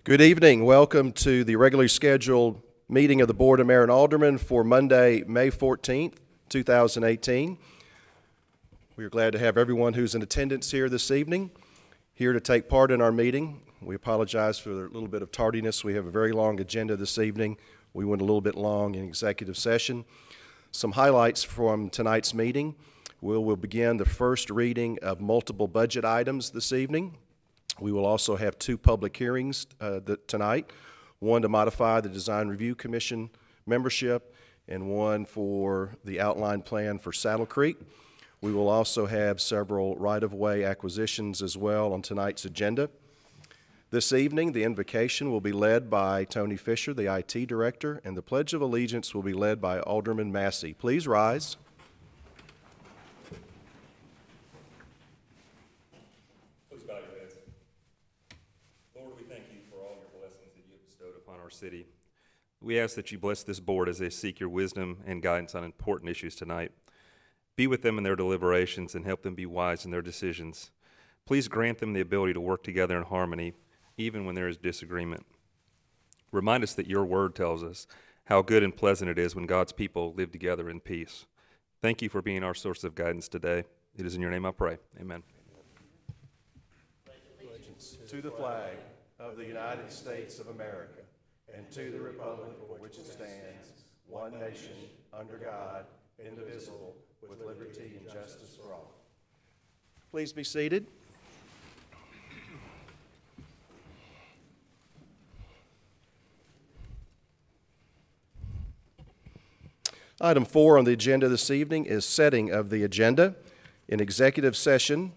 Good evening. Welcome to the regularly scheduled meeting of the Board of Mayor and Aldermen for Monday, May 14th, 2018. We are glad to have everyone who's in attendance here this evening, here to take part in our meeting. We apologize for a little bit of tardiness. We have a very long agenda this evening. We went a little bit long in executive session. Some highlights from tonight's meeting. We'll begin the first reading of multiple budget items this evening. We will also have two public hearings tonight, one to modify the Design Review Commission membership and one for the outline plan for Saddle Creek. We will also have several right-of-way acquisitions as well on tonight's agenda. This evening, the invocation will be led by Tony Fisher, the IT Director, and the Pledge of Allegiance will be led by Alderman Massey. Please rise. City. We ask that you bless this board as they seek your wisdom and guidance on important issues tonight. Be with them in their deliberations and help them be wise in their decisions. Please grant them the ability to work together in harmony, even when there is disagreement. Remind us that your word tells us how good and pleasant it is when God's people live together in peace. Thank you for being our source of guidance today. It is in your name I pray. Amen. Allegiance to the flag of the United States of America, and to the republic for which it stands, one nation, under God, indivisible, with liberty and justice for all. Please be seated. Item 4 on the agenda this evening is setting of the agenda. In executive session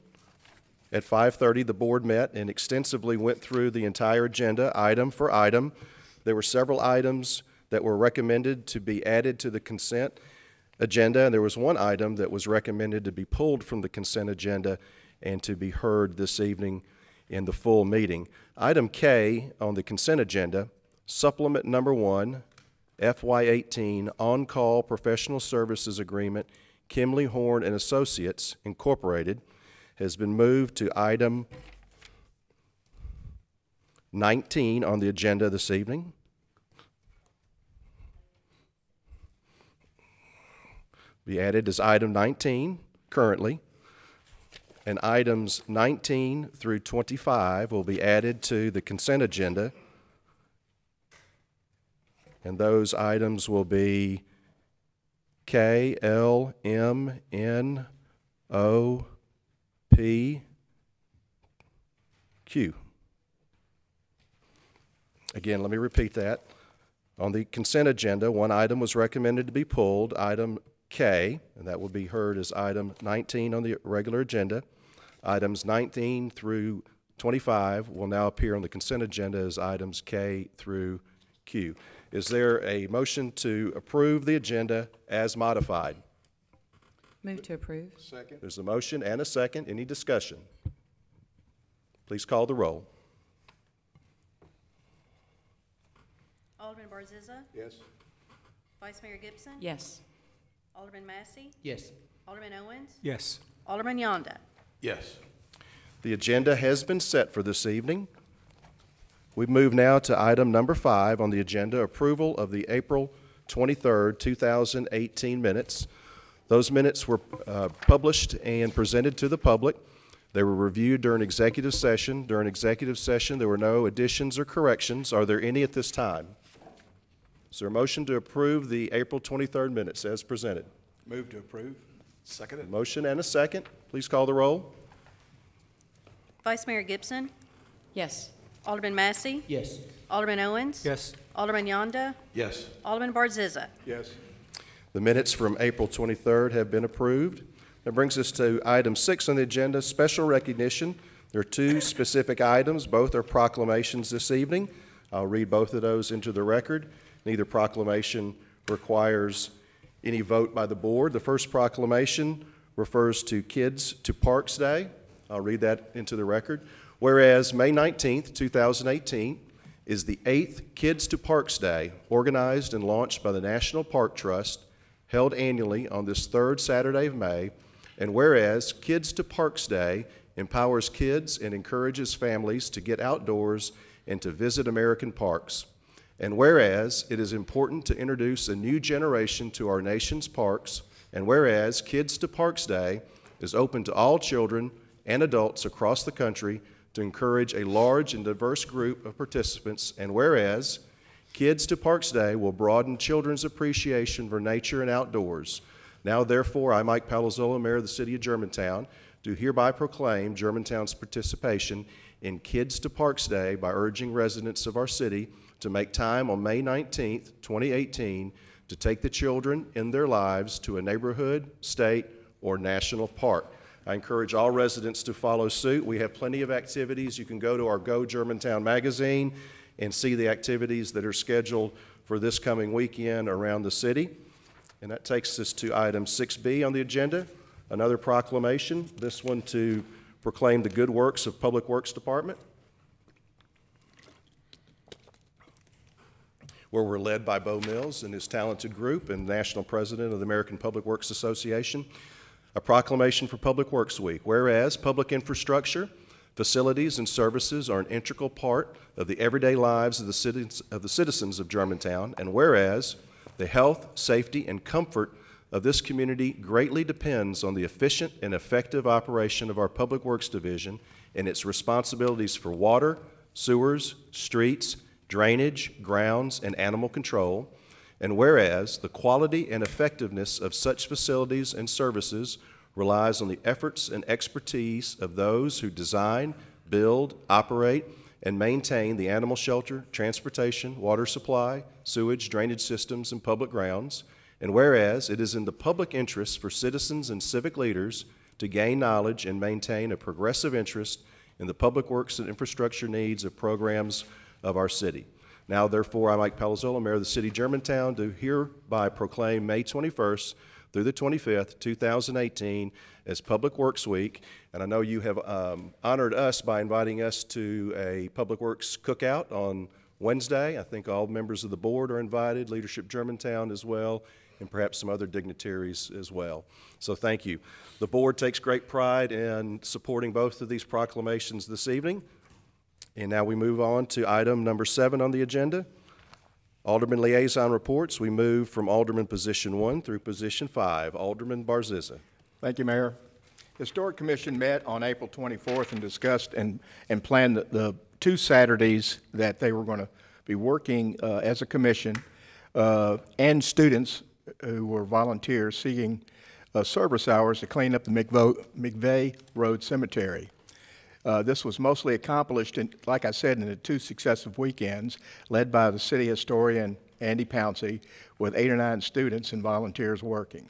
at 5:30, the board met and extensively went through the entire agenda, item for item. There were several items that were recommended to be added to the consent agenda, and there was one item that was recommended to be pulled from the consent agenda and to be heard this evening in the full meeting. Item K on the consent agenda, supplement number 1, FY18 on-call professional services agreement, Kimley Horn and Associates, Incorporated, has been moved to item 19 on the agenda this evening. Be added as item 19 currently, and items 19 through 25 will be added to the consent agenda, and those items will be K, L, M, N, O, P, Q. Again, let me repeat that. On the consent agenda, one item was recommended to be pulled, item K, and that will be heard as item 19 on the regular agenda. Items 19 through 25 will now appear on the consent agenda as items K through Q. Is there a motion to approve the agenda as modified? Move to approve. Second. There's a motion and a second. Any discussion? Please call the roll. Alderman Barzizza? Yes. Vice Mayor Gibson? Yes. Alderman Massey? Yes. Alderman Owens? Yes. Alderman Yonda? Yes. The agenda has been set for this evening. We move now to item number 5 on the agenda, approval of the April 23rd, 2018 minutes. Those minutes were published and presented to the public. They were reviewed during executive session. During executive session, there were no additions or corrections. Are there any at this time? Is there a motion to approve the April 23rd minutes as presented? Move to approve. Seconded. Motion and a second. Please call the roll. Vice Mayor Gibson? Yes. Alderman Massey? Yes. Alderman Owens? Yes. Alderman Yonda? Yes. Alderman Barzizza? Yes. The minutes from April 23rd have been approved. That brings us to item 6 on the agenda, special recognition. There are two specific items. Both are proclamations this evening. I'll read both of those into the record. Neither proclamation requires any vote by the board. The first proclamation refers to Kids to Parks Day. I'll read that into the record. Whereas May 19th, 2018 is the 8th Kids to Parks Day, organized and launched by the National Park Trust, held annually on this third Saturday of May, and whereas Kids to Parks Day empowers kids and encourages families to get outdoors and to visit American parks. And whereas it is important to introduce a new generation to our nation's parks, and whereas Kids to Parks Day is open to all children and adults across the country to encourage a large and diverse group of participants, and whereas Kids to Parks Day will broaden children's appreciation for nature and outdoors. Now, therefore, I, Mike Palazzolo, Mayor of the City of Germantown, do hereby proclaim Germantown's participation in Kids to Parks Day by urging residents of our city to make time on May 19th, 2018, to take the children in their lives to a neighborhood, state, or national park. I encourage all residents to follow suit. We have plenty of activities. You can go to our Go Germantown magazine and see the activities that are scheduled for this coming weekend around the city. And that takes us to item 6B on the agenda, another proclamation, this one to proclaim the good works of Public Works Department, where we're led by Bo Mills and his talented group and national president of the American Public Works Association. A proclamation for Public Works Week. Whereas public infrastructure, facilities, and services are an integral part of the everyday lives of the citizens of Germantown, and whereas the health, safety, and comfort of this community greatly depends on the efficient and effective operation of our Public Works Division and its responsibilities for water, sewers, streets, drainage, grounds, and animal control, and whereas the quality and effectiveness of such facilities and services relies on the efforts and expertise of those who design, build, operate, and maintain the animal shelter, transportation, water supply, sewage, drainage systems, and public grounds, and whereas it is in the public interest for citizens and civic leaders to gain knowledge and maintain a progressive interest in the public works and infrastructure needs of programs of our city. Now, therefore, I, Mike Palazzolo, Mayor of the City of Germantown, do hereby proclaim May 21st through the 25th, 2018, as Public Works Week. And I know you have honored us by inviting us to a Public Works cookout on Wednesday. I think all members of the board are invited, Leadership Germantown as well, and perhaps some other dignitaries as well. So thank you. The board takes great pride in supporting both of these proclamations this evening. And now we move on to item number 7 on the agenda, Alderman Liaison Reports. We move from Alderman Position 1 through Position 5. Alderman Barzizza. Thank you, Mayor. Historic Commission met on April 24th and discussed and planned the 2 Saturdays that they were going to be working as a commission and students who were volunteers seeking service hours to clean up the McVeigh Road Cemetery. This was mostly accomplished, like I said, in the 2 successive weekends, led by the city historian, Andy Pouncey, with 8 or 9 students and volunteers working.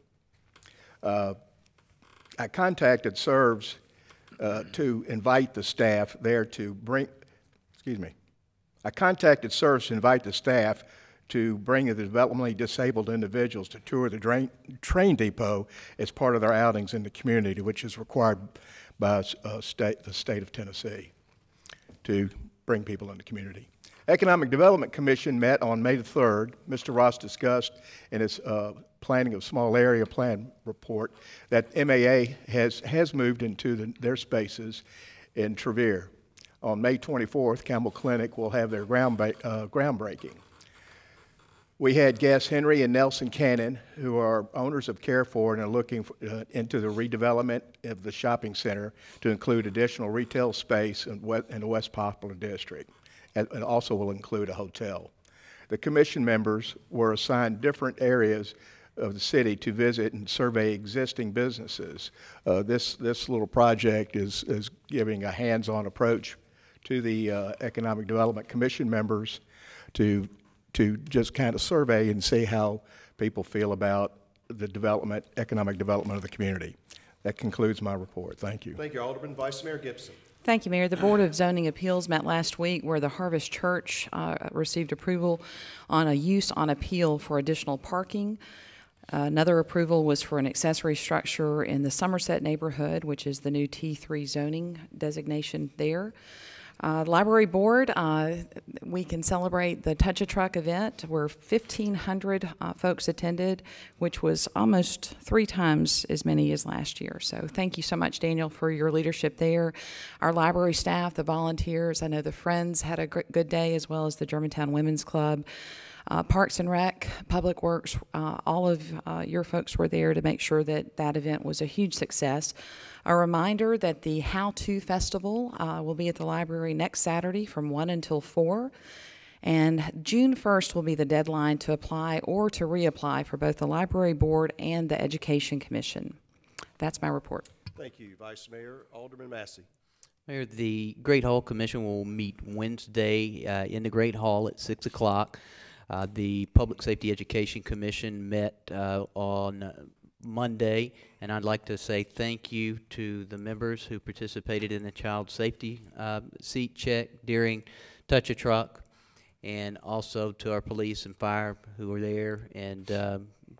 I contacted SERVS to invite the staff there to bring, I contacted SERVS to invite the staff to bring the developmentally disabled individuals to tour the train depot as part of their outings in the community, which is required by the state of Tennessee to bring people in the community. Economic Development Commission met on May the 3rd. Mr. Ross discussed in his planning of small area plan report that MAA has moved into their spaces in Trevere. On May 24th, Campbell Clinic will have their groundbreaking. We had Gas Henry and Nelson Cannon, who are owners of Care For and are looking into the redevelopment of the shopping center to include additional retail space in the West Poplar District. And also will include a hotel. The commission members were assigned different areas of the city to visit and survey existing businesses. This little project is giving a hands-on approach to the Economic Development Commission members to just kind of survey and see how people feel about the economic development of the community. That concludes my report. Thank you. Thank you, Alderman. Vice Mayor Gibson. Thank you, Mayor. The Board of Zoning Appeals met last week where the Harvest Church received approval on a use on appeal for additional parking. Another approval was for an accessory structure in the Somerset neighborhood, which is the new T3 zoning designation there. Library Board, we can celebrate the Touch a Truck event where 1,500 folks attended, which was almost 3 times as many as last year. So thank you so much, Daniel, for your leadership there. Our library staff, the volunteers, I know the Friends had a good day, as well as the Germantown Women's Club. Parks and Rec, Public Works, all of your folks were there to make sure that that event was a huge success. A reminder that the How To Festival will be at the library next Saturday from 1 until 4. And June 1st will be the deadline to apply or to reapply for both the Library Board and the Education Commission. That's my report. Thank you, Vice Mayor. Alderman Massey. Mayor, the Great Hall Commission will meet Wednesday in the Great Hall at 6 o'clock. The Public Safety Education Commission met on Monday, and I'd like to say thank you to the members who participated in the child safety seat check during Touch a Truck, and also to our police and fire who were there and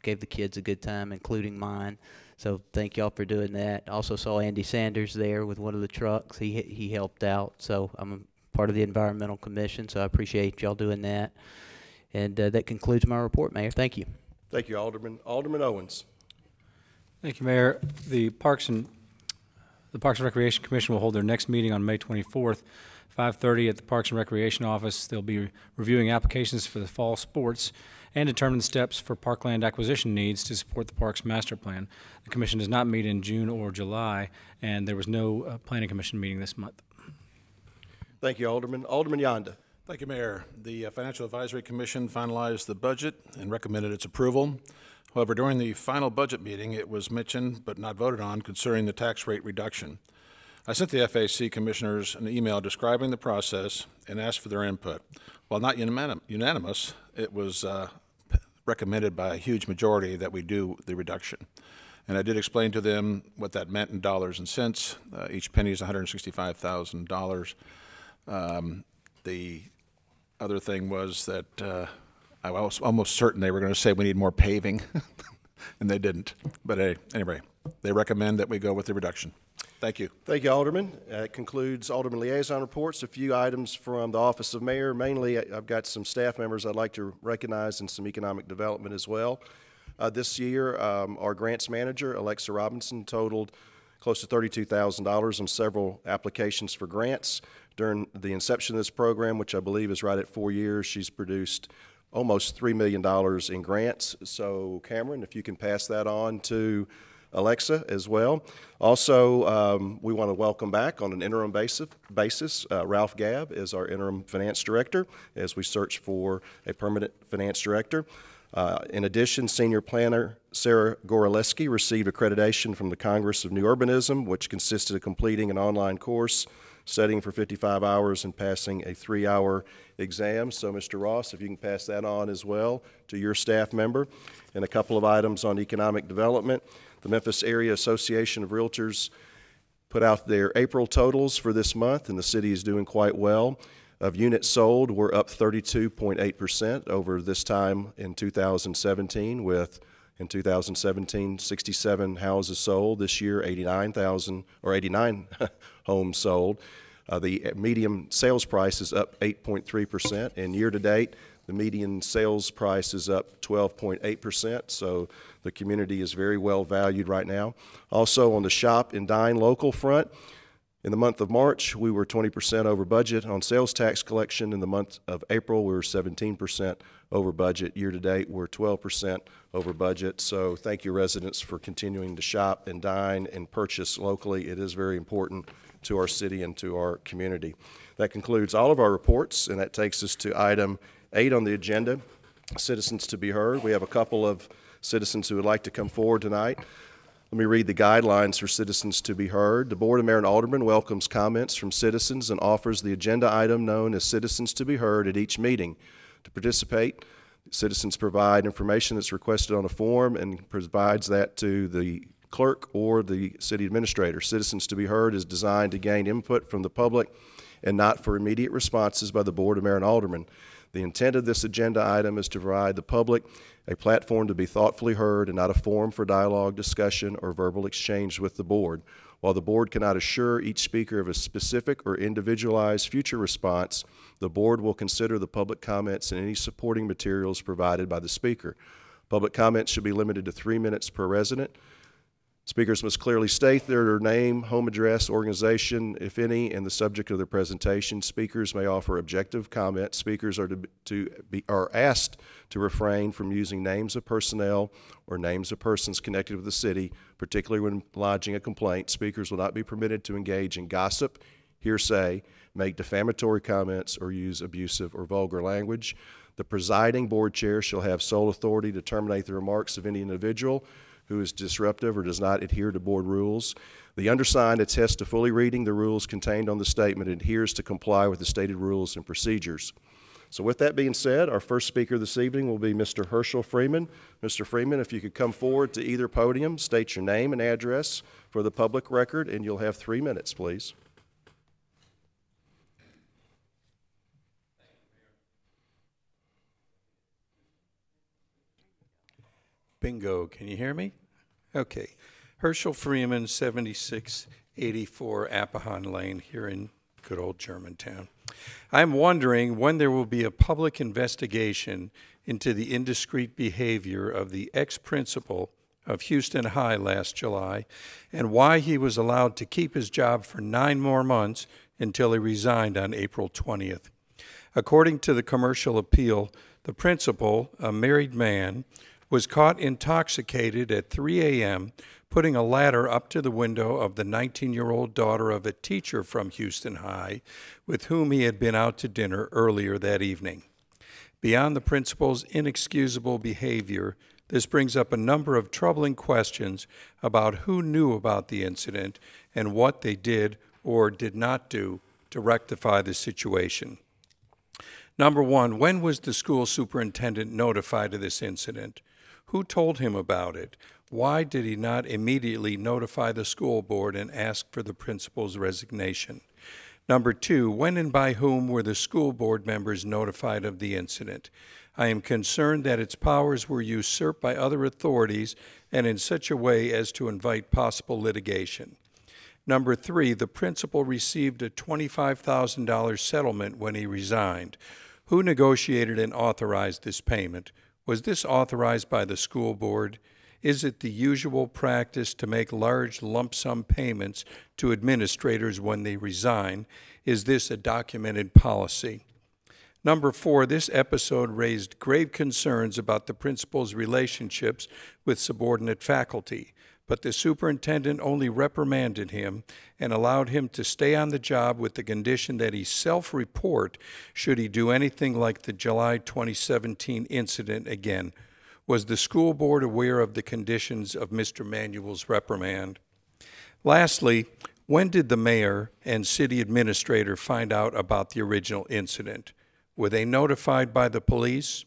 gave the kids a good time, including mine. So thank y'all for doing that. Also saw Andy Sanders there with one of the trucks. He helped out. So I'm a part of the Environmental Commission, so I appreciate y'all doing that. And that concludes my report, Mayor. Thank you. Thank you, Alderman. Alderman Owens. Thank you, Mayor. The Parks and Recreation Commission will hold their next meeting on May 24th, 5:30 at the Parks and Recreation Office. They'll be reviewing applications for the fall sports and determine the steps for parkland acquisition needs to support the Parks Master Plan. The Commission does not meet in June or July, and there was no Planning Commission meeting this month. Thank you, Alderman. Alderman Yonda. Thank you, Mayor. The Financial Advisory Commission finalized the budget and recommended its approval. However, during the final budget meeting, it was mentioned but not voted on concerning the tax rate reduction. I sent the FAC commissioners an email describing the process and asked for their input. While not unanimous, it was recommended by a huge majority that we do the reduction. And I did explain to them what that meant in dollars and cents. Each penny is $165,000. The other thing was that I was almost certain they were going to say we need more paving, and they didn't. But anyway, they recommend that we go with the reduction. Thank you. Thank you, Alderman. That concludes Alderman Liaison reports. A few items from the Office of Mayor. Mainly, I've got some staff members I'd like to recognize and some economic development as well. This year, our grants manager, Alexa Robinson, totaled close to $32,000 on several applications for grants. During the inception of this program, which I believe is right at 4 years, she's produced almost $3 million in grants. So, Cameron, if you can pass that on to Alexa as well. Also, we want to welcome back on an interim basis Ralph Gabb as our interim finance director as we search for a permanent finance director. In addition, senior planner Sarah Goraleski received accreditation from the Congress of New Urbanism, which consisted of completing an online course, studying for 55 hours, and passing a 3-hour exam. So, Mr. Ross, if you can pass that on as well to your staff member. And a couple of items on economic development. The Memphis Area Association of Realtors put out their April totals for this month, and the city is doing quite well. Of units sold, we're up 32.8% over this time in 2017, with in 2017 67 houses sold. This year 89 homes sold. The median sales price is up 8.3%, and year to date the median sales price is up 12.8%, so the community is very well valued right now. Also on the shop and dine local front, in the month of March, we were 20% over budget on sales tax collection. In the month of April, we were 17% over budget. Year to date, we're 12% over budget. So thank you, residents, for continuing to shop and dine and purchase locally. It is very important to our city and to our community. That concludes all of our reports, and that takes us to item 8 on the agenda, citizens to be heard. We have a couple of citizens who would like to come forward tonight. Let me read the guidelines for citizens to be heard. The Board of Mayor and Aldermen welcomes comments from citizens and offers the agenda item known as citizens to be heard at each meeting. To participate, citizens provide information that's requested on a form and provides that to the clerk or the city administrator. Citizens to be heard is designed to gain input from the public and not for immediate responses by the Board of Mayor and Aldermen. The intent of this agenda item is to provide the public a platform to be thoughtfully heard and not a forum for dialogue, discussion, or verbal exchange with the board. While the board cannot assure each speaker of a specific or individualized future response, the board will consider the public comments and any supporting materials provided by the speaker. Public comments should be limited to 3 minutes per resident. Speakers must clearly state their name, home address, organization, if any, and the subject of their presentation. Speakers may offer objective comments. Speakers are asked to refrain from using names of personnel or names of persons connected with the city, particularly when lodging a complaint. Speakers will not be permitted to engage in gossip, hearsay, make defamatory comments, or use abusive or vulgar language. The presiding board chair shall have sole authority to terminate the remarks of any individual who is disruptive or does not adhere to board rules. The undersigned attests to fully reading the rules contained on the statement and adheres to comply with the stated rules and procedures. So with that being said, our first speaker this evening will be Mr. Herschel Freeman. Mr. Freeman, if you could come forward to either podium, state your name and address for the public record, and you'll have 3 minutes, please. Bingo, can you hear me? Okay. Herschel Freeman, 7684 Appahan Lane here in good old Germantown. I'm wondering when there will be a public investigation into the indiscreet behavior of the ex-principal of Houston High last July and why he was allowed to keep his job for 9 more months until he resigned on April 20th. According to the commercial appeal, the principal, a married man, was caught intoxicated at 3 a.m., putting a ladder up to the window of the 19-year-old daughter of a teacher from Houston High with whom he had been out to dinner earlier that evening. Beyond the principal's inexcusable behavior, this brings up a number of troubling questions about who knew about the incident and what they did or did not do to rectify the situation. Number one, when was the school superintendent notified of this incident? Who told him about it? Why did he not immediately notify the school board and ask for the principal's resignation? Number two, when and by whom were the school board members notified of the incident? I am concerned that its powers were usurped by other authorities and in such a way as to invite possible litigation. Number three, the principal received a $25,000 settlement when he resigned. Who negotiated and authorized this payment? Was this authorized by the school board? Is it the usual practice to make large lump sum payments to administrators when they resign? Is this a documented policy? Number four, this episode raised grave concerns about the principal's relationships with subordinate faculty, but the superintendent only reprimanded him and allowed him to stay on the job with the condition that he self-report should he do anything like the July 2017 incident again. Was the school board aware of the conditions of Mr. Manuel's reprimand? Lastly, when did the mayor and city administrator find out about the original incident? Were they notified by the police?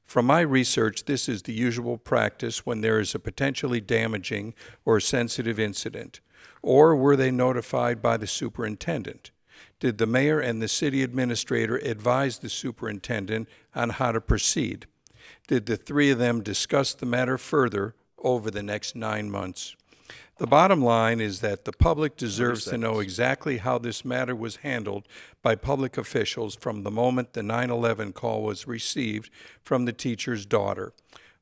From my research, this is the usual practice when there is a potentially damaging or sensitive incident. Or were they notified by the superintendent? Did the mayor and the city administrator advise the superintendent on how to proceed? Did the three of them discuss the matter further over the next 9 months? The bottom line is that the public deserves to know exactly how this matter was handled by public officials from the moment the 9/11 call was received from the teacher's daughter.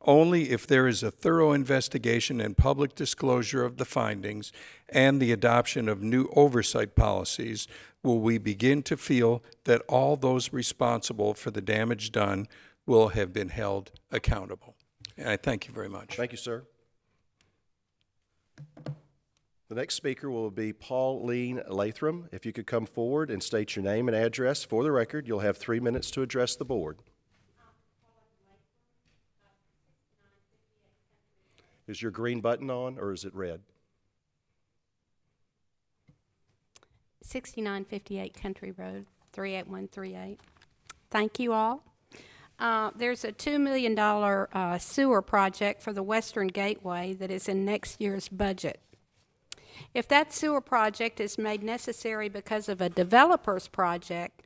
Only if there is a thorough investigation and public disclosure of the findings and the adoption of new oversight policies will we begin to feel that all those responsible for the damage done will have been held accountable. And I thank you very much. Thank you, sir. The next speaker will be Pauline Lathram. If you could come forward and state your name and address for the record, you'll have 3 minutes to address the board. Is your green button on or is it red? 6958 Country Road, 38138. Thank you all. There's a $2 million sewer project for the Western Gateway that is in next year's budget. If that sewer project is made necessary because of a developer's project,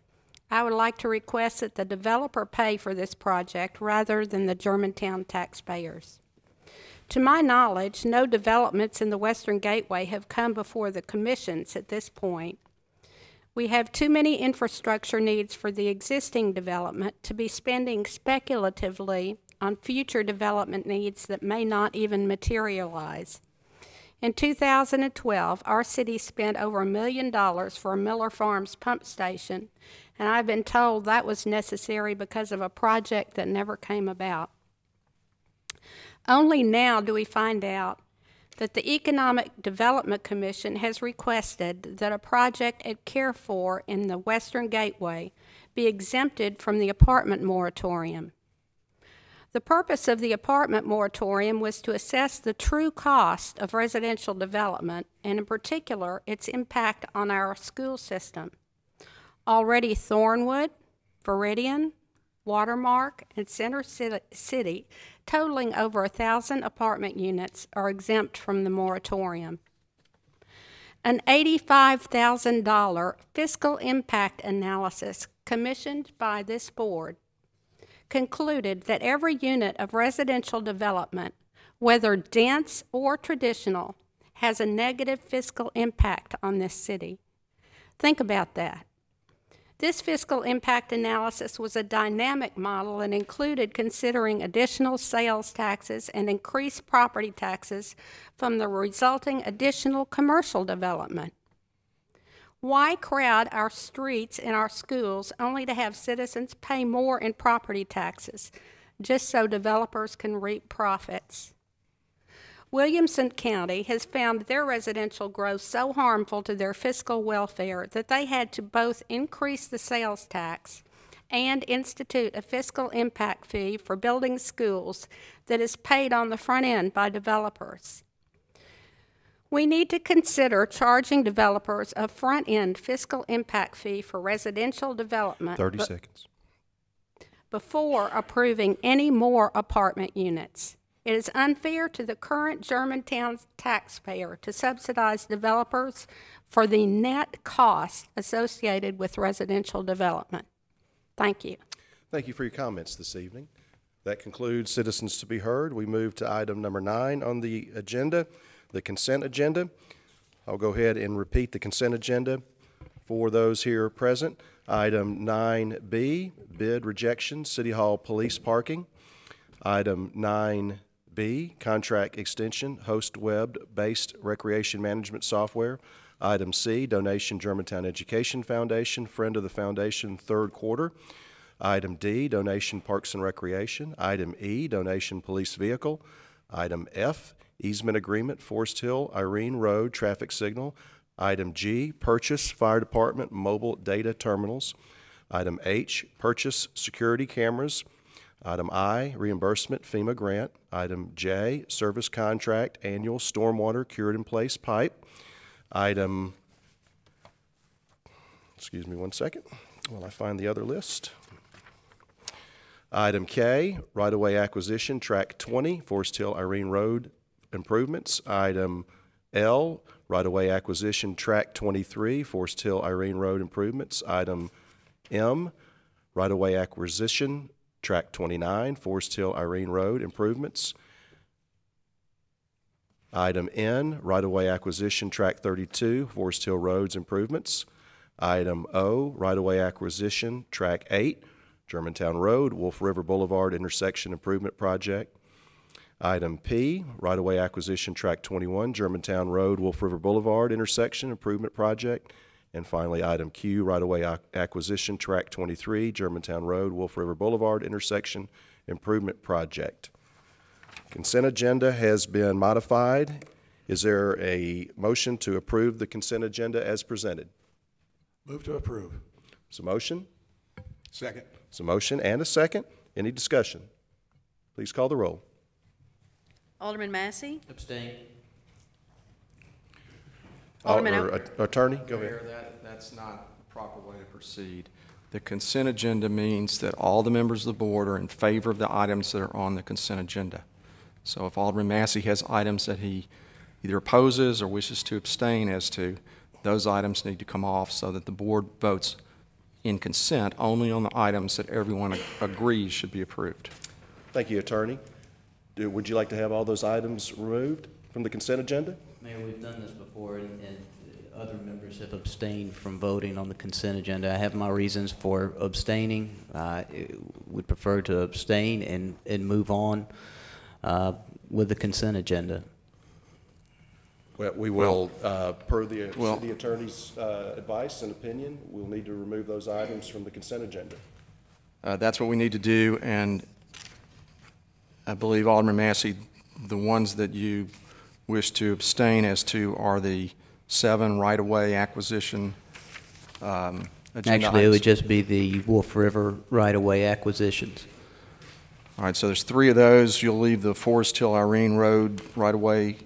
I would like to request that the developer pay for this project rather than the Germantown taxpayers. To my knowledge, no developments in the Western Gateway have come before the commissions at this point. We have too many infrastructure needs for the existing development to be spending speculatively on future development needs that may not even materialize. In 2012, our city spent over $1 million for a Miller Farms pump station, and I've been told that was necessary because of a project that never came about. Only now do we find out that the Economic Development Commission has requested that a project at Carrefour in the Western Gateway be exempted from the apartment moratorium. The purpose of the apartment moratorium was to assess the true cost of residential development, and in particular, its impact on our school system. Already Thornwood, Viridian, Watermark, and Center City, totaling over 1,000 apartment units, are exempt from the moratorium. An $85,000 fiscal impact analysis commissioned by this board concluded that every unit of residential development, whether dense or traditional, has a negative fiscal impact on this city. Think about that. This fiscal impact analysis was a dynamic model and included considering additional sales taxes and increased property taxes from the resulting additional commercial development. Why crowd our streets and our schools only to have citizens pay more in property taxes, just so developers can reap profits? Williamson County has found their residential growth so harmful to their fiscal welfare that they had to both increase the sales tax and institute a fiscal impact fee for building schools that is paid on the front end by developers. We need to consider charging developers a front-end fiscal impact fee for residential development 30 seconds. before approving any more apartment units. It is unfair to the current Germantown taxpayer to subsidize developers for the net cost associated with residential development. Thank you. Thank you for your comments this evening. That concludes citizens to be heard. We move to item number 9 on the agenda, the consent agenda. I'll go ahead and repeat the consent agenda for those here present. Item 9B, bid rejection, City Hall police parking. Item 9B, contract extension, host web-based recreation management software. Item C, donation Germantown Education Foundation, friend of the foundation, third quarter. Item D, donation Parks and Recreation. Item E, donation police vehicle. Item F, easement agreement, Forest Hill, Irene Road, traffic signal. Item G, purchase fire department mobile data terminals. Item H, purchase security cameras. Item I, reimbursement FEMA grant. Item J, service contract, annual stormwater cured in place pipe. Item, excuse me one second while I find the other list. Item K, right-of-way acquisition, track 20, Forest Hill, Irene Road improvements. Item L, right-of-way acquisition, track 23, Forest Hill, Irene Road improvements. Item M, right-of-way acquisition, track 29, Forest Hill, Irene Road improvements. Item N, right-of-way acquisition, track 32, Forest Hill Roads improvements. Item O, right-of-way acquisition, track 8, Germantown Road, Wolf River Boulevard intersection improvement project. Item P, right-of-way acquisition, track 21, Germantown Road, Wolf River Boulevard intersection improvement project. And finally, item Q, right-of-way acquisition, track 23, Germantown Road, Wolf River Boulevard intersection improvement project. Consent agenda has been modified. Is there a motion to approve the consent agenda as presented? Move to approve. Is a motion? Second. Is a motion and a second. Any discussion? Please call the roll. Alderman Massey? Abstain. Alderman Attorney, go ahead. Mayor, that's not the proper way to proceed. The consent agenda means that all the members of the board are in favor of the items that are on the consent agenda. So if Alderman Massey has items that he either opposes or wishes to abstain as to, those items need to come off so that the board votes in consent only on the items that everyone agrees should be approved. Thank you, Attorney. Would you like to have all those items removed from the consent agenda? Mayor, we've done this before, and other members have abstained from voting on the consent agenda. I have my reasons for abstaining. Would prefer to abstain and move on with the consent agenda. Well, we will, per the city attorney's advice and opinion, we'll need to remove those items from the consent agenda. That's what we need to do, and I believe, Alderman Massey, the ones that you wish to abstain as to are the 7 right-of-way acquisition agenda Actually, items. it would just be the Wolf River right-of-way acquisitions. All right, so there's 3 of those. You'll leave the Forest Hill Irene Road right-of-way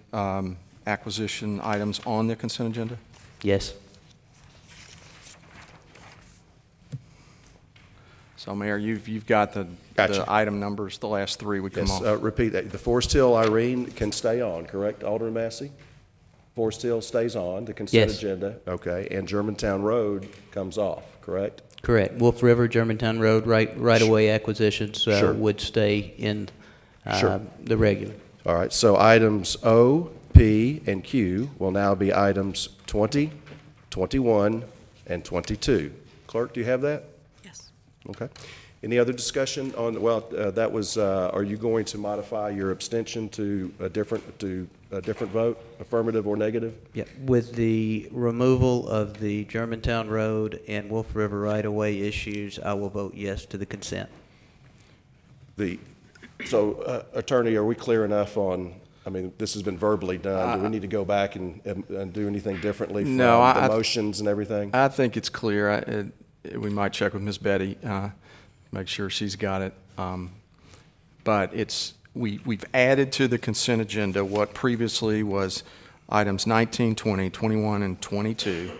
acquisition items on the consent agenda? Yes. So, Mayor, you've got the item numbers. The last 3 would come Yes, off. repeat that. The Forest Hill Irene can stay on, correct, Alderman Massey? Forest Hill stays on, the consent Yes. agenda, okay, and Germantown Road comes off, correct? Correct. Wolf River, Germantown Road, right-of-way acquisitions Sure. would stay in Sure. the regular. All right, so items O, P, and Q will now be items 20, 21, and 22. Clerk, do you have that? Yes. Okay. Any other discussion on, well, that was, are you going to modify your abstention to a different vote, affirmative or negative? Yeah, with the removal of the Germantown Road and Wolf River right-of-way issues, I will vote yes to the consent. So, Attorney, are we clear enough on, I mean, this has been verbally done. Do we need to go back and do anything differently from the motions and everything? I think it's clear. We might check with Ms. Betty, make sure she's got it. But we've added to the consent agenda what previously was items 19, 20, 21, and 22,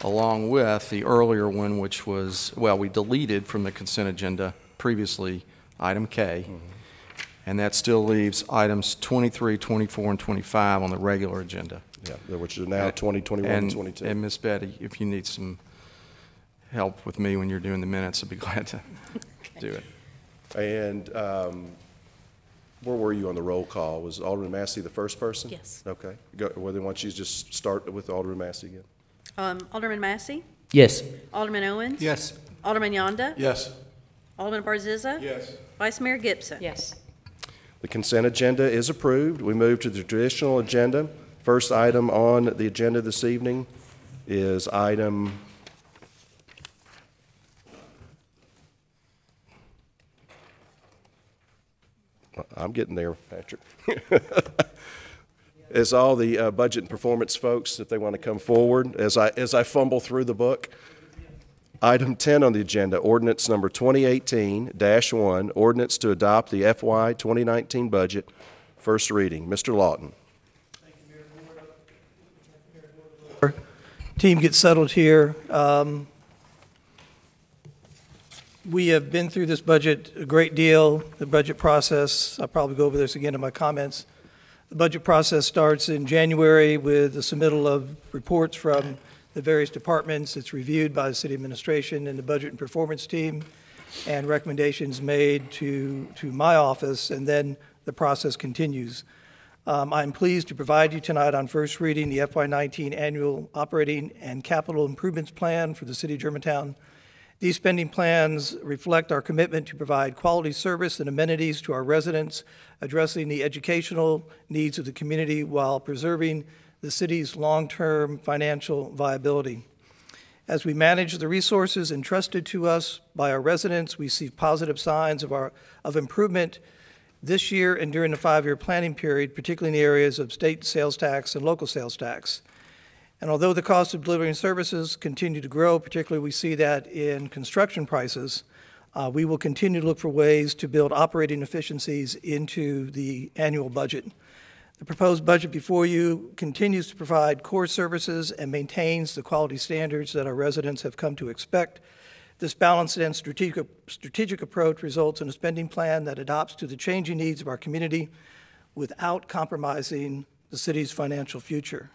along with the earlier one, which was, well, we deleted from the consent agenda previously item K. Mm-hmm. And that still leaves items 23, 24, and 25 on the regular agenda. Yeah, which are now 20, 21, and 22. And Ms. Betty, if you need some help with me when you're doing the minutes, I'd be glad to do it. And where were you on the roll call? Was Alderman Massey the first person? Yes. Okay. Well, then why don't you just start with Alderman Massey again? Alderman Massey? Yes. Alderman Owens? Yes. Alderman Yonda? Yes. Alderman Barzizza? Yes. Vice Mayor Gibson? Yes. The consent agenda is approved. We move to the traditional agenda. First item on the agenda this evening is item I'm getting there, Patrick. As all the budget and performance folks, if they want to come forward, as I fumble through the book. Item 10 on the agenda, ordinance number 2018-1, ordinance to adopt the FY 2019 budget, first reading. Mr. Lawton. Thank you, Mayor. Team gets settled here. We have been through this budget a great deal, the budget process. I'll probably go over this again in my comments. The budget process starts in January with the submittal of reports from the various departments. It's reviewed by the city administration and the budget and performance team, and recommendations made to my office, and then the process continues. I'm pleased to provide you tonight on first reading the FY19 annual operating and capital improvements plan for the city of Germantown. These spending plans reflect our commitment to provide quality service and amenities to our residents, addressing the educational needs of the community while preserving the city's long-term financial viability. As we manage the resources entrusted to us by our residents, we see positive signs of improvement this year and during the 5-year planning period, particularly in the areas of state sales tax and local sales tax. And although the cost of delivering services continue to grow, particularly we see that in construction prices, we will continue to look for ways to build operating efficiencies into the annual budget. The proposed budget before you continues to provide core services and maintains the quality standards that our residents have come to expect. This balanced and strategic approach results in a spending plan that adapts to the changing needs of our community without compromising the city's financial future.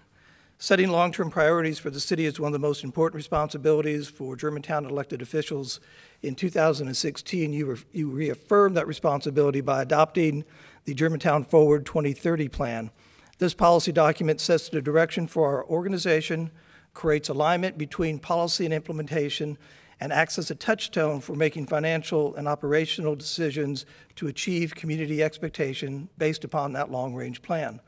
Setting long-term priorities for the city is one of the most important responsibilities for Germantown elected officials. In 2016, you reaffirmed that responsibility by adopting the Germantown Forward 2030 plan. This policy document sets the direction for our organization, creates alignment between policy and implementation, and acts as a touchstone for making financial and operational decisions to achieve community expectation based upon that long-range plan.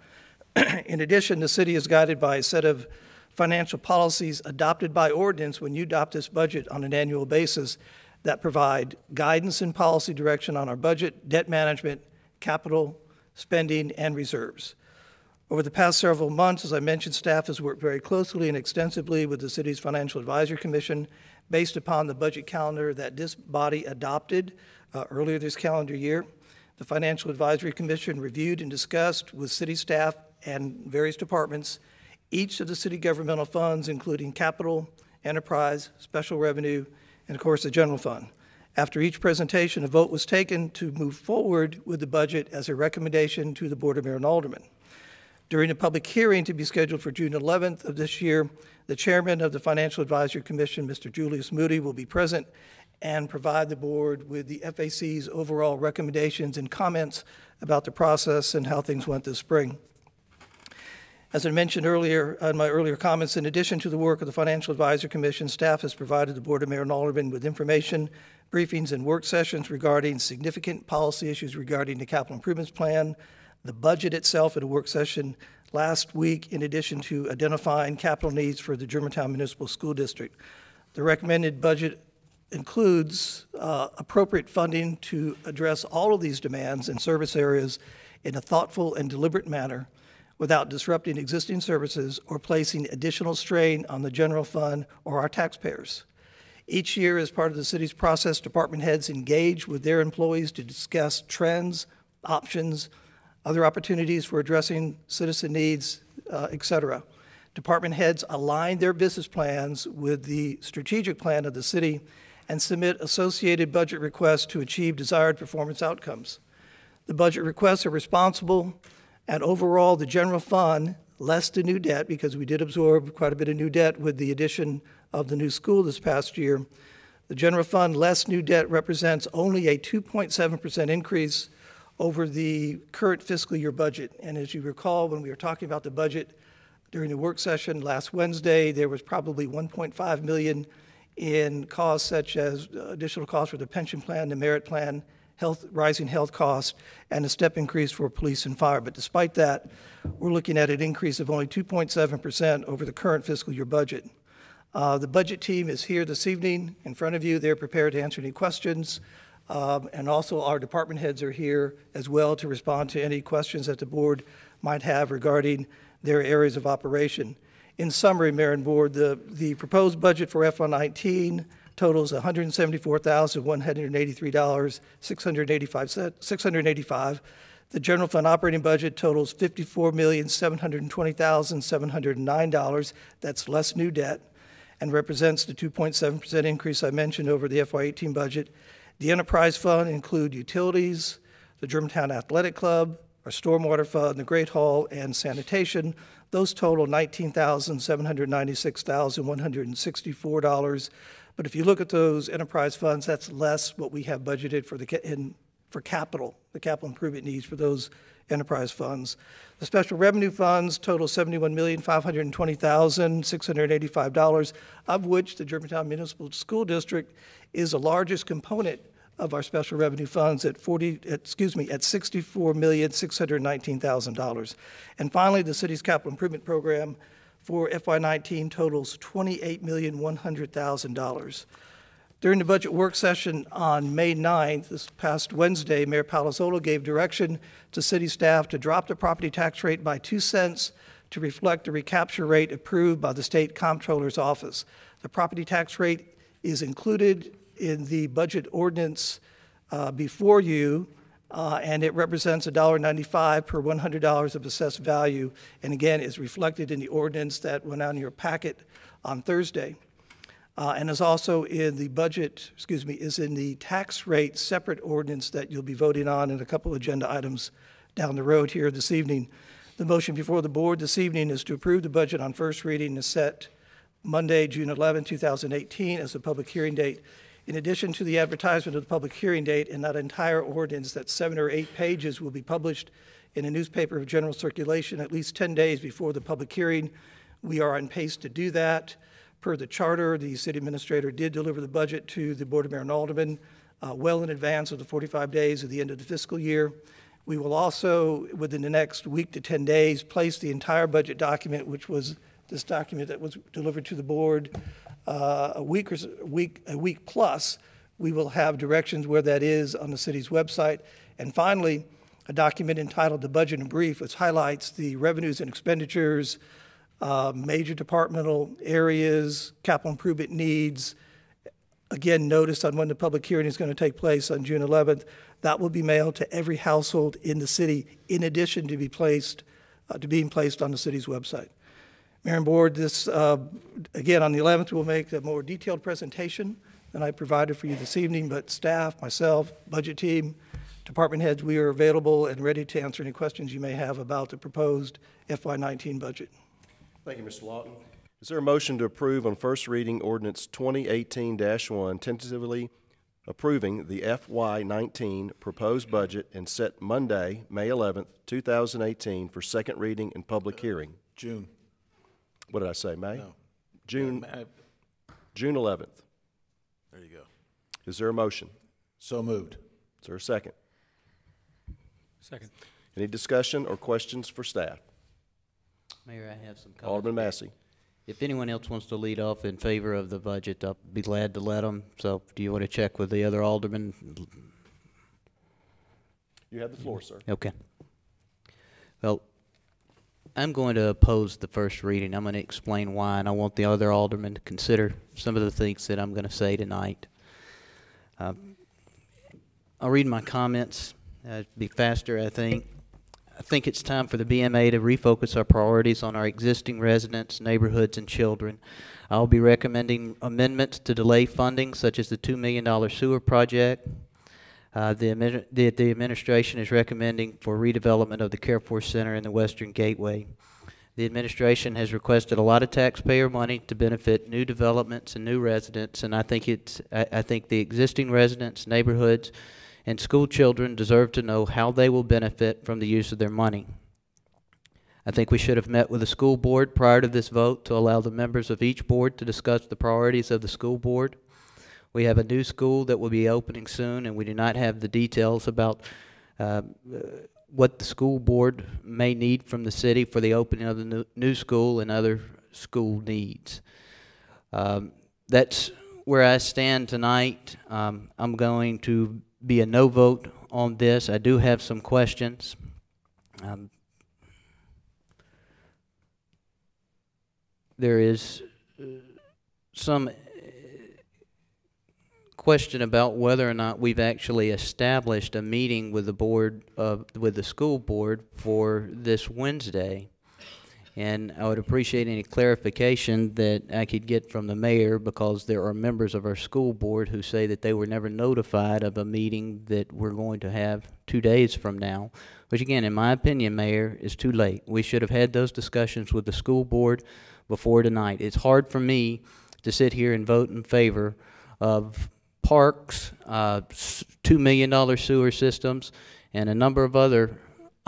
In addition, the city is guided by a set of financial policies adopted by ordinance when you adopt this budget on an annual basis that provide guidance and policy direction on our budget, debt management, capital spending, and reserves. Over the past several months, as I mentioned, staff has worked very closely and extensively with the city's Financial Advisory Commission based upon the budget calendar that this body adopted earlier this calendar year. The Financial Advisory Commission reviewed and discussed with city staff and various departments each of the city governmental funds, including capital, enterprise, special revenue, and of course the general fund. After each presentation, a vote was taken to move forward with the budget as a recommendation to the Board of Mayor and Aldermen. During a public hearing to be scheduled for June 11th of this year, the chairman of the Financial Advisory Commission, Mr. Julius Moody, will be present and provide the board with the FAC's overall recommendations and comments about the process and how things went this spring. As I mentioned earlier in my earlier comments, in addition to the work of the Financial Advisory Commission, staff has provided the Board of Mayor and Aldermen with information, briefings, and work sessions regarding significant policy issues regarding the capital improvements plan, the budget itself at a work session last week, in addition to identifying capital needs for the Germantown Municipal School District. The recommended budget includes appropriate funding to address all of these demands and service areas in a thoughtful and deliberate manner without disrupting existing services or placing additional strain on the general fund or our taxpayers. Each year, as part of the city's process, department heads engage with their employees to discuss trends, options, other opportunities for addressing citizen needs, et cetera. Department heads align their business plans with the strategic plan of the city and submit associated budget requests to achieve desired performance outcomes. The budget requests are responsible, and overall, the general fund, less the new debt, because we did absorb quite a bit of new debt with the addition of the new school this past year. The general fund, less new debt, represents only a 2.7% increase over the current fiscal year budget. And as you recall, when we were talking about the budget during the work session last Wednesday, there was probably $1.5 million in costs such as additional costs for the pension plan, the merit plan, rising health costs, and a step increase for police and fire. But despite that, we're looking at an increase of only 2.7% over the current fiscal year budget. The budget team is here this evening in front of you. They're prepared to answer any questions. And also our department heads are here as well to respond to any questions that the board might have regarding their areas of operation. In summary, Mayor and Board, the proposed budget for FY19 totals $174,183.685. The general fund operating budget totals $54,720,709. That's less new debt and represents the 2.7% increase I mentioned over the FY18 budget. The enterprise fund include utilities, the Germantown Athletic Club, our stormwater fund, the Great Hall, and sanitation. Those total $19,796,164. But if you look at those enterprise funds, that's less what we have budgeted for the capital improvement needs for those enterprise funds. The special revenue funds total $71,520,685, of which the Germantown Municipal School District is the largest component of our special revenue funds at $64,619,000. And finally, the city's capital improvement program for FY19 totals $28,100,000. During the budget work session on May 9th, this past Wednesday, Mayor Palazzolo gave direction to city staff to drop the property tax rate by 2 cents to reflect the recapture rate approved by the state comptroller's office. The property tax rate is included in the budget ordinance before you, and it represents $1.95 per $100 of assessed value, and again is reflected in the ordinance that went out in your packet on Thursday. And is also in the budget, is in the tax rate separate ordinance that you'll be voting on in a couple agenda items down the road here this evening. The motion before the board this evening is to approve the budget on first reading and set Monday, June 11, 2018 as the public hearing date. In addition to the advertisement of the public hearing date and that entire ordinance, that 7 or 8 pages will be published in a newspaper of general circulation at least 10 days before the public hearing. We are on pace to do that. Per the charter, the city administrator did deliver the budget to the Board of Mayor and Aldermen well in advance of the 45 days of the end of the fiscal year. We will also, within the next week to 10 days, place the entire budget document, which was this document that was delivered to the board a week plus. We will have directions where that is on the city's website. And finally, a document entitled The Budget in Brief, which highlights the revenues and expenditures, major departmental areas, capital improvement needs. Again, notice on when the public hearing is going to take place on June 11th. That will be mailed to every household in the city, in addition to being placed on the city's website. Mayor and Board, this, again, on the 11th, we'll make a more detailed presentation than I provided for you this evening, but staff, myself, budget team, department heads, we are available and ready to answer any questions you may have about the proposed FY19 budget. Thank you, Mr. Lawton. Is there a motion to approve on first reading ordinance 2018-1, tentatively approving the FY19 proposed budget and set Monday, May 11th, 2018 for second reading and public hearing? June. What did I say, May? No. June 11th. There you go. Is there a motion? So moved. Is there a second? Second. Any discussion or questions for staff? Mayor, I have some comments. Alderman Massey. If anyone else wants to lead off in favor of the budget, I'll be glad to let them. So do you want to check with the other aldermen? You have the floor, sir. Okay. Well, I'm going to oppose the first reading. I'm going to explain why, and I want the other aldermen to consider some of the things that I'm going to say tonight. I'll read my comments. Be faster, I think. I think it's time for the BMA to refocus our priorities on our existing residents, neighborhoods, and children. I'll be recommending amendments to delay funding, such as the $2 million sewer project. The administration is recommending for redevelopment of the Care Force Center in the Western Gateway. The administration has requested a lot of taxpayer money to benefit new developments and new residents, and I think the existing residents, neighborhoods, and school children deserve to know how they will benefit from the use of their money. I think we should have met with the school board prior to this vote to allow the members of each board to discuss the priorities of the school board. We have a new school that will be opening soon, and we do not have the details about what the school board may need from the city for the opening of the new school and other school needs. That's where I stand tonight. I'm going to be a no vote on this. I do have some questions. There is some question about whether or not we've actually established a meeting with the board with the school board for this Wednesday. And I would appreciate any clarification that I could get from the mayor, because there are members of our school board who say that they were never notified of a meeting that we're going to have 2 days from now, which again, in my opinion, Mayor, is too late. We should have had those discussions with the school board before tonight. It's hard for me to sit here and vote in favor of parks, $2 million sewer systems, and a number of other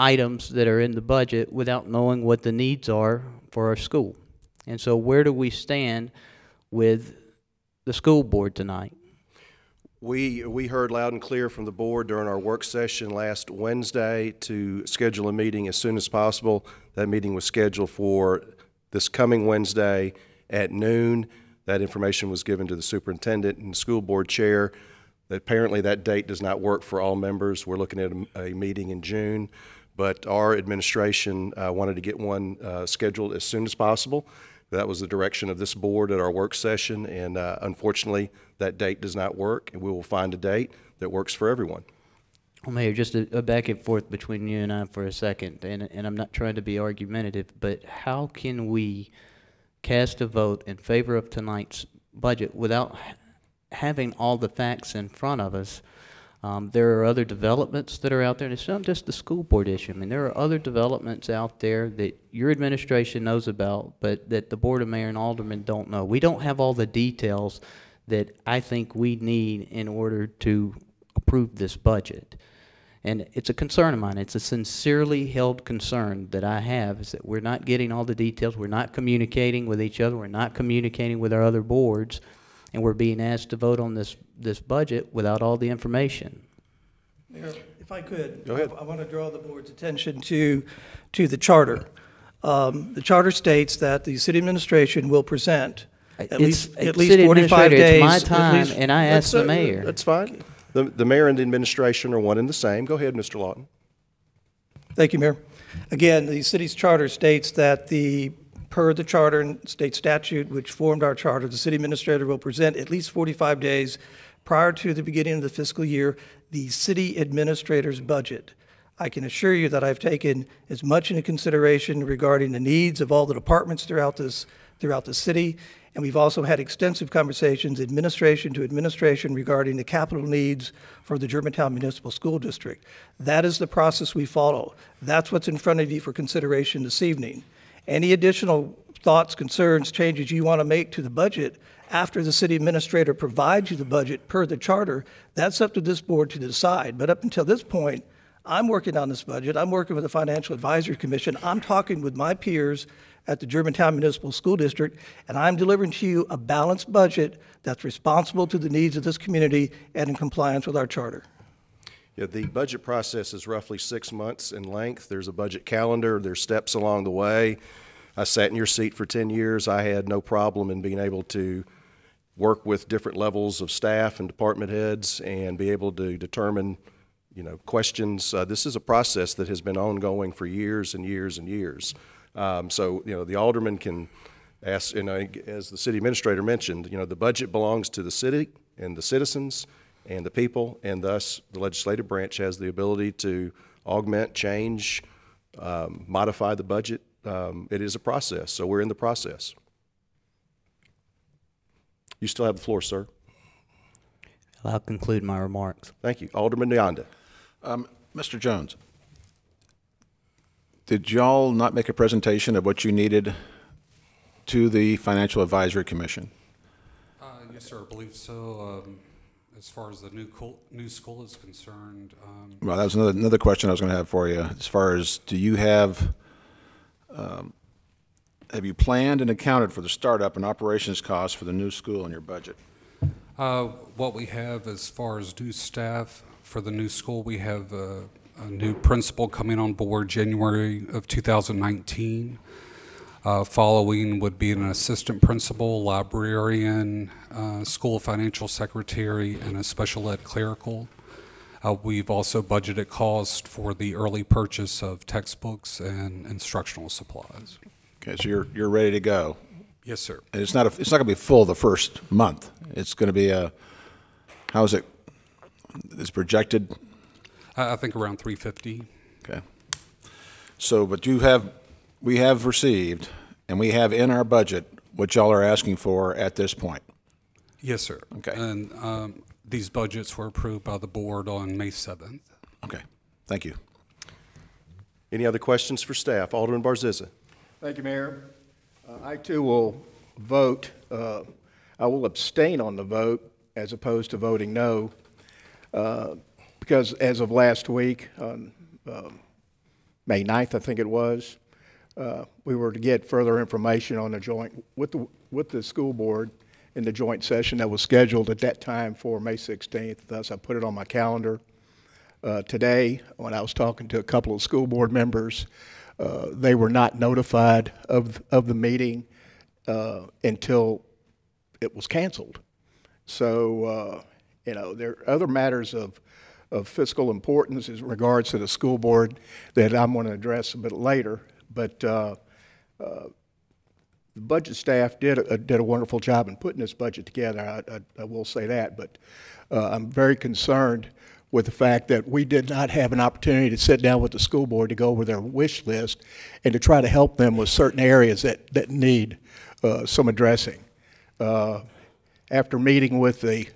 items that are in the budget without knowing what the needs are for our school. And so where do we stand with the school board tonight? We heard loud and clear from the board during our work session last Wednesday to schedule a meeting as soon as possible. That meeting was scheduled for this coming Wednesday at noon. That information was given to the superintendent and school board chair. Apparently that date does not work for all members. We're looking at a meeting in June, but our administration wanted to get one scheduled as soon as possible. That was the direction of this board at our work session, and unfortunately that date does not work, and we will find a date that works for everyone. Well, Mayor, just a back and forth between you and I for a second, and I'm not trying to be argumentative, but how can we cast a vote in favor of tonight's budget without having all the facts in front of us There are other developments that are out there, and it's not just the school board issue. I mean, there are other developments out there that your administration knows about, but that the Board of Mayor and Aldermen don't know. We don't have all the details that I think we need in order to approve this budget. And it's a concern of mine. It's a sincerely held concern that I have, is that we're not getting all the details. We're not communicating with each other. We're not communicating with our other boards. And we're being asked to vote on this budget without all the information. Mayor, if I could, go ahead. I want to draw the board's attention to the charter. The charter states that the city administration will present at least 45 days. It's my time, and I asked the mayor. That's fine. The mayor and the administration are one and the same. Go ahead, Mr. Lawton. Thank you, Mayor. Again, the city's charter states that per the charter and state statute which formed our charter, the city administrator will present at least 45 days prior to the beginning of the fiscal year the city administrator's budget. I can assure you that I've taken as much into consideration regarding the needs of all the departments throughout the city, and we've also had extensive conversations, administration to administration, regarding the capital needs for the Germantown Municipal School District. That is the process we follow. That's what's in front of you for consideration this evening. Any additional thoughts, concerns, changes you want to make to the budget after the city administrator provides you the budget per the charter, that's up to this board to decide. But up until this point, I'm working on this budget. I'm working with the Financial Advisory Commission. I'm talking with my peers at the Germantown Municipal School District, and I'm delivering to you a balanced budget that's responsible to the needs of this community and in compliance with our charter. Yeah, the budget process is roughly 6 months in length. There's a budget calendar. There's steps along the way. I sat in your seat for 10 years. I had no problem in being able to work with different levels of staff and department heads and be able to determine, questions. This is a process that has been ongoing for years and years and years. So, the alderman can ask, as the city administrator mentioned, the budget belongs to the city and the citizens and the people, and thus the legislative branch has the ability to augment, change, modify the budget. It is a process, so we're in the process. You still have the floor, sir. I'll conclude my remarks. Thank you. Alderman Nyanda. Mr. Jones, did y'all not make a presentation of what you needed to the Financial Advisory Commission? Yes, sir, I believe so. As far as the new school is concerned. Well, that was another question I was going to have for you. As far as, do you have you planned and accounted for the startup and operations costs for the new school in your budget? What we have as far as new staff for the new school, we have a new principal coming on board January of 2019. Following would be an assistant principal, librarian, school financial secretary, and a special ed clerical. We've also budgeted cost for the early purchase of textbooks and instructional supplies. Okay, so you're ready to go. Yes, sir. And it's not going to be full the first month. It's going to be how is it? It's projected. I think around 350. Okay. So, but we have received, and we have in our budget what y'all are asking for at this point. Yes, sir. Okay. And these budgets were approved by the board on May 7th. Okay. Thank you. Any other questions for staff? Alderman Barzizza. Thank you, Mayor. I too will vote. I will abstain on the vote as opposed to voting no, because as of last week, on May 9th, I think it was, we were to get further information on the joint with the school board in the joint session that was scheduled at that time for May 16th. Thus, I put it on my calendar. Today, when I was talking to a couple of school board members, they were not notified of the meeting until it was canceled. So, there are other matters of fiscal importance in regards to the school board that I'm going to address a bit later. But the budget staff did a wonderful job in putting this budget together. I will say that. But I'm very concerned with the fact that we did not have an opportunity to sit down with the school board to go over their wish list and to try to help them with certain areas that need some addressing. After meeting with the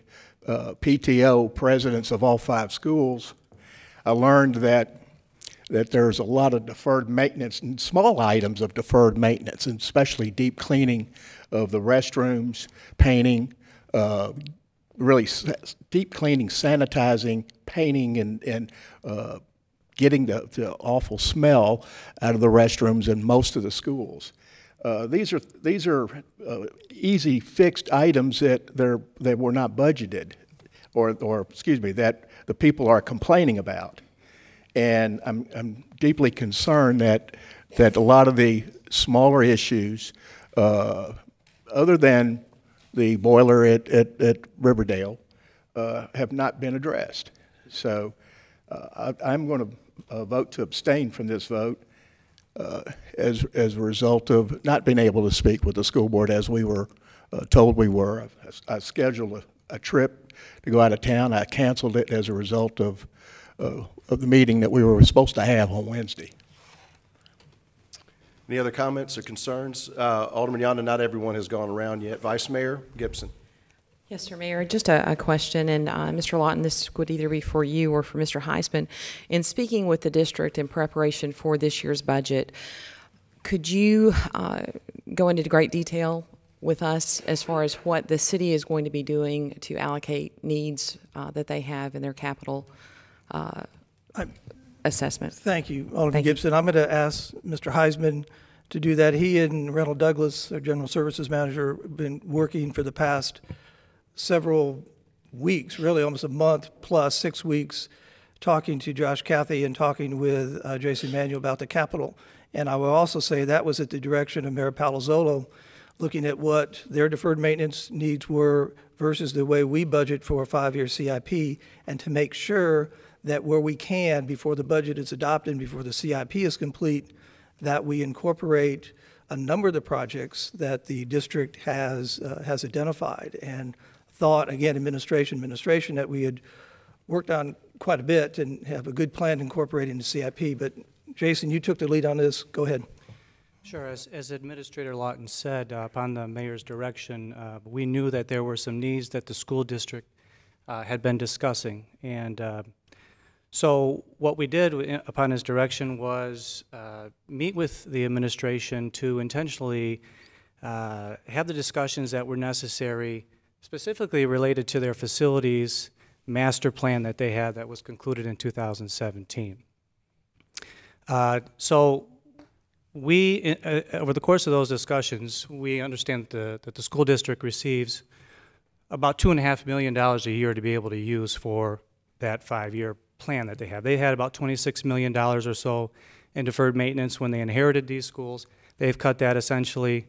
PTO presidents of all 5 schools, I learned that there's a lot of deferred maintenance and small items of deferred maintenance, and especially deep cleaning of the restrooms, painting, really deep cleaning, sanitizing, painting, and getting the awful smell out of the restrooms in most of the schools. These are easy fixed items that were not budgeted, or excuse me, that the people are complaining about. And I'm deeply concerned that a lot of the smaller issues, other than the boiler at Riverdale, have not been addressed. So I'm going to vote to abstain from this vote as a result of not being able to speak with the school board as we were told we were. I scheduled a trip to go out of town. I canceled it as a result of the meeting that we were supposed to have on Wednesday. Any other comments or concerns? Alderman Yonda, not everyone has gone around yet. Vice Mayor Gibson. Yes, sir, Mayor. Just a question, and Mr. Lawton, this would either be for you or for Mr. Heisman. In speaking with the district in preparation for this year's budget, could you go into great detail with us as far as what the city is going to be doing to allocate needs that they have in their capital assessment? Thank you, Alderman Gibson. I'm going to ask Mr. Heisman to do that. He and Reynold Douglas, our General Services Manager, have been working for the past several weeks, really almost a month plus 6 weeks, talking to Josh Cathy and talking with Jason Manuel about the capital. And I will also say that was at the direction of Mayor Palazzolo, looking at what their deferred maintenance needs were versus the way we budget for a 5-year CIP, and to make sure that where we can, before the budget is adopted, before the CIP is complete, that we incorporate a number of the projects that the district has identified and thought, again, administration, that we had worked on quite a bit and have a good plan incorporating the CIP. But Jason, you took the lead on this. Go ahead. Sure. As Administrator Lawton said, upon the mayor's direction, we knew that there were some needs that the school district had been discussing. And so what we did upon his direction was meet with the administration to intentionally have the discussions that were necessary, specifically related to their facilities master plan that they had that was concluded in 2017. So we, over the course of those discussions, we understand that the school district receives about $2.5 million a year to be able to use for that 5-year plan that they have. They had about $26 million or so in deferred maintenance when they inherited these schools. They've cut that essentially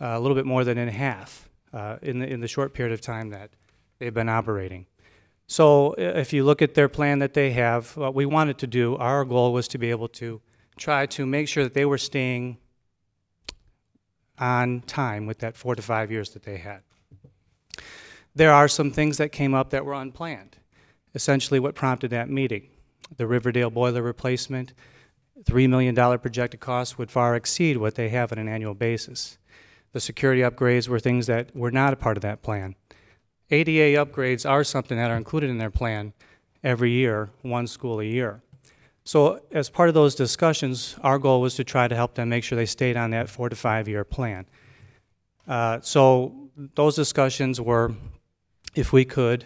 a little bit more than in half in the short period of time that they've been operating. So if you look at their plan that they have, what we wanted to do, our goal was to be able to try to make sure that they were staying on time with that 4 to 5 years that they had. There are some things that came up that were unplanned. Essentially what prompted that meeting. The Riverdale boiler replacement, $3 million projected cost would far exceed what they have on an annual basis. The security upgrades were things that were not a part of that plan. ADA upgrades are something that are included in their plan every year, one school a year. So as part of those discussions, our goal was to try to help them make sure they stayed on that 4 to 5 year plan. So those discussions were, if we could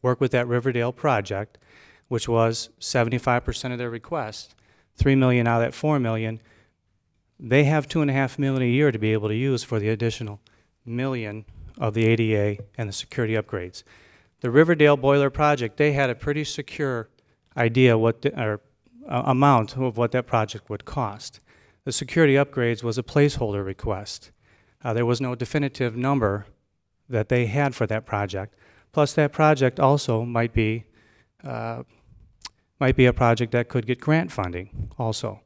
work with that Riverdale project, which was 75% of their request, $3 million out of that $4 million, they have $2.5 million a year to be able to use for the additional $1 million of the ADA and the security upgrades. The Riverdale boiler project, they had a pretty secure idea amount of what that project would cost. The security upgrades was a placeholder request. There was no definitive number that they had for that project. Plus, that project also might be a project that could get grant funding also.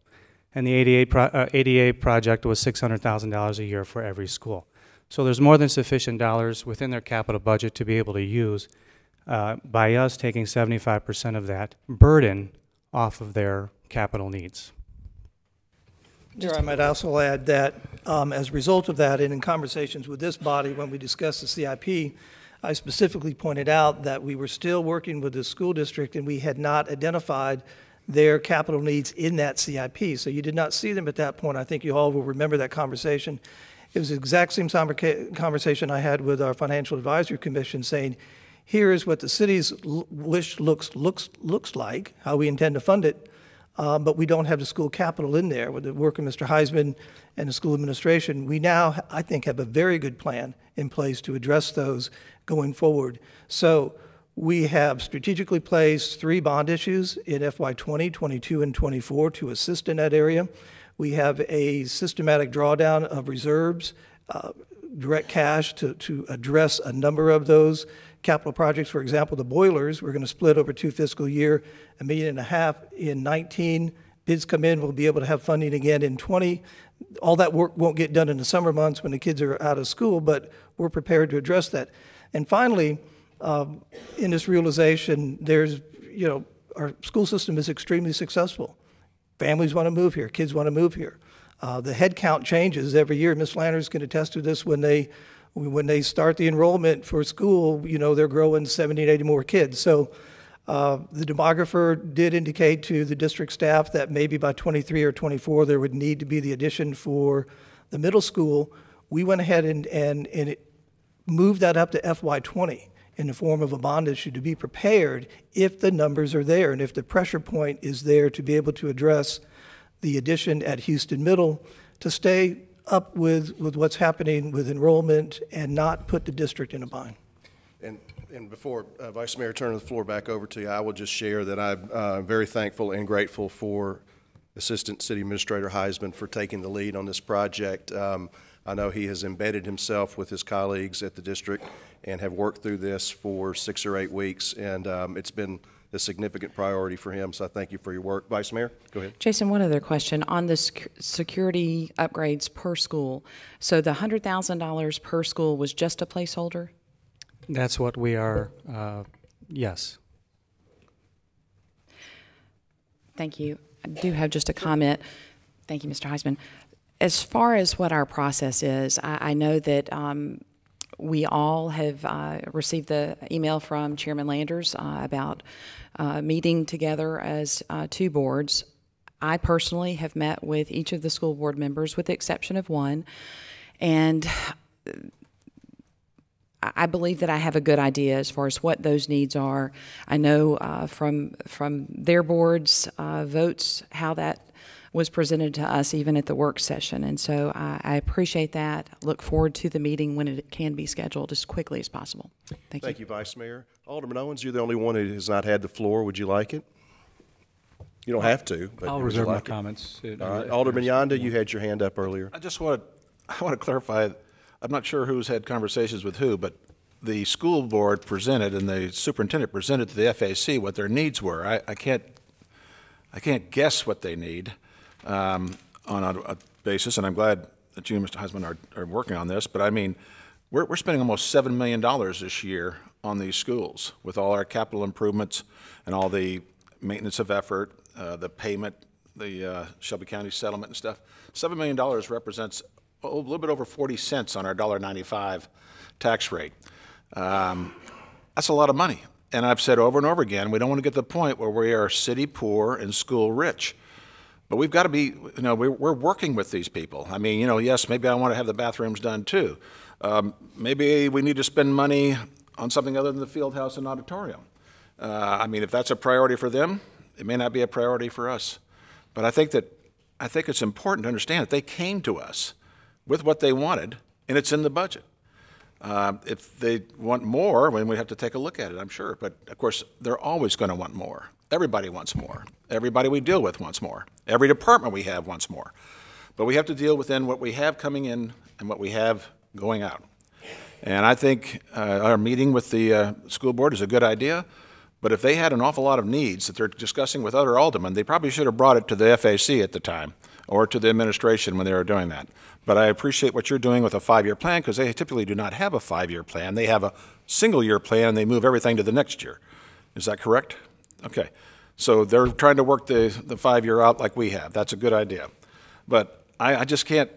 And the ADA project was $600,000 a year for every school. So there's more than sufficient dollars within their capital budget to be able to use by us taking 75% of that burden off of their capital needs. Here, I might also add that as a result of that, and in conversations with this body when we discussed the CIP, I specifically pointed out that we were still working with the school district and we had not identified their capital needs in that CIP. So you did not see them at that point. I think you all will remember that conversation. It was the exact same conversation I had with our Financial Advisory Commission saying, here is what the city's wish looks like, how we intend to fund it, but we don't have the school capital in there. With the work of Mr. Heisman and the school administration, we now, I think, have a very good plan in place to address those going forward. So we have strategically placed 3 bond issues in FY20, 22, and 24 to assist in that area. We have a systematic drawdown of reserves, direct cash to address a number of those capital projects. For example, the boilers, we're going to split over 2 fiscal years, $1.5 million in 19. Bids come in, we'll be able to have funding again in 20. All that work won't get done in the summer months when the kids are out of school, but we're prepared to address that. And finally, in this realization, there's, our school system is extremely successful. Families want to move here, kids want to move here. The head count changes every year. Ms. Landers can attest to this. When they start the enrollment for school, they're growing 70 and 80 more kids. So the demographer did indicate to the district staff that maybe by 23 or 24 there would need to be the addition for the middle school. We went ahead and moved that up to FY20 in the form of a bond issue to be prepared if the numbers are there and if the pressure point is there to be able to address the addition at Houston Middle to stay up with what's happening with enrollment and not put the district in a bind. And before Vice Mayor turning the floor back over to you, I will just share that I'm very thankful and grateful for Assistant City Administrator Heisman for taking the lead on this project. I know he has embedded himself with his colleagues at the district and have worked through this for 6 or 8 weeks, and it's been a significant priority for him, so I thank you for your work. Vice Mayor, go ahead. Jason, one other question on the security upgrades per school. So the $100,000 per school was just a placeholder? That's what we are, yes. Thank you. I do have just a comment. Thank you, Mr. Heisman. As far as what our process is, I know that we all have received the email from Chairman Landers about meeting together as 2 boards. I personally have met with each of the school board members with the exception of one, and I believe that I have a good idea as far as what those needs are. I know from their board's votes how that was presented to us even at the work session. And so I appreciate that. Look forward to the meeting when it can be scheduled as quickly as possible. Thank you. Thank you, Vice Mayor. Alderman Owens, you're the only one who has not had the floor. Would you like it? You don't have to. But I'll reserve my comments. All right. Alderman Yonda, you had your hand up earlier. I want to clarify. I'm not sure who's had conversations with who, but the school board presented and the superintendent presented to the FAC what their needs were. I can't guess what they need on a basis, and I'm glad that you and Mr. Heisman are working on this, but I mean, we're spending almost $7 million this year on these schools with all our capital improvements and all the maintenance of effort, the payment, the Shelby County settlement and stuff. $7 million represents a little bit over 40 cents on our $1.95 tax rate. That's a lot of money. And I've said over and over again, we don't want to get to the point where we are city poor and school rich. But we've got to be, we're working with these people. I mean, yes, maybe I want to have the bathrooms done too. Maybe we need to spend money on something other than the field house and auditorium. I mean, if that's a priority for them, it may not be a priority for us. But I think it's important to understand that they came to us with what they wanted, and it's in the budget. If they want more, then we have to take a look at it, I'm sure. But, of course, they're always going to want more. Everybody wants more. Everybody we deal with wants more. Every department we have wants more. But we have to deal within what we have coming in and what we have going out. And I think our meeting with the school board is a good idea. But if they had an awful lot of needs that they're discussing with other aldermen, they probably should have brought it to the FAC at the time or to the administration when they were doing that. But I appreciate what you're doing with a 5-year plan, because they typically do not have a 5-year plan. They have a single-year plan, and they move everything to the next year. Is that correct? Okay. So they're trying to work the 5-year out like we have. That's a good idea. But I just can't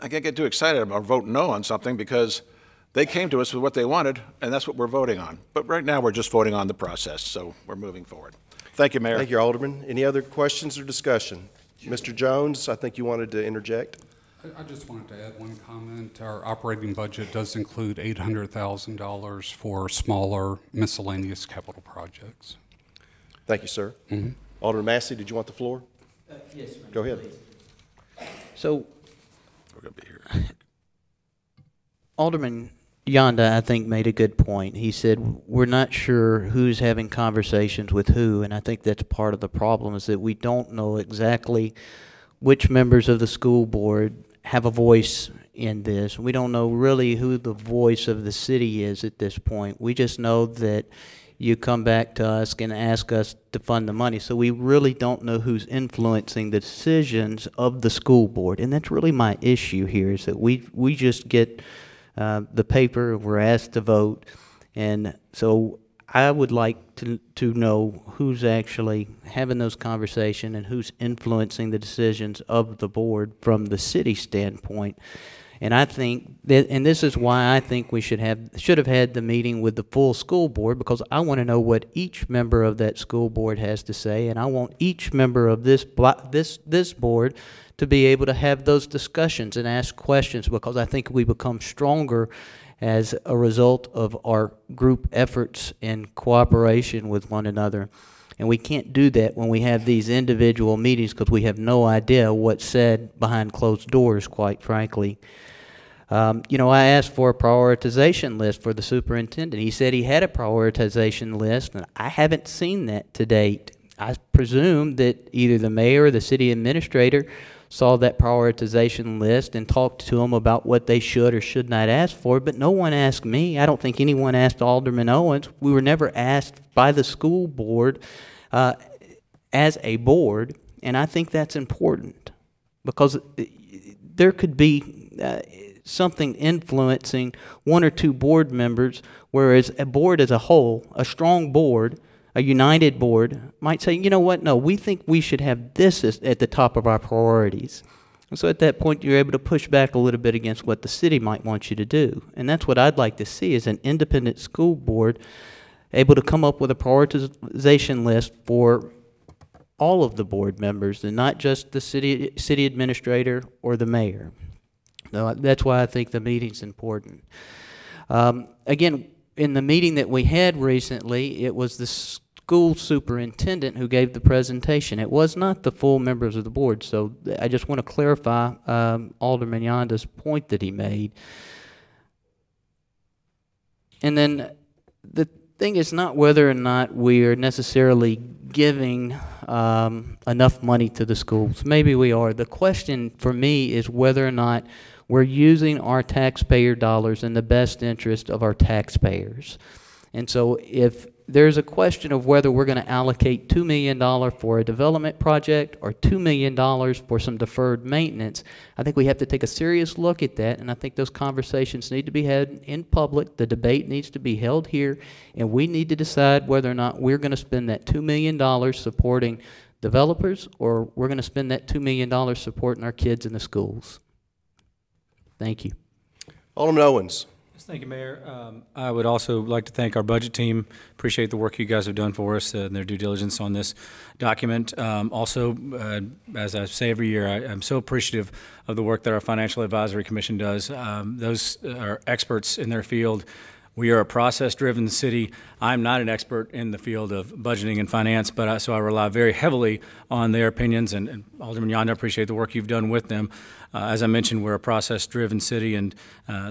get too excited about voting no on something, because they came to us with what they wanted, and that's what we're voting on. But right now, we're just voting on the process, so we're moving forward. Thank you, Mayor. Thank you, Alderman. Any other questions or discussion? Mr. Jones, I think you wanted to interject. I just wanted to add one comment. Our operating budget does include $800,000 for smaller miscellaneous capital projects. Thank you, sir. Alderman Massey, did you want the floor? Yes, ma'am. Go ahead. So, We're going to be here. Alderman Yonda, I think, made a good point. He said, we're not sure who's having conversations with who, and I think that's part of the problem, is that we don't know exactly which members of the school board have a voice in this. We don't know really who the voice of the city is at this point. We just know that you come back to us and ask us to fund the money. So we really don't know who's influencing the decisions of the school board. And that's really my issue here, is that we just get the paper, we're asked to vote. And so I would like to know who's actually having those conversations and who's influencing the decisions of the board from the city standpoint. And I think that, and this is why I think we should have had the meeting with the full school board, because I want to know what each member of that school board has to say, and I want each member of this board to be able to have those discussions and ask questions, because I think we become stronger as a result of our group efforts and cooperation with one another. And we can't do that when we have these individual meetings, because we have no idea what's said behind closed doors, quite frankly. You know, I asked for a prioritization list for the superintendent. He said he had a prioritization list, and I haven't seen that to date. I presume that either the mayor or the city administrator saw that prioritization list and talked to them about what they should or should not ask for, but no one asked me. I don't think anyone asked Alderman Owens. We were never asked by the school board as a board, and I think that's important, because there could be something influencing one or two board members, whereas a board as a whole, a strong board, a united board, might say, you know what, no, we think we should have this at the top of our priorities. And so at that point, you're able to push back a little bit against what the city might want you to do. And that's what I'd like to see, is an independent school board able to come up with a prioritization list for all of the board members, and not just the city administrator or the mayor. So that's why I think the meeting's important. Again, in the meeting that we had recently, it was the school superintendent who gave the presentation. It was not the full members of the board. So I just want to clarify Alderman Yonda's point that he made. And then the thing is not whether or not we are necessarily giving enough money to the schools. Maybe we are. The question for me is whether or not we're using our taxpayer dollars in the best interest of our taxpayers. And so if there's a question of whether we're going to allocate $2 million for a development project or $2 million for some deferred maintenance, I think we have to take a serious look at that, and I think those conversations need to be had in public. The debate needs to be held here, and we need to decide whether or not we're going to spend that $2 million supporting developers, or we're going to spend that $2 million supporting our kids in the schools. Thank you. Alderman Owens. Thank you, Mayor. I would also like to thank our budget team. Appreciate the work you guys have done for us and their due diligence on this document. Also, as I say every year, I'm so appreciative of the work that our Financial Advisory Commission does. Those are experts in their field. We are a process-driven city. I'm not an expert in the field of budgeting and finance, but so I rely very heavily on their opinions, and Alderman Yonda, appreciate the work you've done with them. As I mentioned, we're a process-driven city, and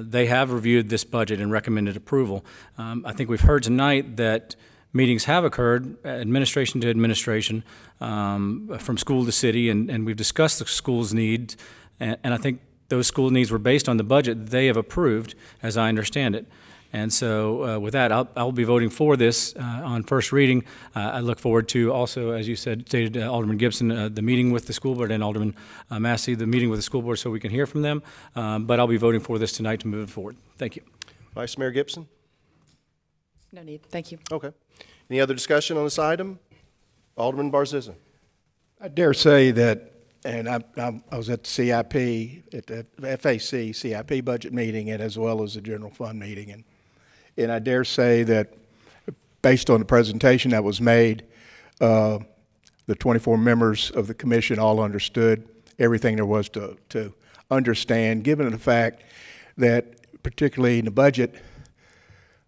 they have reviewed this budget and recommended approval. I think we've heard tonight that meetings have occurred, administration to administration, from school to city, and we've discussed the school's needs, and I think those school needs were based on the budget they have approved, as I understand it. And so with that, I'll be voting for this on first reading. I look forward to also, as you stated, Alderman Gibson, the meeting with the school board, and Alderman Massey, the meeting with the school board, so we can hear from them. But I'll be voting for this tonight to move it forward. Thank you. Vice Mayor Gibson? No need. Thank you. Okay. Any other discussion on this item? Alderman Barzizza. I dare say that and I was at the CIP, at the FAC CIP budget meeting, and as well as the general fund meeting. And I dare say that based on the presentation that was made, the 24 members of the commission all understood everything there was to understand, given the fact that particularly in the budget,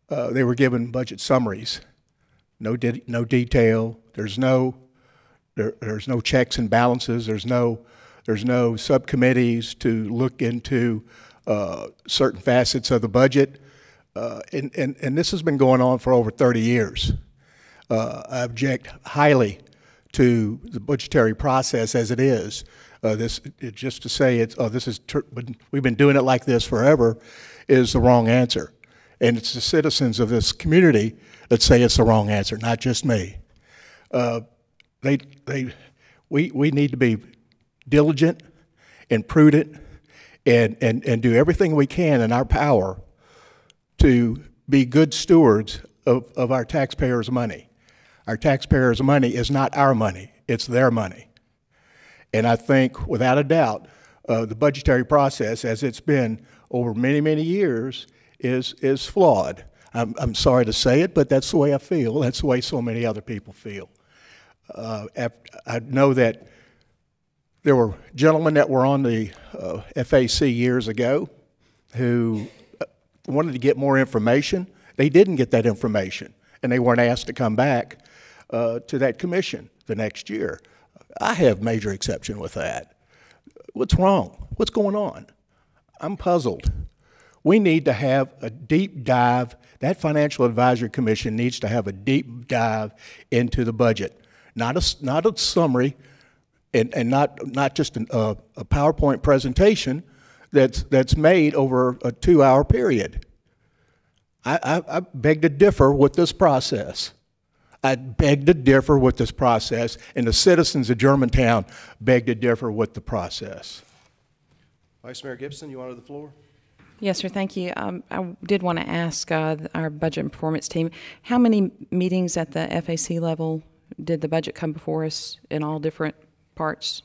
they were given budget summaries, no detail. There's no checks and balances. There's no subcommittees to look into certain facets of the budget, and this has been going on for over 30 years. I object highly to the budgetary process as it is. Just to say we've been doing it like this forever is the wrong answer. And it's the citizens of this community that say it's the wrong answer, not just me. We need to be diligent and prudent and do everything we can in our power to be good stewards of our taxpayers' money. Our taxpayers' money is not our money, it's their money. And I think, without a doubt, the budgetary process, as it's been over many, many years, is flawed. I'm sorry to say it, but that's the way I feel. That's the way so many other people feel. I know that there were gentlemen that were on the FAC years ago who wanted to get more information. They didn't get that information, and they weren't asked to come back to that commission the next year. I have major exception with that. What's wrong? What's going on? I'm puzzled. We need to have a deep dive. That Financial Advisory Commission needs to have a deep dive into the budget, not a summary, and not just a PowerPoint presentation that's made over a 2-hour period. I beg to differ with this process. I beg to differ with this process, and the citizens of Germantown beg to differ with the process. Vice Mayor Gibson, you wanted the floor? Yes, sir, thank you. I did want to ask our budget and performance team, how many meetings at the FAC level did the budget come before us in all different parts?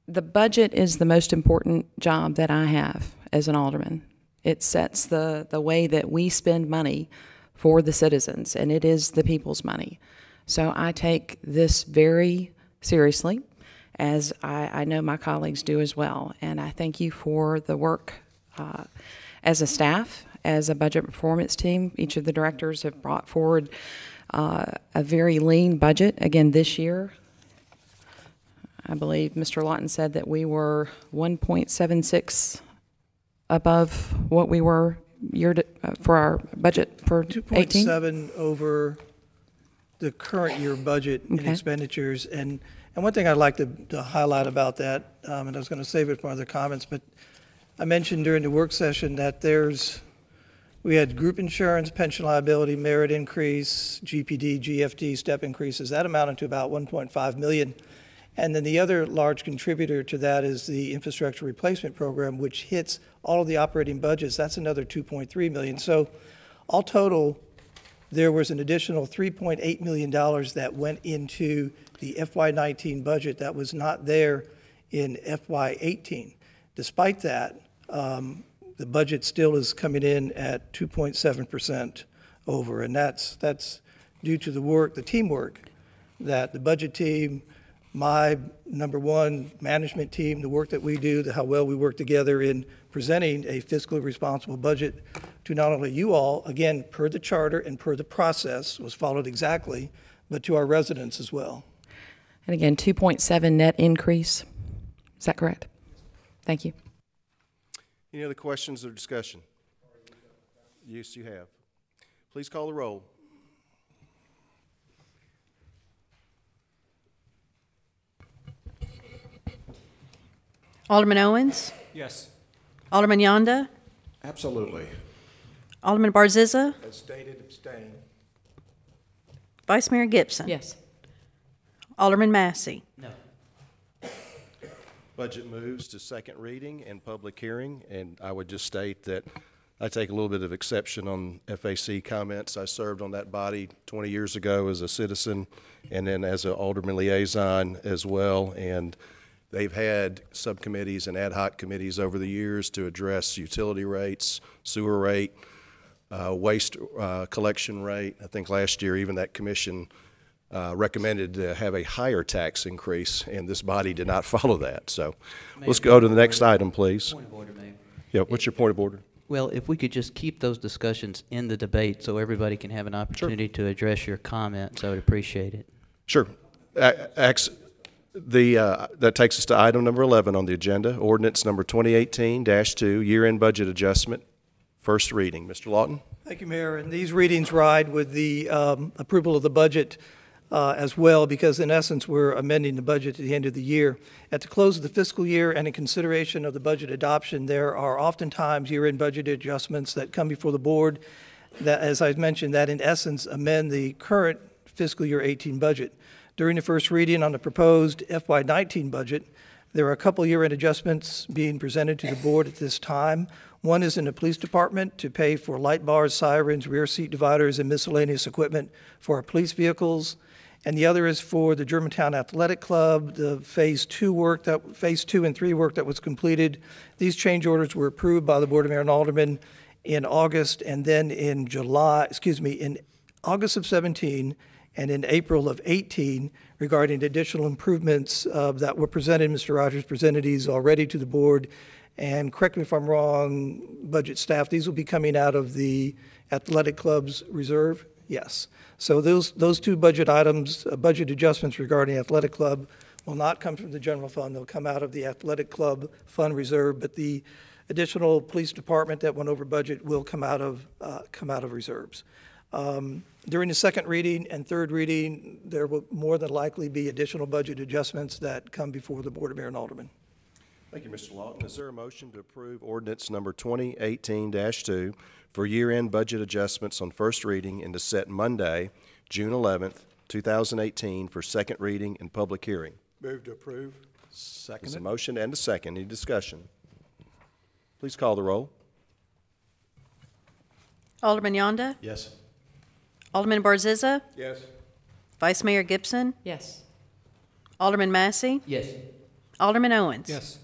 The budget is the most important job that I have as an alderman. It sets the way that we spend money for the citizens, and it is the people's money. So I take this very seriously, as I know my colleagues do as well. And I thank you for the work as a staff, as a budget performance team. Each of the directors have brought forward a very lean budget. Again, this year, I believe Mr. Lawton said that we were 1.76 above what we were for our budget for 18? 2.7 over the current year budget in expenditures. And one thing I'd like to highlight about that, and I was going to save it for other comments, but I mentioned during the work session that we had group insurance, pension liability, merit increase, GPD, GFD, step increases. That amounted to about $1.5 million. And then the other large contributor to that is the infrastructure replacement program, which hits all of the operating budgets. That's another $2.3 million. So all total, there was an additional $3.8 million that went into the FY19 budget that was not there in FY18. Despite that, the budget still is coming in at 2.7% over, and that's due to the teamwork that the budget team, my #1 management team, the work that we do, how well we work together in presenting a fiscally responsible budget to not only you all, again, per the charter and per the process was followed exactly, but to our residents as well. And again, 2.7 net increase. Is that correct? Thank you. Any other questions or discussion? Yes, you have. Please call the roll. Alderman Owens? Yes. Alderman Yonda? Absolutely. Alderman Barziza? As stated, abstain. Vice Mayor Gibson? Yes. Alderman Massey? No. Budget moves to second reading and public hearing, and I would just state that I take a little bit of exception on FAC comments. I served on that body 20 years ago as a citizen and then as an alderman liaison as well. And they've had subcommittees and ad hoc committees over the years to address utility rates, sewer rate, waste collection rate. I think last year even that commission recommended to have a higher tax increase, and this body did not follow that. So let's go to the next item, please. Point of order, Mayor. Yeah, what's your point of order? Well, if we could just keep those discussions in the debate so everybody can have an opportunity to address your comments, I would appreciate it. Sure. That takes us to item number 11 on the agenda, ordinance number 2018-2, year-end budget adjustment, first reading. Mr. Lawton? Thank you, Mayor. And these readings ride with the approval of the budget as well, because in essence, we're amending the budget at the end of the year. At the close of the fiscal year and in consideration of the budget adoption, there are oftentimes year-end budget adjustments that come before the board that, as I mentioned, that in essence amend the current fiscal year 18 budget. During the first reading on the proposed FY19 budget, there are a couple year-end adjustments being presented to the board at this time. One is in the police department to pay for light bars, sirens, rear seat dividers, and miscellaneous equipment for our police vehicles. And the other is for the Germantown Athletic Club, the phase 2 and 3 work that was completed. These change orders were approved by the Board of Mayor and Aldermen in August, and then in in August of 17 and in April of 18 regarding additional improvements that were presented. Mr. Rogers presented these already to the board. And correct me if I'm wrong, budget staff, these will be coming out of the athletic club's reserve? Yes. So those two budget items, budget adjustments regarding athletic club will not come from the general fund. They'll come out of the athletic club fund reserve, but the additional police department that went over budget will come out of reserves. During the second reading and third reading, there will more than likely be additional budget adjustments that come before the Board of Mayor and Aldermen. Thank you, Mr. Lawton. Is there a motion to approve ordinance number 2018-2 for year-end budget adjustments on first reading and to set Monday, June 11th, 2018 for second reading and public hearing? Move to approve. Second. There's a motion and a second. Any discussion? Please call the roll. Alderman Yonda? Yes. Alderman Barzizza? Yes. Vice Mayor Gibson? Yes. Alderman Massey? Yes. Alderman Owens? Yes.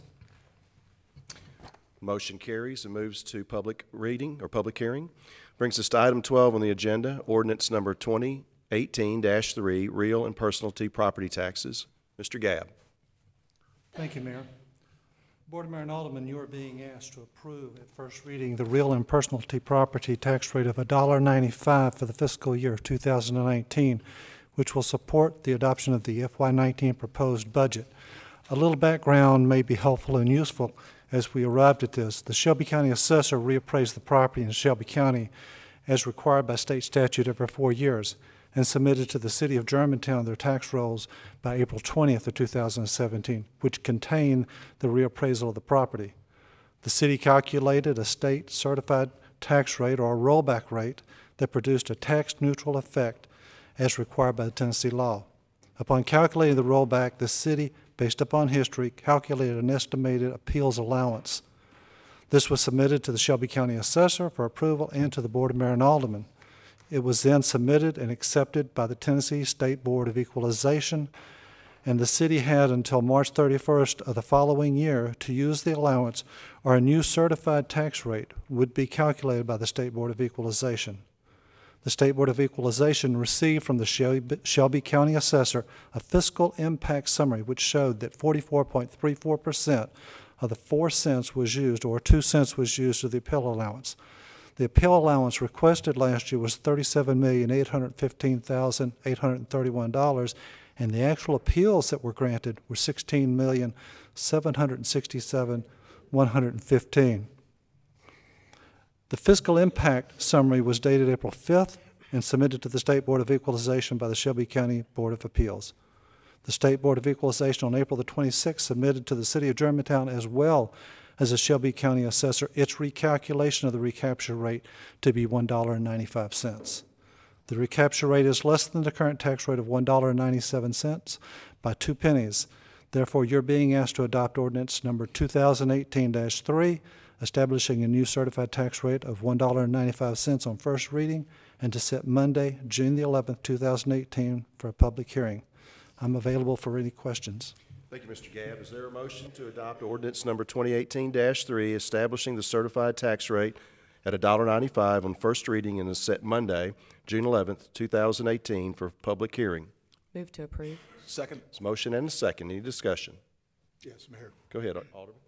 Motion carries and moves to public reading or public hearing. Brings us to item 12 on the agenda, ordinance number 2018-3, real and personalty property taxes. Mr. Gabb. Thank you, Mayor. Board of Mayor and Aldermen, you are being asked to approve at first reading the real and personalty property tax rate of $1.95 for the fiscal year 2019, which will support the adoption of the FY19 proposed budget. A little background may be helpful and useful as we arrived at this. The Shelby County Assessor reappraised the property in Shelby County as required by state statute every 4 years and submitted to the City of Germantown their tax rolls by April 20th of 2017, which contain the reappraisal of the property. The city calculated a state certified tax rate or a rollback rate that produced a tax-neutral effect as required by the Tennessee law. Upon calculating the rollback, the city, based upon history, calculated an estimated appeals allowance. This was submitted to the Shelby County Assessor for approval and to the Board of Mayor and Aldermen. It was then submitted and accepted by the Tennessee State Board of Equalization, and the city had until March 31st of the following year to use the allowance, or a new certified tax rate would be calculated by the State Board of Equalization. The State Board of Equalization received from the Shelby County Assessor a fiscal impact summary which showed that 44.34% of the 4 cents was used, or 2 cents was used to the appeal allowance. The appeal allowance requested last year was $37,815,831, and the actual appeals that were granted were $16,767,115. The fiscal impact summary was dated April 5th and submitted to the State Board of Equalization by the Shelby County Board of Appeals. The State Board of Equalization on April the 26th submitted to the City of Germantown as well as the Shelby County Assessor its recalculation of the recapture rate to be $1.95. The recapture rate is less than the current tax rate of $1.97 by 2 pennies. Therefore, you're being asked to adopt ordinance number 2018-3, establishing a new certified tax rate of $1.95 on first reading, and to set Monday, June the 11th, 2018 for a public hearing. I'm available for any questions. Thank you, Mr. Gabb. Is there a motion to adopt ordinance number 2018-3 establishing the certified tax rate at $1.95 on first reading and is set Monday, June 11th, 2018 for public hearing? Move to approve. Second. There's a motion and a second. Any discussion? Yes, Mayor. Go ahead, Alderman.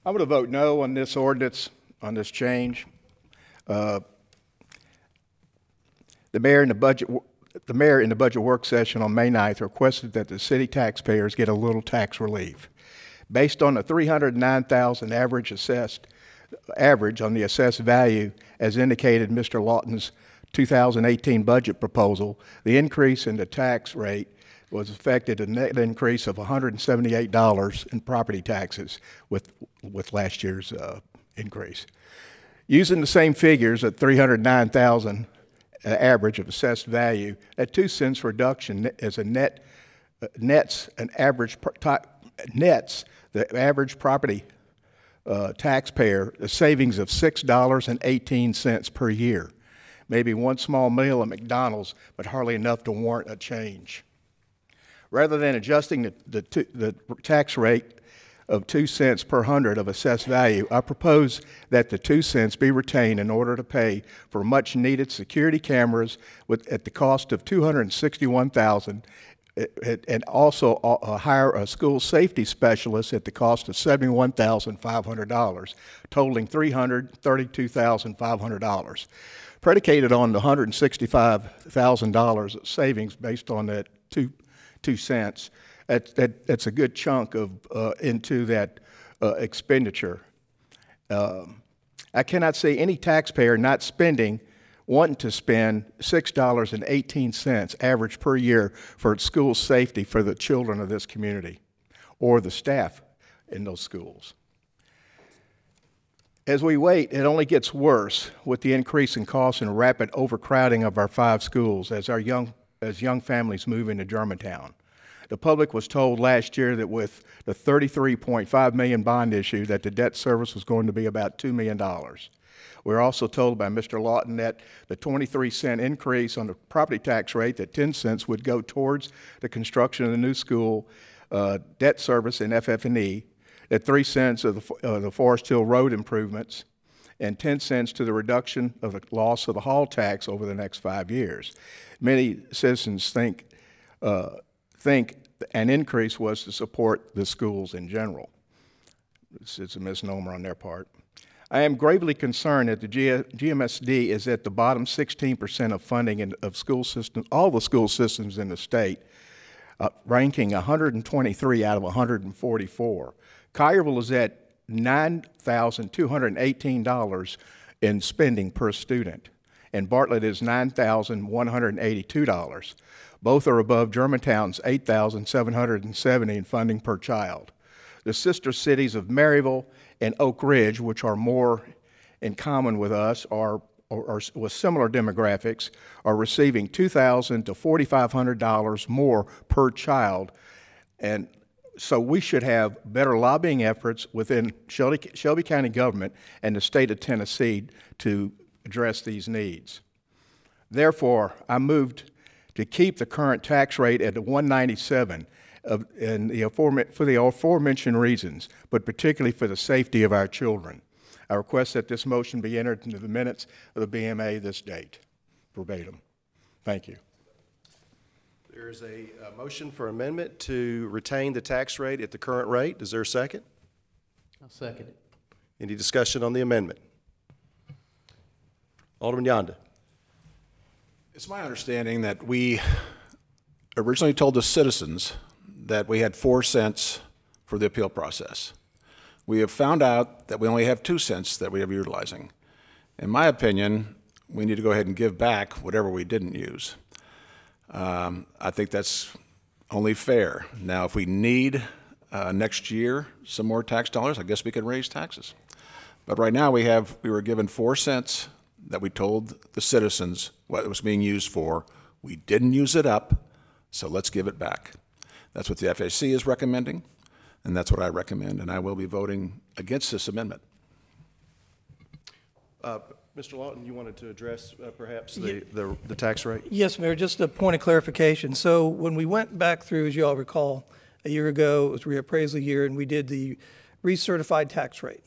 I'm going to vote no on this ordinance, on this change. The mayor in the budget work session on May 9th requested that the city taxpayers get a little tax relief. Based on the $309,000 average on the assessed value, as indicated in Mr. Lawton's 2018 budget proposal, the increase in the tax rate was affected a net increase of $178 in property taxes with last year's increase. Using the same figures at $309,000 average of assessed value, that 2 cents reduction is a nets the average property taxpayer a savings of $6.18 per year. Maybe one small meal at McDonald's, but hardly enough to warrant a change. Rather than adjusting the tax rate of 2 cents per hundred of assessed value, I propose that the 2 cents be retained in order to pay for much needed security cameras at the cost of $261,000, and also hire a school safety specialist at the cost of $71,500, totaling $332,500. Predicated on the $165,000 savings based on that 2 cents, that's a good chunk of into that expenditure. I cannot see any taxpayer not wanting to spend $6.18 average per year for school safety for the children of this community or the staff in those schools. As we wait, it only gets worse with the increase in costs and rapid overcrowding of our 5 schools as young families move into Germantown. The public was told last year that with the $33.5 million bond issue that the debt service was going to be about $2 million. We were also told by Mr. Lawton that the 23-cent increase on the property tax rate, that 10 cents would go towards the construction of the new school, debt service and FF&E, that 3 cents of the Forest Hill Road improvements, and 10 cents to the reduction of the loss of the hall tax over the next 5 years. Many citizens think an increase was to support the schools in general. It's a misnomer on their part. I am gravely concerned that the GMSD is at the bottom 16% of funding of school systems, all the school systems in the state, ranking 123 out of 144. Collierville is at $9,218 in spending per student, and Bartlett is $9,182. Both are above Germantown's $8,770 in funding per child. The sister cities of Maryville and Oak Ridge, which are more in common with us, or with similar demographics, are receiving $2,000 to $4,500 more per child. And so we should have better lobbying efforts within Shelby County government and the state of Tennessee to address these needs. Therefore, I moved to keep the current tax rate at $197 for the aforementioned reasons, but particularly for the safety of our children. I request that this motion be entered into the minutes of the BMA this date, verbatim. Thank you. There is a motion for amendment to retain the tax rate at the current rate. Is there a second? I'll second it. Any discussion on the amendment? Alderman Yonda. It's my understanding that we originally told the citizens that we had 4 cents for the appeal process. We have found out that we only have 2 cents that we are utilizing. In my opinion, we need to go ahead and give back whatever we didn't use. I think that's only fair. Now, if we need next year some more tax dollars, I guess we could raise taxes. But right now we were given 4 cents that we told the citizens what it was being used for. We didn't use it up, so let's give it back. That's what the FAC is recommending. and that's what I recommend, and I will be voting against this amendment. Mr. Lawton, you wanted to address perhaps the tax rate? Yes, Mayor, just a point of clarification. So when we went back through, as you all recall, a year ago, it was reappraisal year, and we did the recertified tax rate.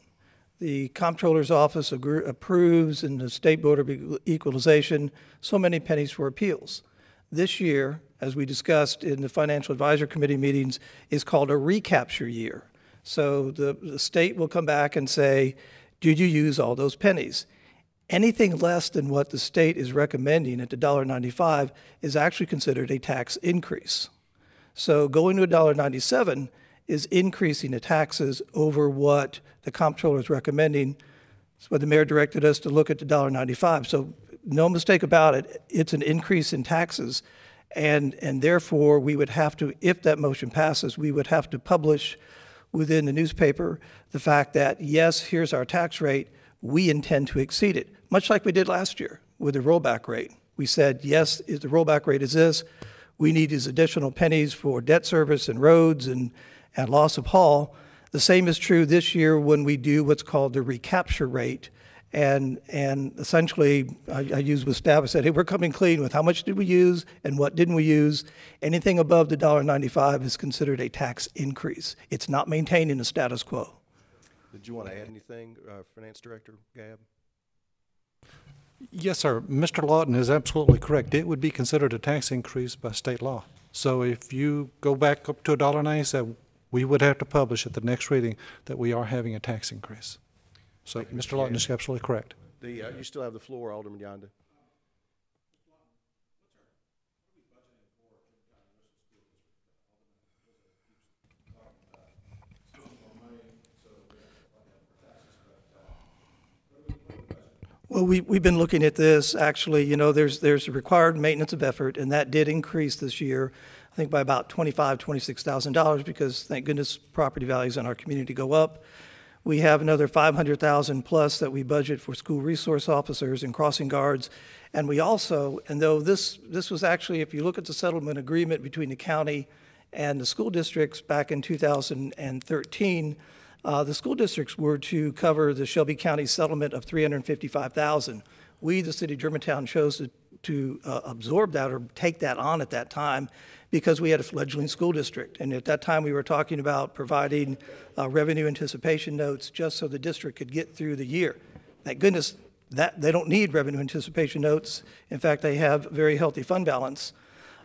The Comptroller's Office approves, and the State Board of Equalization, so many pennies for appeals. This year, as we discussed in the Financial Advisor Committee meetings, is called a recapture year. So the state will come back and say, did you use all those pennies? Anything less than what the state is recommending at the $1.95 is actually considered a tax increase. So going to $1.97 is increasing the taxes over what the comptroller is recommending. That's why the mayor directed us to look at the $1.95. So no mistake about it, it's an increase in taxes. And therefore, we would have to, if that motion passes, we would have to publish within the newspaper the fact that, yes, here's our tax rate, we intend to exceed it, much like we did last year with the rollback rate. We said, yes, the rollback rate is this, we need these additional pennies for debt service and roads and loss of haul. The same is true this year when we do what's called the recapture rate. And essentially, I used with staff, I said, hey, we're coming clean with how much did we use and what didn't we use. Anything above the $1.95 is considered a tax increase. It's not maintaining the status quo. Did you want to add anything, Finance Director Gabb? Yes, sir. Mr. Lawton is absolutely correct. It would be considered a tax increase by state law. So if you go back up to $1.97, we would have to publish at the next reading that we are having a tax increase. So Mr. Lawton is absolutely correct. You still have the floor, Alderman Yonda. Well, we've been looking at this. Actually, you know, there's a required maintenance of effort, and that did increase this year, I think by about $25,000, $26,000, because thank goodness property values in our community go up. We have another $500,000 plus that we budget for school resource officers and crossing guards. And we also, and though this was actually, if you look at the settlement agreement between the county and the school districts back in 2013, the school districts were to cover the Shelby County settlement of $355,000. We, the city of Germantown, chose to absorb that or take that on at that time because we had a fledgling school district. And at that time, we were talking about providing revenue anticipation notes just so the district could get through the year. Thank goodness that they don't need revenue anticipation notes. In fact, they have very healthy fund balance.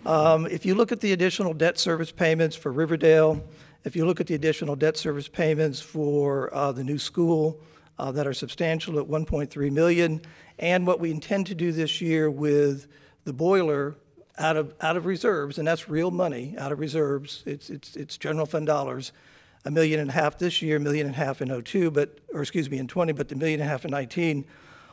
If you look at the additional debt service payments for Riverdale, if you look at the additional debt service payments for the new school that are substantial at $1.3 million, and what we intend to do this year with the boiler out of reserves, and that's real money out of reserves. It's general fund dollars. $1.5 million this year, $1.5 million in 02, in 20, but the $1.5 million in 19.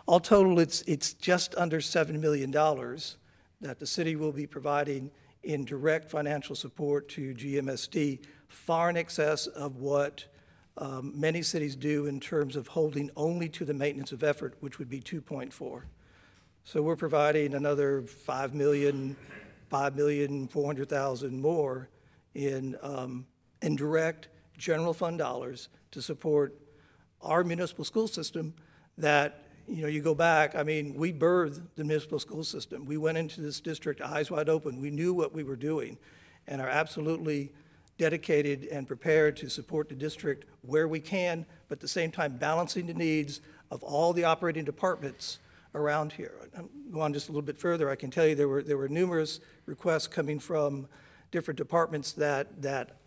All total, it's just under $7 million that the city will be providing in direct financial support to GMSD, far in excess of what many cities do in terms of holding only to the maintenance of effort, which would be 2.4. So we're providing another $5,400,000 more in direct general fund dollars to support our municipal school system that, you know, you go back, I mean, we birthed the municipal school system. We went into this district eyes wide open. We knew what we were doing and are absolutely dedicated and prepared to support the district where we can, but at the same time balancing the needs of all the operating departments around here. I'll go on just a little bit further. I can tell you there were numerous requests coming from different departments that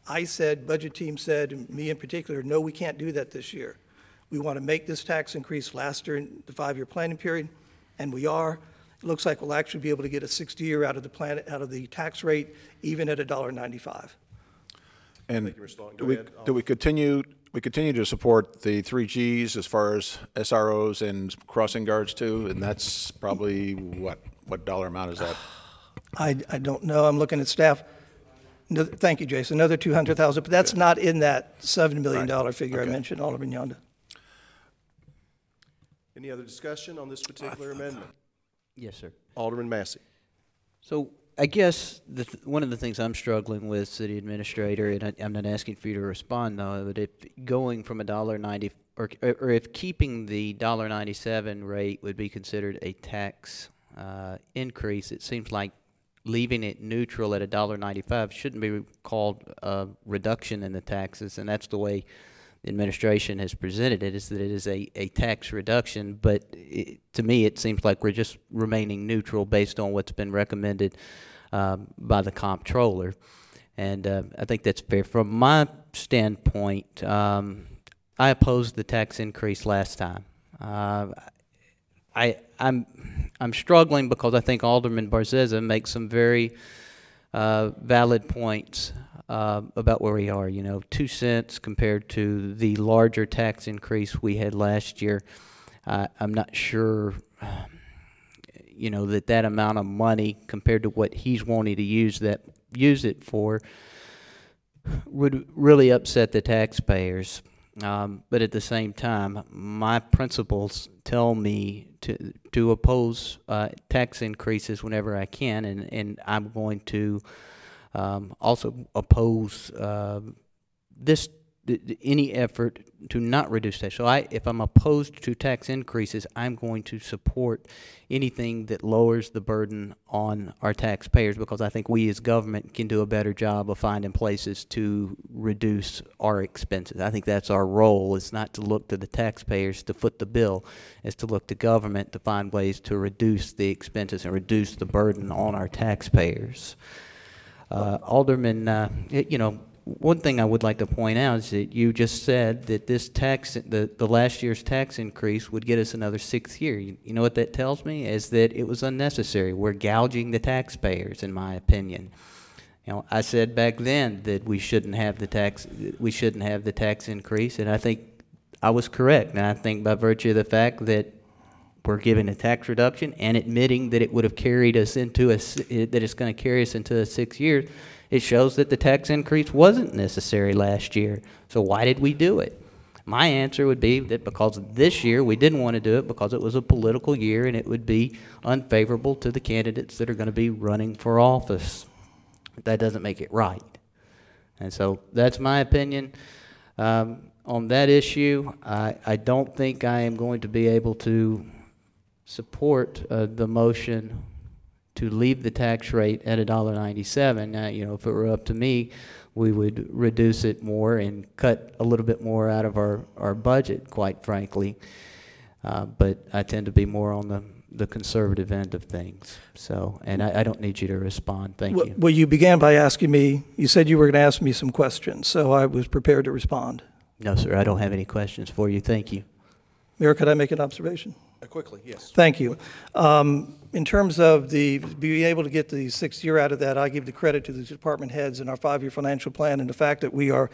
I said, budget team said, and me in particular, no, we can't do that this year. We want to make this tax increase last during the 5-year planning period, and we are. It looks like we'll actually be able to get a 6th-year out of the tax rate, even at $1.95. And do we continue to support the 3 Gs as far as SROs and crossing guards too? And that's probably what dollar amount is that? I don't know. I'm looking at staff. No, thank you, Jason. Another $200,000, but that's not in that $7 million figure I mentioned, Alderman Yonda. Any other discussion on this particular amendment? Yes, sir. Alderman Massey. So I guess one of the things I'm struggling with, City Administrator, and I'm not asking for you to respond, though, but if going from $1.90, or if keeping the $1.97 rate would be considered a tax increase, it seems like leaving it neutral at $1.95 shouldn't be called a reduction in the taxes, and that's the way the administration has presented it, is that it is a tax reduction, but to me it seems like we're just remaining neutral based on what's been recommended by the comptroller, and I think that's fair. From my standpoint, I opposed the tax increase last time. I'm struggling because I think Alderman Barzeza makes some very valid points about where we are. You know, 2 cents compared to the larger tax increase we had last year. I'm not sure, you know, that amount of money compared to what he's wanting to use it for would really upset the taxpayers. But at the same time, my principles tell me to oppose tax increases whenever I can, and I'm going to also oppose any effort to not reduce tax. So if I'm opposed to tax increases, I'm going to support anything that lowers the burden on our taxpayers, because I think we as government can do a better job of finding places to reduce our expenses. I think that's our role. It's not to look to the taxpayers to foot the bill. It's to look to government to find ways to reduce the expenses and reduce the burden on our taxpayers. Alderman, you know, one thing I would like to point out is that you just said that this tax, the last year's tax increase would get us another 6th year. You know what that tells me? Is that it was unnecessary. We're gouging the taxpayers, in my opinion. You know, I said back then that we shouldn't have the tax increase, and I think I was correct. And I think by virtue of the fact that we're giving a tax reduction and admitting that it would have carried us into that it's going to carry us into 6 years, it shows that the tax increase wasn't necessary last year. So why did we do it? My answer would be that because this year we didn't want to do it because it was a political year and it would be unfavorable to the candidates that are going to be running for office. That doesn't make it right. And so that's my opinion on that issue. I don't think I am going to be able to support the motion to leave the tax rate at $1.97. Now, you know, if it were up to me, we would reduce it more and cut a little bit more out of our budget, quite frankly. But I tend to be more on the conservative end of things. So, and I don't need you to respond. Thank you. Well, you began by asking me, you said you were going to ask me some questions, so I was prepared to respond. No, sir, I don't have any questions for you. Thank you. Mayor, could I make an observation? Quickly, yes. Thank you. In terms of being able to get the 6th year out of that, I give the credit to the department heads in our 5-year financial plan and the fact that we are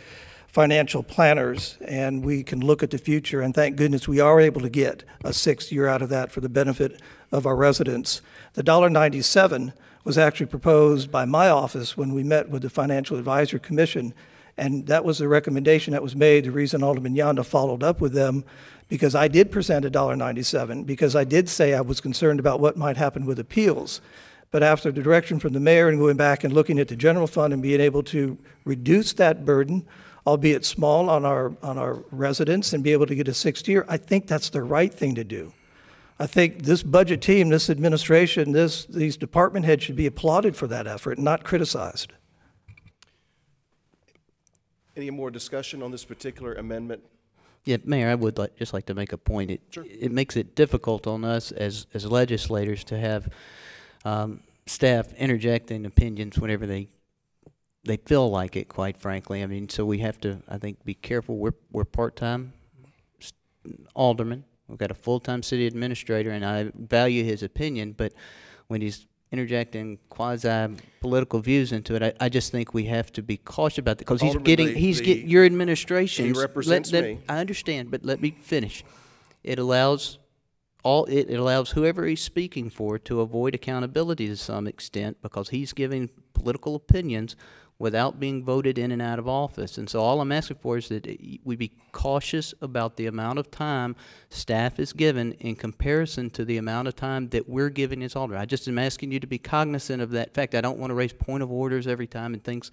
financial planners and we can look at the future, and thank goodness we are able to get a 6th year out of that for the benefit of our residents. The $1.97 was actually proposed by my office when we met with the Financial Advisory Commission, and that was the recommendation that was made. The reason Alderman Yonda followed up with them, because I did present $1.97, because I did say I was concerned about what might happen with appeals. But after the direction from the mayor and going back and looking at the general fund and being able to reduce that burden, albeit small, on our residents and be able to get a 6th year, I think that's the right thing to do. I think this budget team, this administration, these department heads should be applauded for that effort, not criticized. Any more discussion on this particular amendment? Yeah, Mayor, I would just like to make a point. It makes it difficult on us as legislators to have staff interjecting opinions whenever they feel like it, quite frankly. I mean, so we have to, I think, be careful. We're part-time aldermen. We've got a full-time city administrator, and I value his opinion, but when he's interjecting quasi-political views into it, I just think we have to be cautious about that, because getting your administration. He represents me. I understand, but let me finish. It allows whoever he's speaking for to avoid accountability to some extent, because he's giving political opinions without being voted in and out of office. And so all I'm asking for is that we be cautious about the amount of time staff is given in comparison to the amount of time that we're giving as aldermen. I just am asking you to be cognizant of that fact. I don't want to raise point of orders every time and things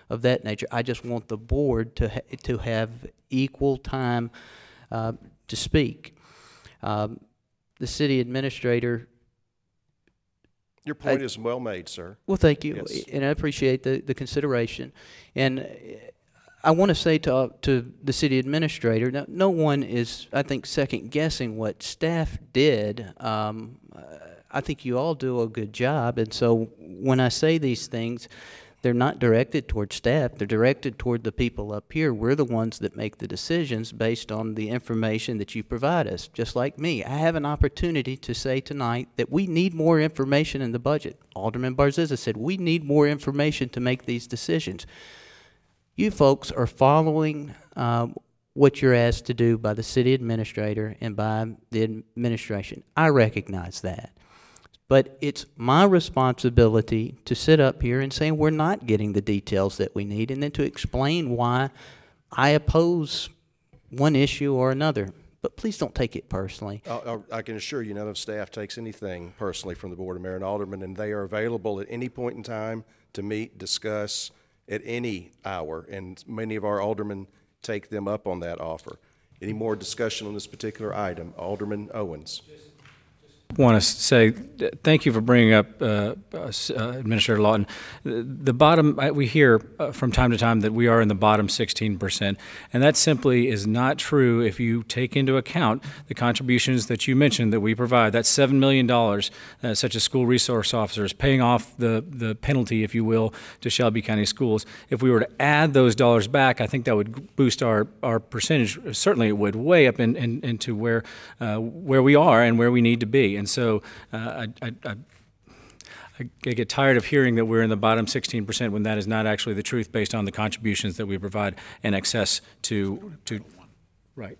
of that nature. I just want the board to have equal time to speak. The city administrator. Your point is well made, sir. Well, thank you, Yes. and I appreciate the consideration. And I want to say to the city administrator, now, no one is, I think, second guessing what staff did. I think you all do a good job, and so when I say these things, they're not directed toward staff. They're directed toward the people up here. We're the ones that make the decisions based on the information that you provide us, just like me. I have an opportunity to say tonight that we need more information in the budget. Alderman Barziza said we need more information to make these decisions. You folks are following what you're asked to do by the city administrator and by the administration. I recognize that. But it's my responsibility to sit up here and say we're not getting the details that we need, and then to explain why I oppose one issue or another. But please don't take it personally. I can assure you none of staff takes anything personally from the Board of Mayor and Aldermen, and they are available at any point in time to meet, discuss at any hour, and many of our aldermen take them up on that offer. Any more discussion on this particular item? Alderman Owens. Want to say thank you for bringing up Administrator Lawton. The bottom, we hear from time to time that we are in the bottom 16%, and that simply is not true if you take into account the contributions that you mentioned that we provide. That's $7 million, such as school resource officers, paying off the penalty, if you will, to Shelby County Schools. If we were to add those dollars back, I think that would boost our percentage. Certainly it would, way up into where we are and where we need to be. And so I get tired of hearing that we're in the bottom 16% when that is not actually the truth based on the contributions that we provide in excess to right.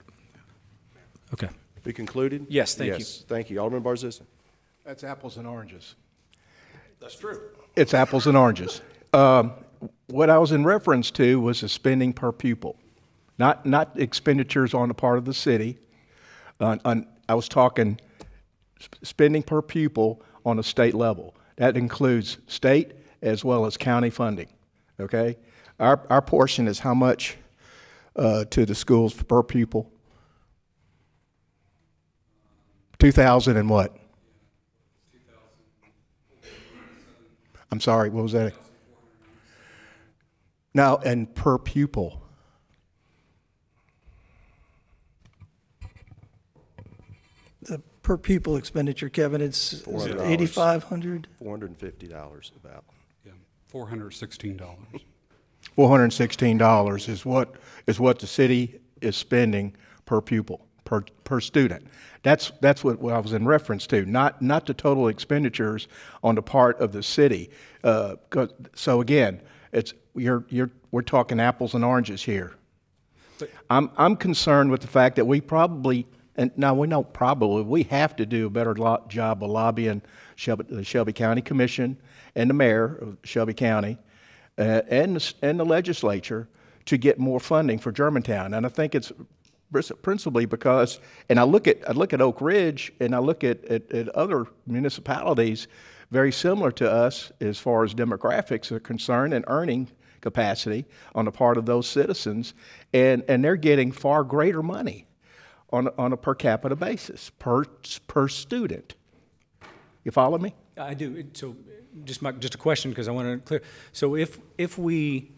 Okay. We concluded? Yes, thank you. Thank you. Alderman Barziza. That's apples and oranges. That's true. It's apples and oranges. What I was in reference to was the spending per pupil, not expenditures on the part of the city. I was talking spending per pupil on a state level. That includes state as well as county funding, okay? Our portion is how much to the schools per pupil? 2,000 and what? I'm sorry, what was that? Now, and per pupil. The per pupil expenditure, Kevin, it's $8,500? $450 about. Yeah, $416. $416 is what the city is spending per pupil, per student. That's what I was in reference to, not the total expenditures on the part of the city. So again, we're talking apples and oranges here. I'm concerned with the fact that we probably. And now we know we have to do a better job of lobbying the Shelby County Commission and the mayor of Shelby County and the legislature to get more funding for Germantown. And I think it's principally because, and I look at Oak Ridge and I look at other municipalities very similar to us as far as demographics are concerned and earning capacity on the part of those citizens, and they're getting far greater money on a per capita basis, per student. You follow me? I do. So just a question, because I want to clear. So if we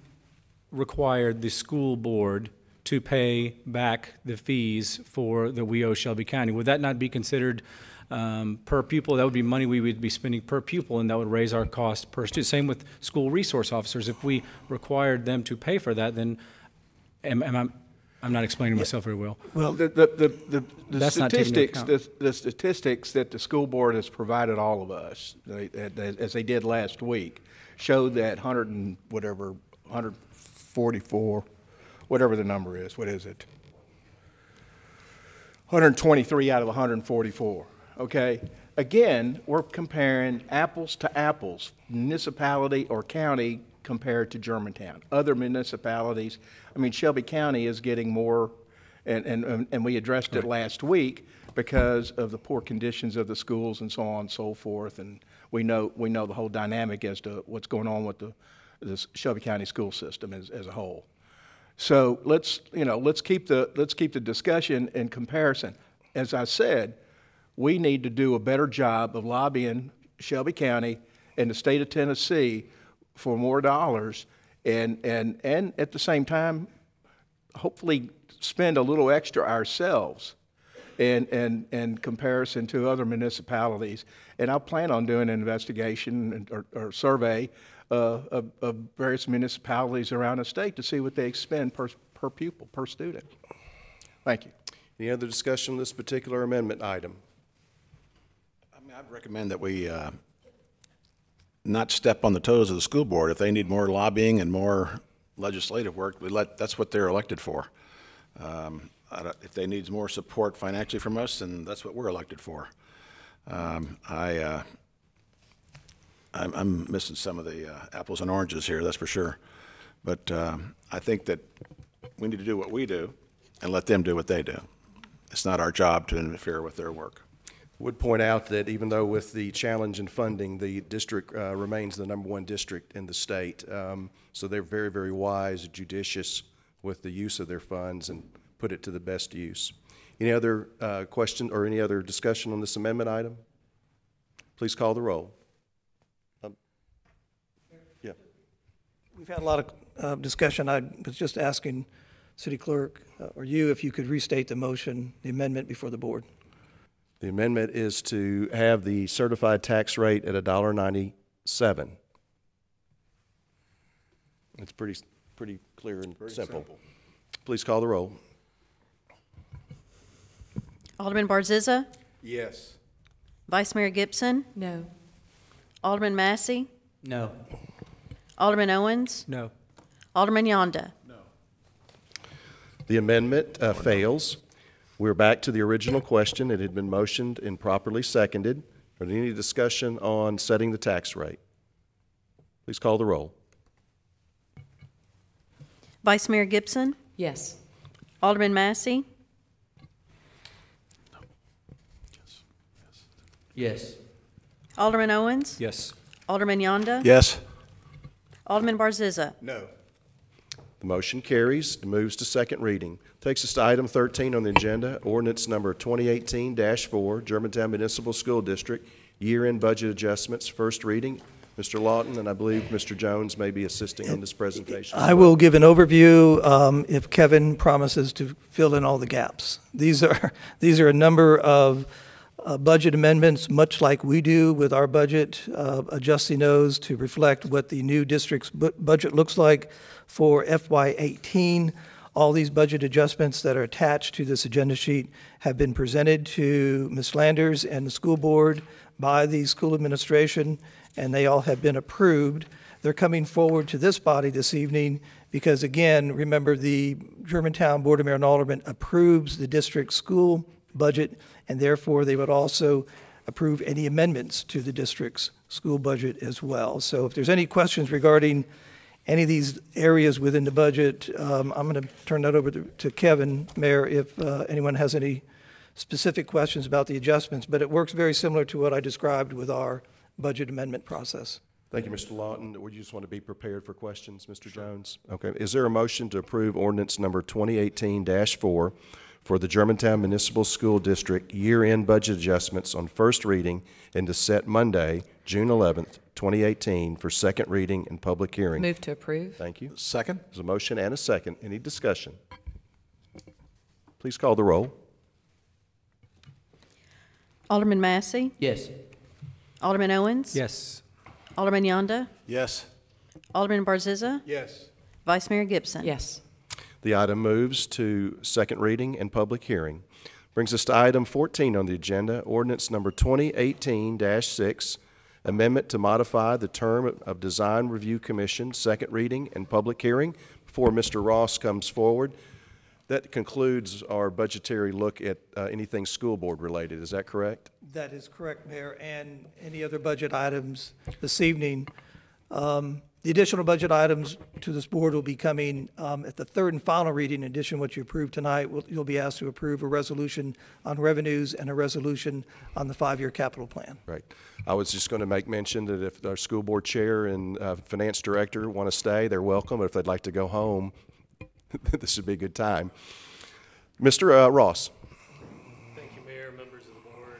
required the school board to pay back the fees that we owe Shelby County, would that not be considered per pupil? That would be money we would be spending per pupil, and that would raise our cost per student. Same with school resource officers. If we required them to pay for that, then I'm not explaining myself very well. Well, the statistics that the school board has provided all of us, as they did last week, showed that 144, whatever the number is, what is it? 123 out of 144, okay? Again, we're comparing apples to apples, municipality or county compared to Germantown. Other municipalities, I mean, Shelby County is getting more, and we addressed it last week because of the poor conditions of the schools and so on and so forth. And we know the whole dynamic as to what's going on with the Shelby County school system as a whole. So let's keep the discussion in comparison. As I said, we need to do a better job of lobbying Shelby County and the state of Tennessee for more dollars, and at the same time, hopefully spend a little extra ourselves in comparison to other municipalities. And I plan on doing an investigation or survey of various municipalities around the state to see what they expend per pupil, per student. Thank you. Any other discussion on this particular amendment item? I mean, I'd recommend that we not step on the toes of the school board. If they need more lobbying and more legislative work, that's what they're elected for. If they need more support financially from us, then that's what we're elected for. I'm missing some of the apples and oranges here, that's for sure. But I think that we need to do what we do and let them do what they do. It's not our job to interfere with their work. Would point out that even though with the challenge in funding, the district remains the #1 district in the state. So they're very, very wise, judicious with the use of their funds and put it to the best use. Any other question or any other discussion on this amendment item? Please call the roll. Yeah. We've had a lot of discussion. I was just asking City Clerk or you if you could restate the motion, the amendment before the board. The amendment is to have the certified tax rate at $1.97. It's pretty clear and simple. Please call the roll. Alderman Barzizza? Yes. Vice Mayor Gibson? No. Alderman Massey? No. Alderman Owens? No. Alderman Yonda? The amendment fails. We're back to the original question. It had been motioned and properly seconded. Are there any discussion on setting the tax rate? Please call the roll. Vice Mayor Gibson? Yes. Alderman Massey? Yes. Alderman Owens? Yes. Alderman Yonda? Yes. Alderman Barzizza? No. The motion carries, moves to second reading. Takes us to item 13 on the agenda, ordinance number 2018-4, Germantown Municipal School District, year-end budget adjustments, first reading. Mr. Lawton, and I believe Mr. Jones may be assisting on this presentation. I will give an overview if Kevin promises to fill in all the gaps. These are a number of budget amendments, much like we do with our budget, adjusting those to reflect what the new district's budget looks like for FY18. All these budget adjustments that are attached to this agenda sheet have been presented to Ms. Landers and the school board by the school administration, and they all have been approved. They're coming forward to this body this evening because, again, remember the Germantown Board of Mayor and Aldermen approves the district school budget, and therefore they would also approve any amendments to the district's school budget as well. So if there's any questions regarding any of these areas within the budget, I'm going to turn that over to Kevin, Mayor, if anyone has any specific questions about the adjustments. But it works very similar to what I described with our budget amendment process. Thank you, Mr. Lawton. Would you just want to be prepared for questions, Mr. Jones? Okay. Is there a motion to approve ordinance number 2018-4 for the Germantown Municipal School District year-end budget adjustments on first reading and to set Monday, June 11th, 2018 for second reading and public hearing? Move to approve. Thank you. Second? There's a motion and a second. Any discussion? Please call the roll. Alderman Massey? Yes. Alderman Owens? Yes. Alderman Yonda? Yes. Alderman Barzizza? Yes. Vice Mayor Gibson? Yes. The item moves to second reading and public hearing. Brings us to item 14 on the agenda, ordinance number 2018-6, amendment to modify the term of Design Review Commission, second reading and public hearing. Before Mr. Ross comes forward, that concludes our budgetary look at anything school board related. Is that correct? That is correct, Mayor, and any other budget items this evening. The additional budget items to this board will be coming at the third and final reading. In addition to what you approved tonight, you'll be asked to approve a resolution on revenues and a resolution on the 5-year capital plan. Right. I was just going to make mention that if our school board chair and finance director want to stay, they're welcome. If they'd like to go home, this would be a good time. Mr. Ross. Thank you, Mayor, members of the board.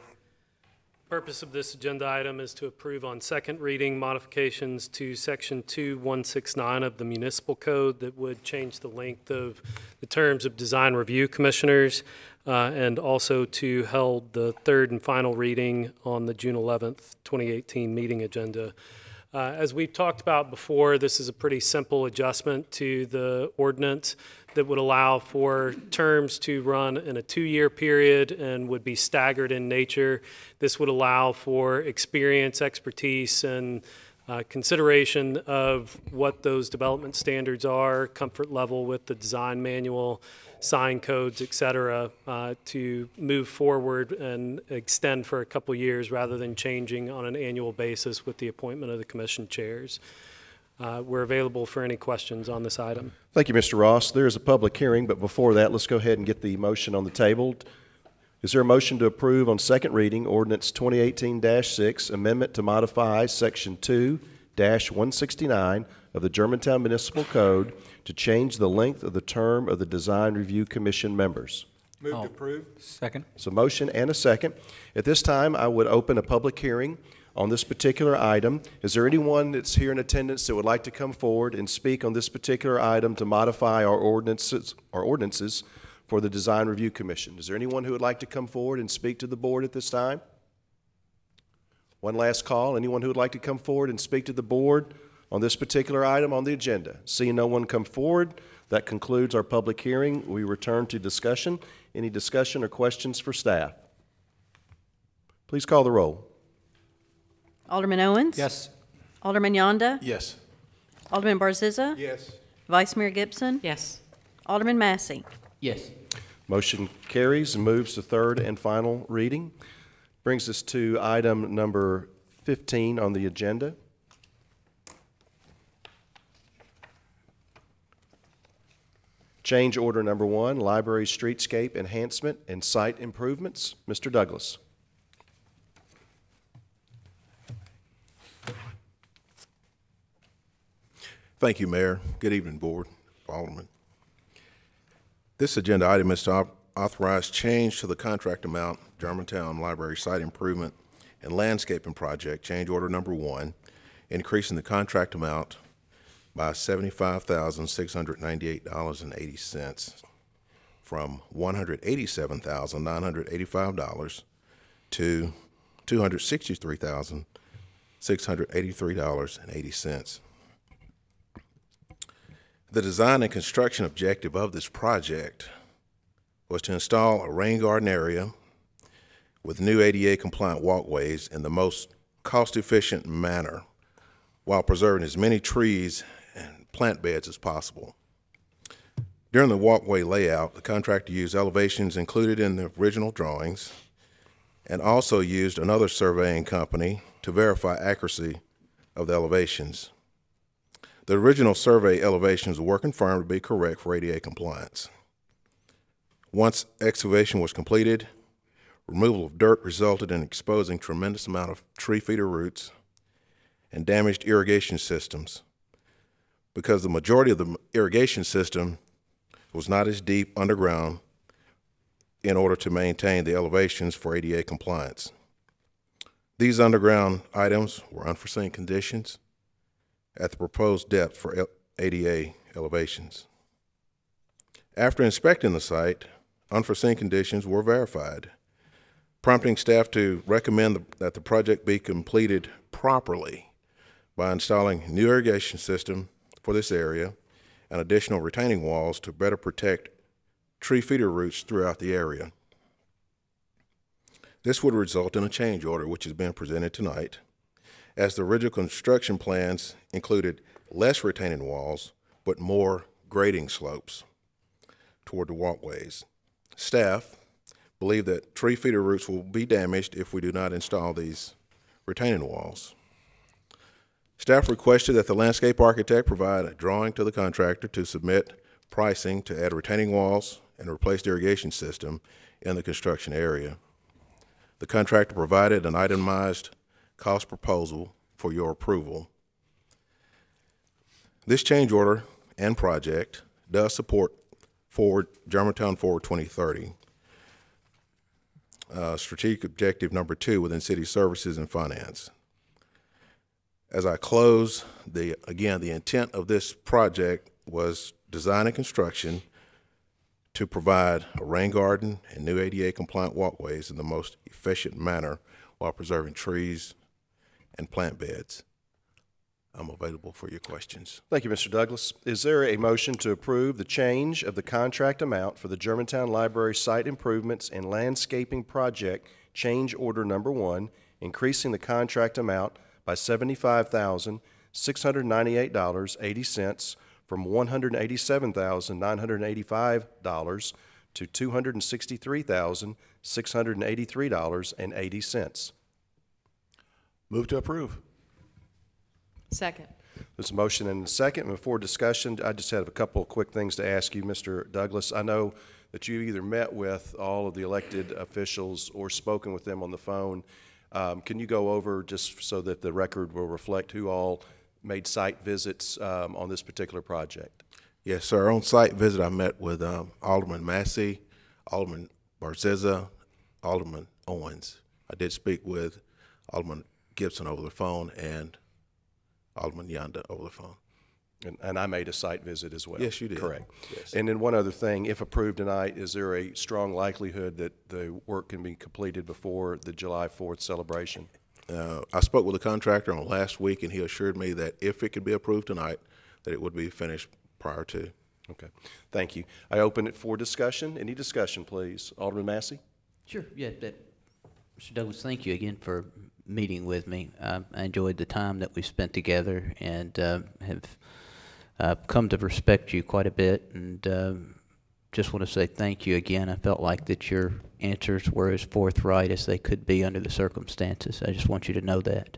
Purpose of this agenda item is to approve on second reading modifications to Section 2169 of the Municipal Code that would change the length of the terms of design review commissioners, and also to hold the third and final reading on the June 11th, 2018 meeting agenda. As we've talked about before, this is a pretty simple adjustment to the ordinance that would allow for terms to run in a 2-year period and would be staggered in nature. This would allow for experience, expertise, and consideration of what those development standards are, comfort level with the design manual, sign codes, et cetera, to move forward and extend for a couple years rather than changing on an annual basis with the appointment of the commission chairs. We're available for any questions on this item. Thank you, Mr. Ross. There is a public hearing, but before that, let's go ahead and get the motion on the table. Is there a motion to approve on second reading Ordinance 2018-6, amendment to modify Section 2-169 of the Germantown Municipal Code to change the length of the term of the Design Review Commission members? Move to approve. Second. So motion and a second. At this time, I would open a public hearing on this particular item. Is there anyone that's here in attendance that would like to come forward and speak on this particular item to modify our ordinances for the Design Review Commission? Is there anyone who would like to come forward and speak to the board at this time? One last call. Anyone who would like to come forward and speak to the board on this particular item on the agenda? Seeing no one come forward, that concludes our public hearing. We return to discussion. Any discussion or questions for staff? Please call the roll. Alderman Owens? Yes. Alderman Yonda? Yes. Alderman Barzizza? Yes. Vice Mayor Gibson? Yes. Alderman Massey? Yes. Motion carries and moves to third and final reading. Brings us to item number 15 on the agenda. Change order number 1, library streetscape enhancement and site improvements. Mr. Douglas. Thank you, Mayor. Good evening, Board, Alderman. This agenda item is to authorize change to the contract amount, Germantown Library Site Improvement and Landscaping Project, change order number 1, increasing the contract amount by $75,698.80 from $187,985 to $263,683.80. The design and construction objective of this project was to install a rain garden area with new ADA compliant walkways in the most cost-efficient manner while preserving as many trees and plant beds as possible. During the walkway layout, the contractor used elevations included in the original drawings and also used another surveying company to verify accuracy of the elevations. The original survey elevations were confirmed to be correct for ADA compliance. Once excavation was completed, removal of dirt resulted in exposing tremendous amount of tree feeder roots and damaged irrigation systems. Because the majority of the irrigation system was not as deep underground in order to maintain the elevations for ADA compliance. These underground items were unforeseen conditions at the proposed depth for ADA elevations. After inspecting the site, unforeseen conditions were verified, prompting staff to recommend that the project be completed properly by installing new irrigation system for this area and additional retaining walls to better protect tree feeder roots throughout the area. This would result in a change order which has been presented tonight, as the original construction plans included less retaining walls but more grading slopes toward the walkways. Staff believe that tree feeder roots will be damaged if we do not install these retaining walls. Staff requested that the landscape architect provide a drawing to the contractor to submit pricing to add retaining walls and replace the irrigation system in the construction area. The contractor provided an itemized cost proposal for your approval. This change order and project does support Germantown Forward 2030, strategic objective number 2 within city services and finance. As I close, again, the intent of this project was design and construction to provide a rain garden and new ADA compliant walkways in the most efficient manner while preserving trees and plant beds. I'm available for your questions. Thank you, Mr. Douglas. Is there a motion to approve the change of the contract amount for the Germantown Library Site Improvements and Landscaping Project Change Order Number 1, increasing the contract amount by $75,698.80 from $187,985 to $263,683.80? Move to approve. Second. There's a motion and a second. Before discussion, I just have a couple of quick things to ask you, Mr. Douglas. I know that you either met with all of the elected officials or spoken with them on the phone. Can you go over, just so that the record will reflect, who all made site visits on this particular project? Yes, sir. On site visit, I met with Alderman Massey, Alderman Barzizza, Alderman Owens. I did speak with Alderman Gibson over the phone and Alderman Yonda over the phone. And I made a site visit as well. Yes, you did. Correct. Yes. And then one other thing, if approved tonight, is there a strong likelihood that the work can be completed before the July 4th celebration? I spoke with the contractor on last week, and he assured me that if it could be approved tonight, that it would be finished prior to. Okay. Thank you. I open it for discussion. Any discussion, please? Alderman Massey? Sure. Yeah, Mr. Douglas, thank you again for meeting with me. I enjoyed the time that we spent together, and have come to respect you quite a bit, and just want to say thank you again. I felt like that your answers were as forthright as they could be under the circumstances. I just want you to know that.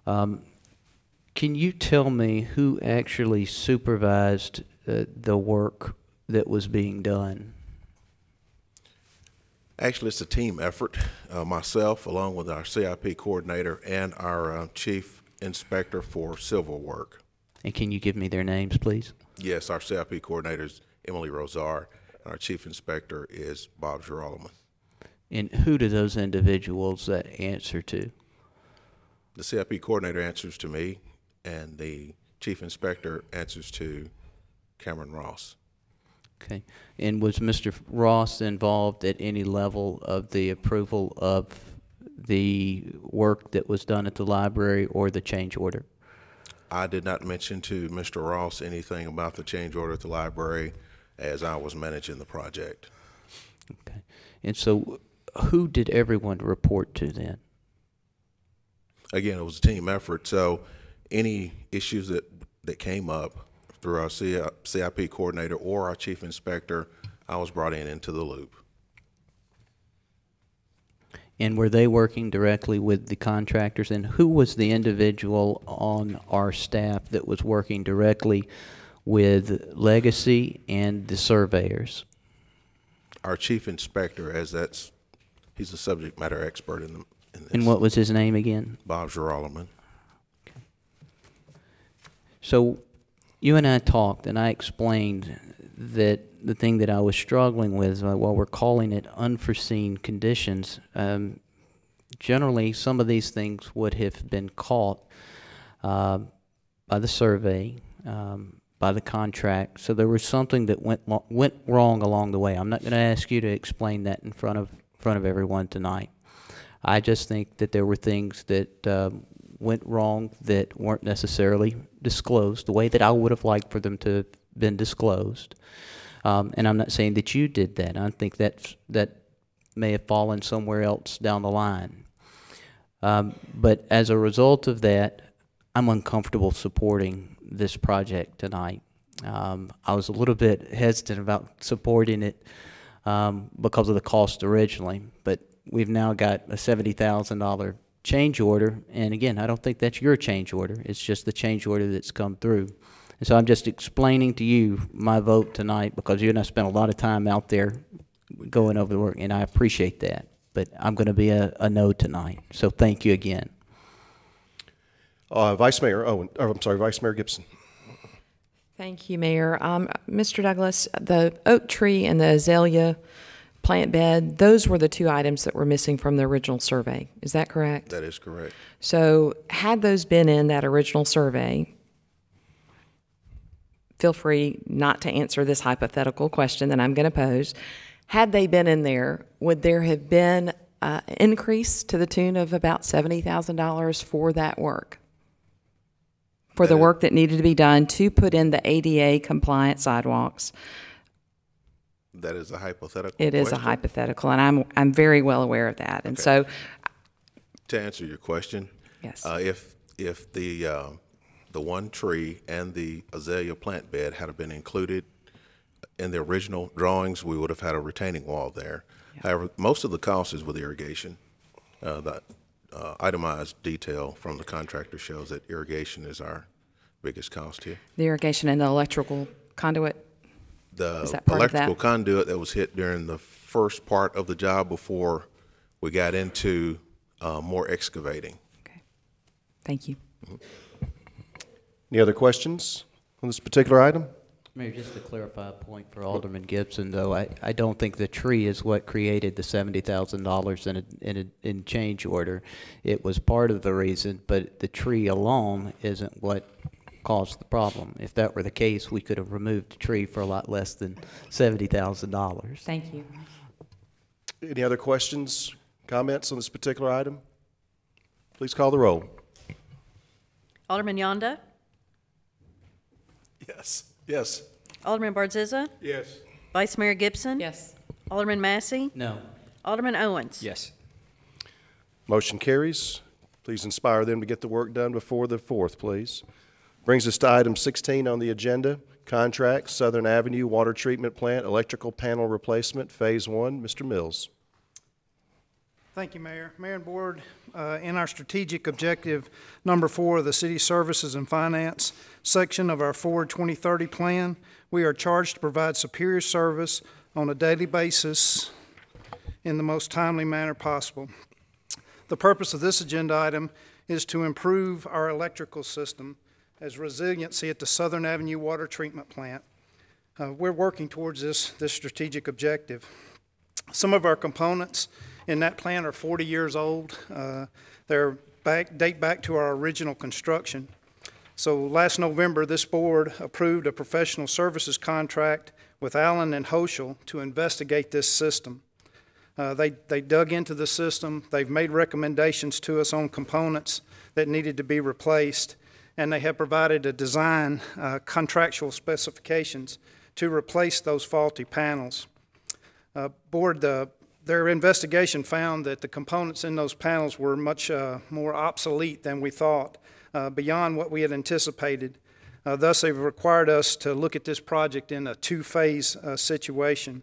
Can you tell me who actually supervised the work that was being done? Actually, it's a team effort. Myself, along with our CIP coordinator and our chief inspector for civil work. And can you give me their names, please? Yes, our CIP coordinator is Emily Rosar, and our chief inspector is Bob Geralman. And who do those individuals answer to? The CIP coordinator answers to me, and the chief inspector answers to Cameron Ross. Okay. And was Mr. Ross involved at any level of the approval of the work that was done at the library or the change order? I did not mention to Mr. Ross anything about the change order at the library as I was managing the project. Okay. And so who did everyone report to then? Again, it was a team effort, so any issues that came up through our CIP coordinator or our chief inspector, I was brought into the loop. And were they working directly with the contractors? And who was the individual on our staff that was working directly with Legacy and the surveyors? Our chief inspector, as he's a subject matter expert in this. And what was his name again? Bob Geralman. Okay. So you and I talked, and I explained that the thing that I was struggling with, while we're calling it unforeseen conditions, generally some of these things would have been caught by the survey, by the contract. So there was something that went wrong along the way. I'm not going to ask you to explain that in front of everyone tonight. I just think that there were things that went wrong that weren't necessarily disclosed the way that I would have liked for them to have been disclosed. And I'm not saying that you did that. I think that may have fallen somewhere else down the line. But as a result of that, I'm uncomfortable supporting this project tonight. I was a little bit hesitant about supporting it because of the cost originally, but we've now got a $70,000 change order, and again, I don't think that's your change order. It's just the change order that's come through. And so I'm just explaining to you my vote tonight, because you and I spent a lot of time out there going over the work, and I appreciate that. But I'm going to be a no tonight. So thank you again. Vice Mayor Owen, or I'm sorry, Vice Mayor Gibson. Thank you, Mayor. Mr. Douglas, the oak tree and the azalea plant bed, those were the two items that were missing from the original survey. Is that correct? That is correct. So had those been in that original survey, feel free not to answer this hypothetical question that I'm going to pose. Had they been in there, would there have been an increase to the tune of about $70,000 for that work? For the work that needed to be done to put in the ADA compliant sidewalks? That is a hypothetical It is a hypothetical, and I'm very well aware of that. And so, to answer your question, yes, if the one tree and the azalea plant bed had been included in the original drawings, we would have had a retaining wall there. Yeah. However, most of the cost is with irrigation. The itemized detail from the contractor shows that irrigation is our biggest cost here. The irrigation and the electrical conduit? The electrical conduit that was hit during the first part of the job before we got into more excavating. Okay. Thank you. Mm-hmm. Any other questions on this particular item? Mayor, just to clarify a point for Alderman Gibson, though, I don't think the tree is what created the $70,000 in change order. It was part of the reason, but the tree alone isn't what caused the problem. If that were the case, we could have removed the tree for a lot less than $70,000. Thank you. Any other questions, comments on this particular item? Please call the roll. Alderman Yonda? Yes. Yes. Alderman Barzizza? Yes. Vice Mayor Gibson? Yes. Alderman Massey? No. Alderman Owens? Yes. Motion carries. Please inspire them to get the work done before the 4th, please. Brings us to item 16 on the agenda, contract, Southern Avenue Water Treatment Plant, Electrical Panel Replacement, Phase 1. Mr. Mills. Thank you, Mayor. Mayor and Board, in our strategic objective number 4 of the City Services and Finance section of our Forward 2030 plan, we are charged to provide superior service on a daily basis in the most timely manner possible. The purpose of this agenda item is to improve our electrical system as resiliency at the Southern Avenue Water Treatment Plant. We're working towards this strategic objective. Some of our components in that plant are 40 years old. Date back to our original construction. So last November, this board approved a professional services contract with Allen and Hoschel to investigate this system. They dug into the system. They've made recommendations to us on components that needed to be replaced, and they have provided a design contractual specifications to replace those faulty panels. Their investigation found that the components in those panels were much more obsolete than we thought, beyond what we had anticipated. Thus, they've required us to look at this project in a two-phase situation.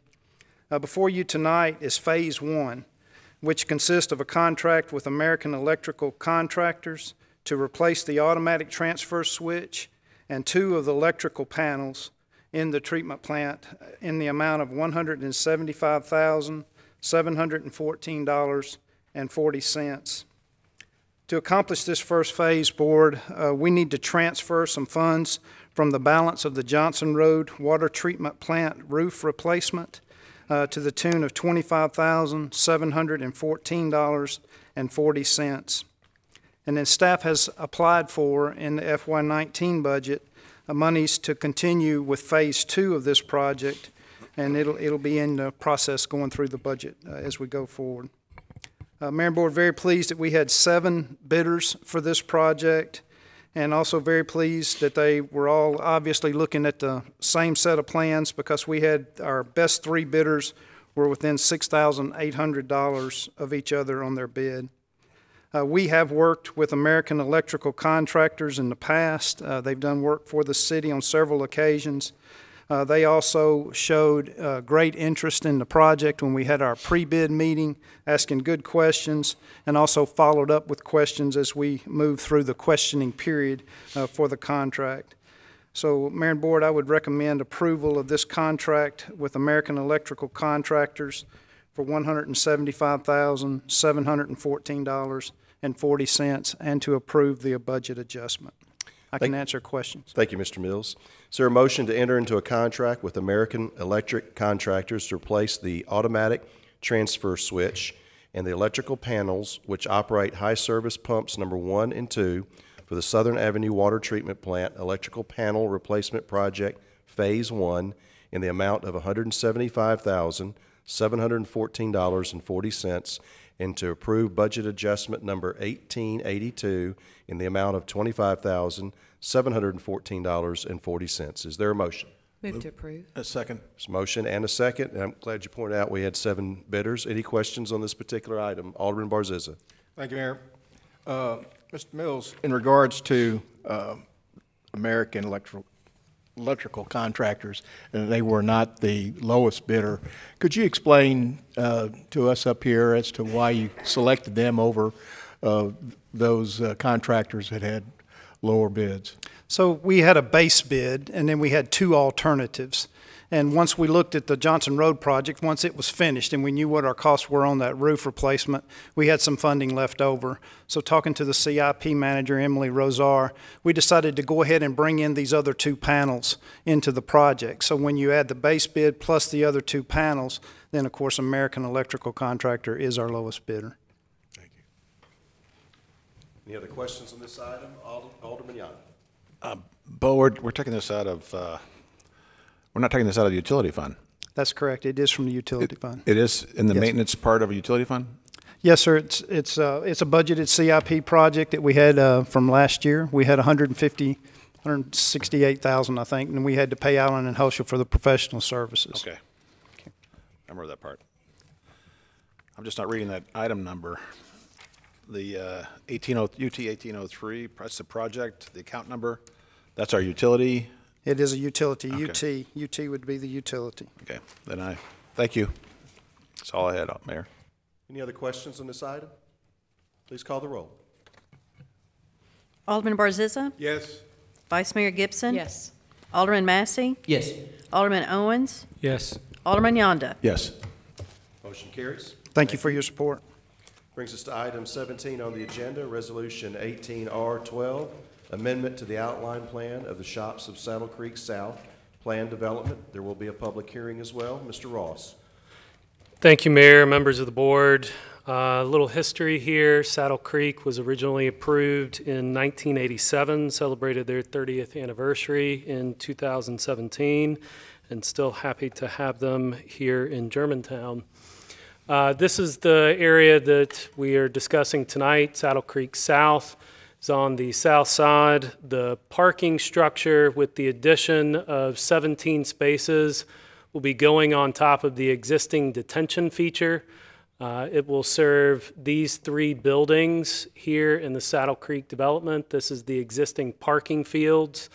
Before you tonight is Phase 1, which consists of a contract with American Electrical Contractors to replace the automatic transfer switch and 2 of the electrical panels in the treatment plant in the amount of $175,714.40. To accomplish this first phase, Board, we need to transfer some funds from the balance of the Johnson Road Water Treatment Plant roof replacement to the tune of $25,714.40. And then staff has applied for, in the FY19 budget, monies to continue with Phase 2 of this project, and it'll be in the process going through the budget as we go forward. Mayor and Board, very pleased that we had 7 bidders for this project, and also very pleased that they were all obviously looking at the same set of plans, because we had our best 3 bidders were within $6,800 of each other on their bid. We have worked with American Electrical Contractors in the past. They've done work for the city on several occasions. They also showed great interest in the project when we had our pre-bid meeting, asking good questions, and also followed up with questions as we moved through the questioning period for the contract. So, Mayor and Board, I would recommend approval of this contract with American Electrical Contractors for $175,714.40, and to approve the budget adjustment. I can answer questions. Thank you, Mr. Mills. Is there a motion to enter into a contract with American Electric Contractors to replace the automatic transfer switch and the electrical panels which operate high-service pumps number 1 and 2 for the Southern Avenue Water Treatment Plant Electrical Panel Replacement Project Phase 1 in the amount of $175,714.40, and to approve budget adjustment number 1882 in the amount of $25,714.40. Is there a motion? Move to approve. A second. There's a motion and a second, and I'm glad you pointed out we had 7 bidders. Any questions on this particular item? Alderman Barzizza. Thank you, Mayor. Mr. Mills, in regards to American Electrical Contractors, and they were not the lowest bidder, could you explain to us up here as to why you selected them over those contractors that had lower bids? So we had a base bid, and then we had 2 alternatives. And once we looked at the Johnson Road project, once it was finished and we knew what our costs were on that roof replacement, we had some funding left over. So talking to the CIP manager, Emily Rosar, we decided to go ahead and bring in these other 2 panels into the project. So when you add the base bid plus the other 2 panels, then of course American Electrical Contractor is our lowest bidder. Thank you. Any other questions on this item? Alderman Young. Bo, we're taking this out of, we're not taking this out of the utility fund. That's correct. It is from the utility fund. It is in the Yes. maintenance part of a utility fund? Yes, sir. It's a budgeted CIP project that we had from last year. We had $168,000, I think, and we had to pay Allen and Hulshoff for the professional services. Okay. I remember that part. I'm just not reading that item number. The UT 1803, that's the project, the account number. That's our utility. It is a utility. Okay. UT would be the utility. Okay. Then thank you. That's all I had, Mayor. Any other questions on this item? Please call the roll. Alderman Barzizza? Yes. Vice Mayor Gibson? Yes. Alderman Massey? Yes. Alderman Owens? Yes. Alderman Yonda? Yes. Motion carries. Thank you for your support. Brings us to item 17 on the agenda, Resolution 18R12, amendment to the outline plan of the shops of Saddle Creek South Plan Development. There will be a public hearing as well. Mr. Ross. Thank you, Mayor, members of the board. A little history here. Saddle Creek was originally approved in 1987, celebrated their 30th anniversary in 2017, and still happy to have them here in Germantown. This is the area that we are discussing tonight. Saddle Creek South is on the south side. The parking structure with the addition of 17 spaces will be going on top of the existing detention feature. It will serve these 3 buildings here in the Saddle Creek development. This is the existing parking fields.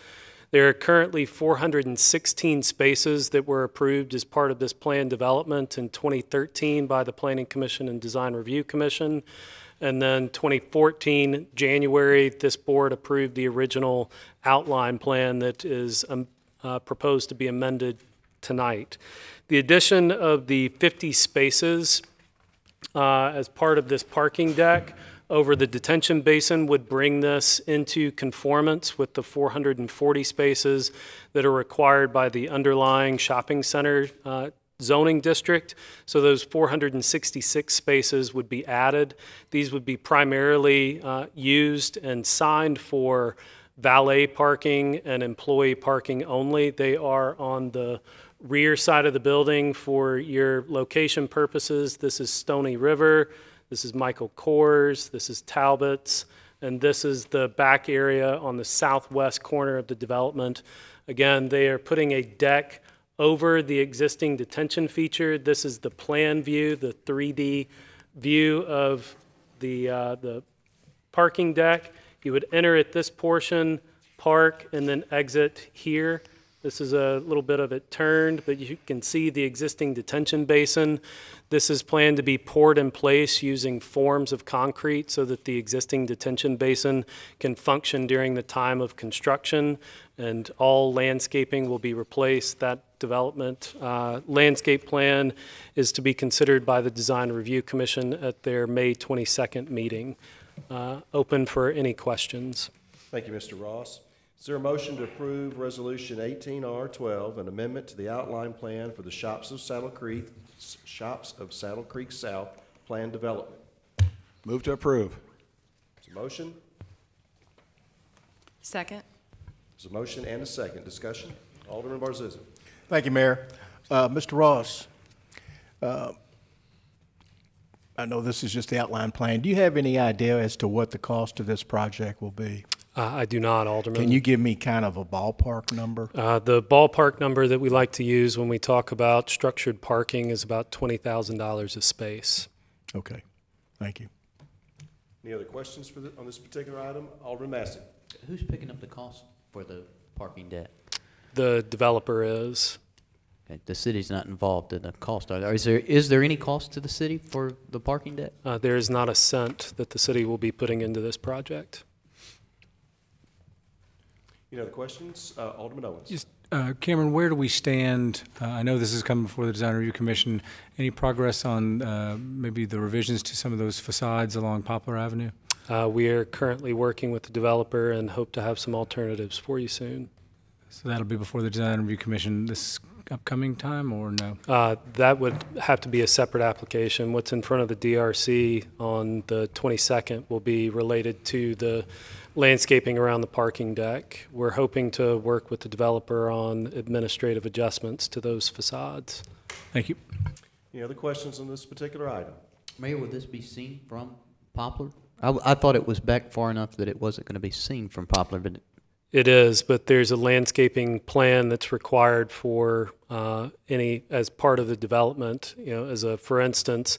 There are currently 416 spaces that were approved as part of this plan development in 2013 by the Planning Commission and Design Review Commission. And then 2014, January, this board approved the original outline plan that is proposed to be amended tonight. The addition of the 50 spaces as part of this parking deck over the detention basin would bring this into conformance with the 440 spaces that are required by the underlying shopping center zoning district. So those 466 spaces would be added. These would be primarily used and signed for valet parking and employee parking only. They are on the rear side of the building for your location purposes. This is Stony River. This is Michael Kors, this is Talbot's, and this is the back area on the southwest corner of the development. Again, they are putting a deck over the existing detention feature. This is the plan view, the 3D view of the parking deck. You would enter at this portion, park, and then exit here. This is a little bit of it turned, but you can see the existing detention basin. This is planned to be poured in place using forms of concrete so that the existing detention basin can function during the time of construction, and all landscaping will be replaced. That development landscape plan is to be considered by the Design Review Commission at their May 22nd meeting. Open for any questions. Thank you, Mr. Ross. Is there a motion to approve Resolution 18R12, an amendment to the outline plan for the Shops of Saddle Creek South Plan Development? Move to approve. Is a motion? Second. There's a motion and a second. Discussion? Alderman Barzizza. Thank you, Mayor. Mr. Ross, I know this is just the outline plan. Do you have any idea as to what the cost of this project will be? I do not, Alderman. Can you give me kind of a ballpark number? The ballpark number that we like to use when we talk about structured parking is about $20,000 a space. Okay, thank you. Any other questions on this particular item? Alderman Massey. Who's picking up the cost for the parking deck? The developer is. Okay, the city's not involved in the cost. Is there any cost to the city for the parking deck? There is not a cent that the city will be putting into this project. Any other questions? Alderman Owens. Just, Cameron, where do we stand? I know this is coming before the Design Review Commission. Any progress on maybe the revisions to some of those facades along Poplar Avenue? We are currently working with the developer and hope to have some alternatives for you soon. So that'll be before the Design Review Commission this upcoming time, or no? That would have to be a separate application. What's in front of the DRC on the 22nd will be related to the landscaping around the parking deck. We're hoping to work with the developer on administrative adjustments to those facades. Thank you. Any other questions on this particular item? Mayor, will this be seen from Poplar? I thought it was back far enough that it wasn't going to be seen from Poplar, but it is, but there's a landscaping plan that's required for as part of the development. You know, for instance,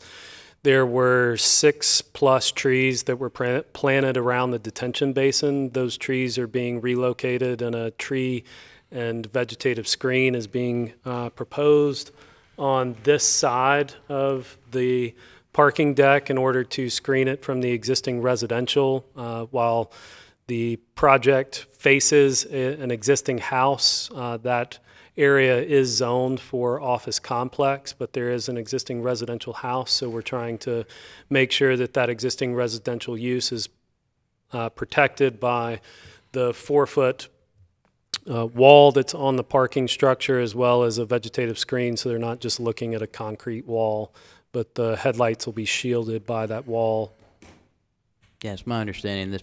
there were 6+ trees that were planted around the detention basin. Those trees are being relocated, and a tree and vegetative screen is being proposed on this side of the parking deck in order to screen it from the existing residential, while the project faces an existing house. That area is zoned for office complex, but there is an existing residential house, so we're trying to make sure that that existing residential use is protected by the 4-foot wall that's on the parking structure, as well as a vegetative screen, so they're not just looking at a concrete wall, but the headlights will be shielded by that wall. yeah, it's my understanding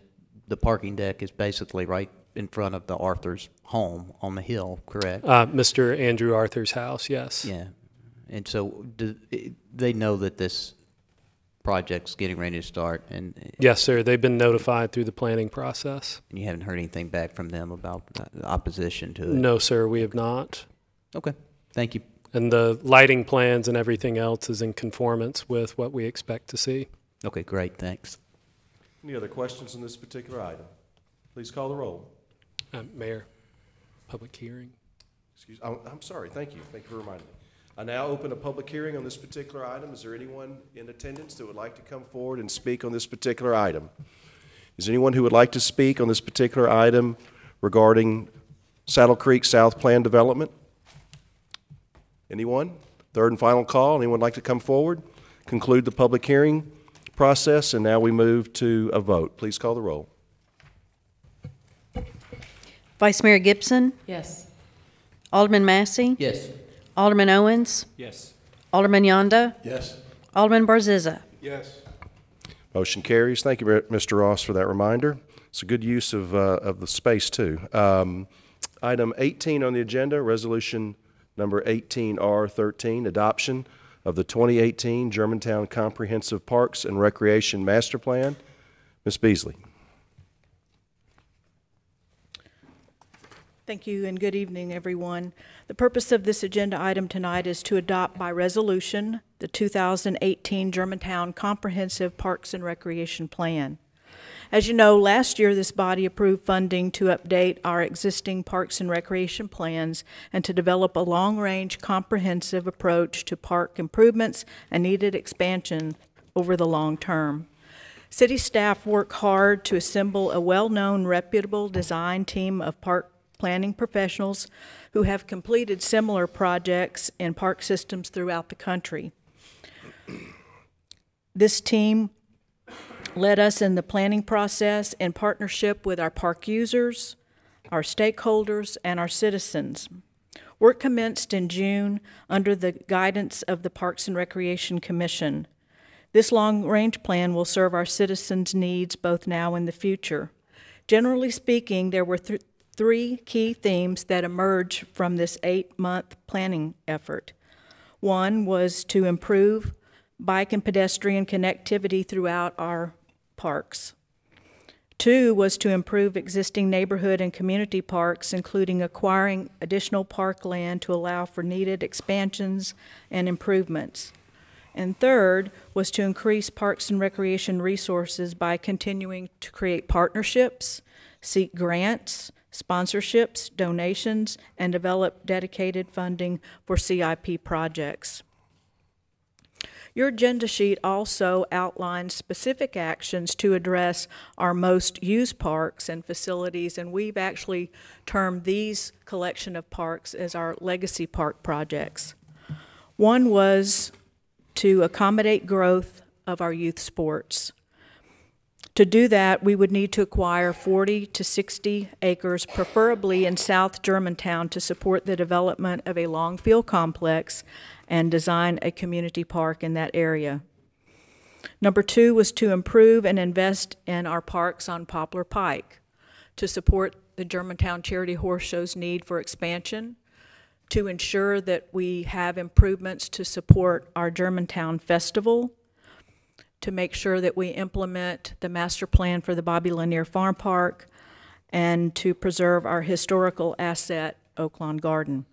the parking deck is basically right in front of the Arthur's home on the hill, correct? Mr. Andrew Arthur's house, yes. Yeah, and so they know that this project's getting ready to start, and yes, sir. They've been notified through the planning process. And you haven't heard anything back from them about the opposition to it? No, sir, we have not. Okay, thank you. And the lighting plans and everything else is in conformance with what we expect to see. Okay, great, thanks. Any other questions on this particular item? Please call the roll. Mayor, public hearing. I'm sorry, thank you. Thank you for reminding me. I now open a public hearing on this particular item. Is there anyone in attendance that would like to come forward and speak on this particular item? Is there anyone who would like to speak on this particular item regarding Saddle Creek South Plan Development? Anyone? Third and final call. Anyone like to come forward? Conclude the public hearing process, and now we move to a vote. Please call the roll. Vice Mayor Gibson? Yes. Alderman Massey? Yes. Alderman Owens? Yes. Alderman Yonda? Yes. Alderman Barzizza? Yes. Motion carries. Thank you, Mr. Ross, for that reminder. It's a good use of the space, too. Item 18 on the agenda, resolution number 18R13, adoption of the 2018 Germantown Comprehensive Parks and Recreation Master Plan. Ms. Beasley. Thank you, and good evening, everyone. The purpose of this agenda item tonight is to adopt by resolution the 2018 Germantown Comprehensive Parks and Recreation Plan. As you know, last year this body approved funding to update our existing parks and recreation plans and to develop a long-range comprehensive approach to park improvements and needed expansion over the long term. City staff work hard to assemble a well-known, reputable design team of park planning professionals who have completed similar projects in park systems throughout the country. This team led us in the planning process in partnership with our park users, our stakeholders, and our citizens. Work commenced in June under the guidance of the Parks and Recreation Commission. This long-range plan will serve our citizens' needs both now and the future. Generally speaking, there were three key themes that emerged from this 8-month planning effort. One was to improve bike and pedestrian connectivity throughout our parks. Two was to improve existing neighborhood and community parks, including acquiring additional park land to allow for needed expansions and improvements. And third was to increase parks and recreation resources by continuing to create partnerships, seek grants, sponsorships, donations, and develop dedicated funding for CIP projects. Your agenda sheet also outlines specific actions to address our most used parks and facilities, and we've actually termed these collection of parks as our legacy park projects. One was to accommodate growth of our youth sports. To do that, we would need to acquire 40 to 60 acres, preferably in South Germantown, to support the development of a long field complex and design a community park in that area. Number two was to improve and invest in our parks on Poplar Pike to support the Germantown Charity Horse Show's need for expansion, to ensure that we have improvements to support our Germantown Festival, to make sure that we implement the master plan for the Bobby Lanier Farm Park, and to preserve our historical asset, Oaklawn Garden.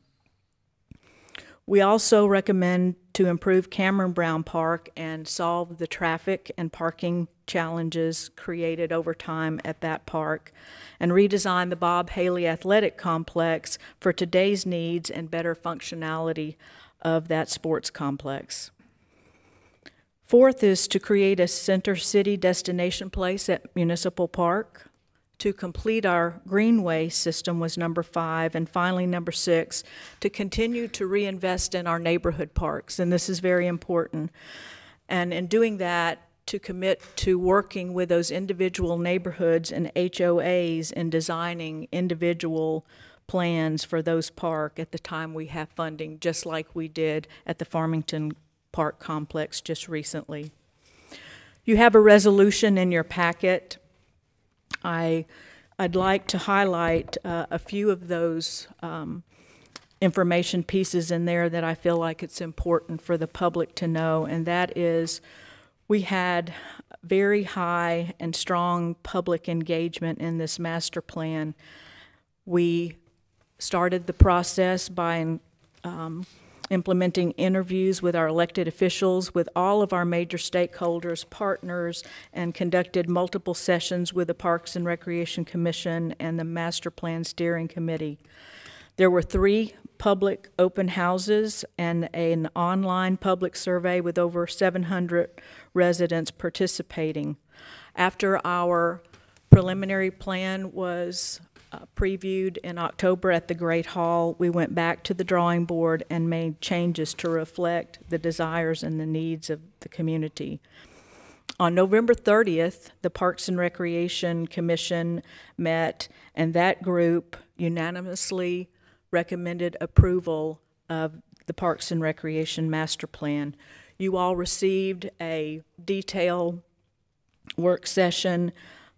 We also recommend to improve Cameron Brown Park and solve the traffic and parking challenges created over time at that park, and redesign the Bob Haley Athletic Complex for today's needs and better functionality of that sports complex. Fourth is to create a center city destination place at Municipal Park. To complete our greenway system was number 5, and finally number 6, to continue to reinvest in our neighborhood parks, and this is very important. And in doing that, to commit to working with those individual neighborhoods and HOAs in designing individual plans for those parks at the time we have funding, just like we did at the Farmington Park Complex just recently. You have a resolution in your packet. I'd like to highlight a few of those information pieces in there that I feel like it's important for the public to know, and that is we had very high and strong public engagement in this master plan. We started the process by implementing interviews with our elected officials, with all of our major stakeholders, partners, and conducted multiple sessions with the Parks and Recreation Commission and the Master Plan Steering Committee. There were 3 public open houses and an online public survey with over 700 residents participating. After our preliminary plan was previewed in October at the Great Hall, we went back to the drawing board and made changes to reflect the desires and the needs of the community. On November 30th, the Parks and Recreation Commission met, and that group unanimously recommended approval of the Parks and Recreation Master Plan. You all received a detailed work session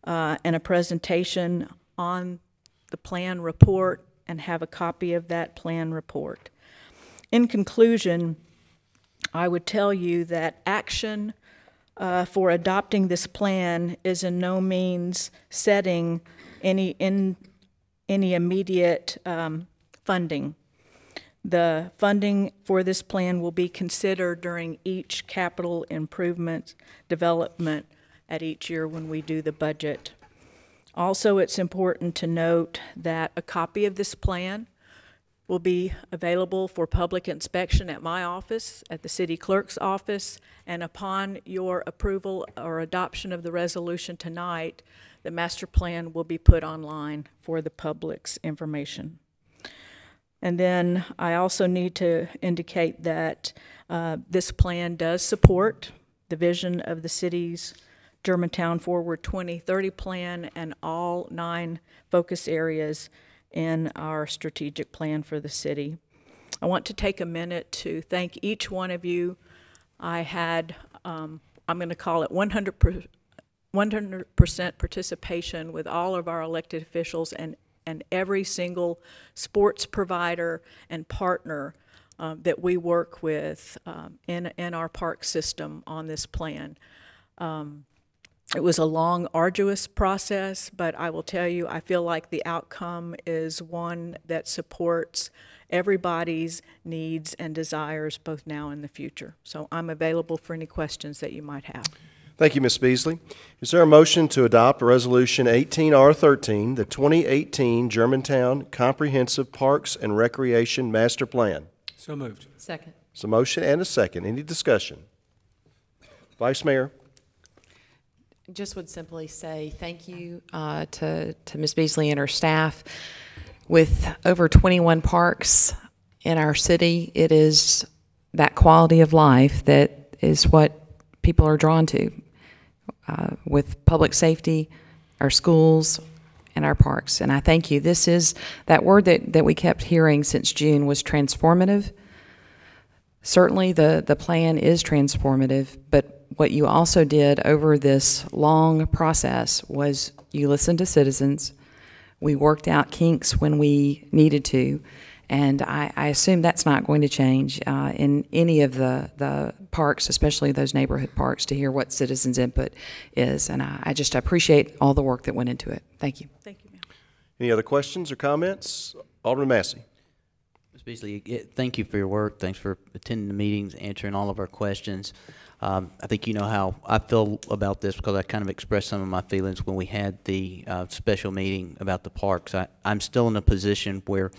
and a presentation on the plan report and have a copy of that plan report. In conclusion, I would tell you that action for adopting this plan is in no means setting any immediate funding. The funding for this plan will be considered during each capital improvement development at each year when we do the budget. Also, it's important to note that a copy of this plan will be available for public inspection at my office, at the city clerk's office, and upon your approval or adoption of the resolution tonight, the master plan will be put online for the public's information. And then I also need to indicate that this plan does support the vision of the city's Germantown Forward 2030 plan and all 9 focus areas in our strategic plan for the city. I want to take a minute to thank each one of you. I had, I'm going to call it 100% participation with all of our elected officials and every single sports provider and partner that we work with in our park system on this plan. It was a long, arduous process, but I will tell you, I feel like the outcome is one that supports everybody's needs and desires both now and the future. So I'm available for any questions that you might have. Thank you, Ms. Beasley. Is there a motion to adopt Resolution 18R13, the 2018 Germantown Comprehensive Parks and Recreation Master Plan? So moved. Second. So motion and a second. Any discussion? Vice Mayor? Just would simply say thank you to Ms. Beasley and her staff. With over 21 parks in our city, it is that quality of life that is what people are drawn to. With public safety, our schools, and our parks. And I thank you. This is, that word that we kept hearing since June was transformative. Certainly the plan is transformative, but what you also did over this long process was you listened to citizens, we worked out kinks when we needed to, and I assume that's not going to change in any of the parks, especially those neighborhood parks, to hear what citizens' input is. And I just appreciate all the work that went into it. Thank you. Thank you, ma'am. Any other questions or comments? Alderman Massey. Ms. Beasley, thank you for your work. Thanks for attending the meetings, answering all of our questions. I think you know how I feel about this because I kind of expressed some of my feelings when we had the special meeting about the parks. I'm still in a position where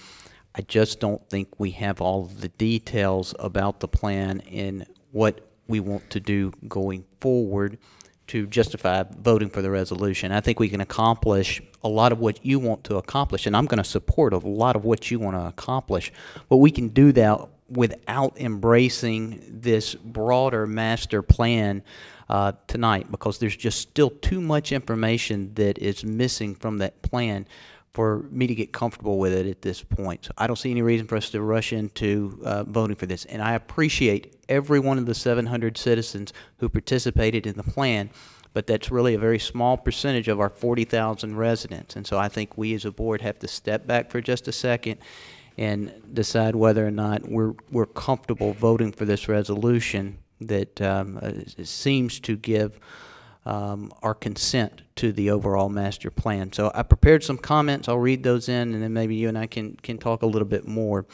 I just don't think we have all of the details about the plan and what we want to do going forward to justify voting for the resolution. I think we can accomplish a lot of what you want to accomplish, and I'm going to support a lot of what you want to accomplish, but we can do that without embracing this broader master plan tonight, because there's just still too much information that is missing from that plan for me to get comfortable with it at this point. So I don't see any reason for us to rush into voting for this. And I appreciate every one of the 700 citizens who participated in the plan, but that's really a very small percentage of our 40,000 residents. And so I think we as a board have to step back for just a second and decide whether or not we're comfortable voting for this resolution that seems to give our consent to the overall master plan. So I prepared some comments. I'll read those in, and then maybe you and I can talk a little bit more.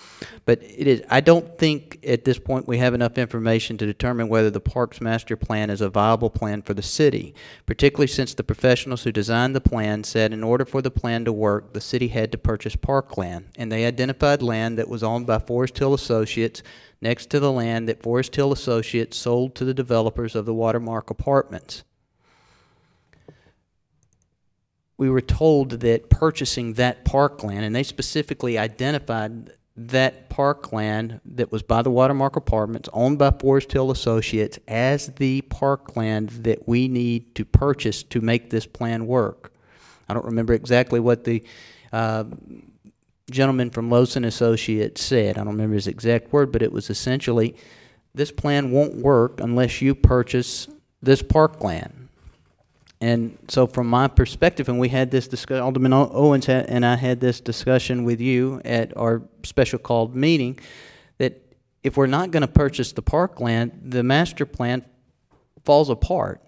But I don't think at this point we have enough information to determine whether the Parks Master Plan is a viable plan for the city, particularly since the professionals who designed the plan said in order for the plan to work, the city had to purchase parkland, and they identified land that was owned by Forest Hill Associates next to the land that Forest Hill Associates sold to the developers of the Watermark Apartments. We were told that purchasing that parkland, and they specifically identified that parkland that was by the Watermark Apartments, owned by Forest Hill Associates, as the parkland that we need to purchase to make this plan work. I don't remember exactly what the gentleman from Lowson Associates said. I don't remember his exact word, but it was essentially, this plan won't work unless you purchase this parkland. And so from my perspective, and we had this discussion, Alderman Owens and I had this discussion with you at our special called meeting, that if we're not going to purchase the parkland, the master plan falls apart.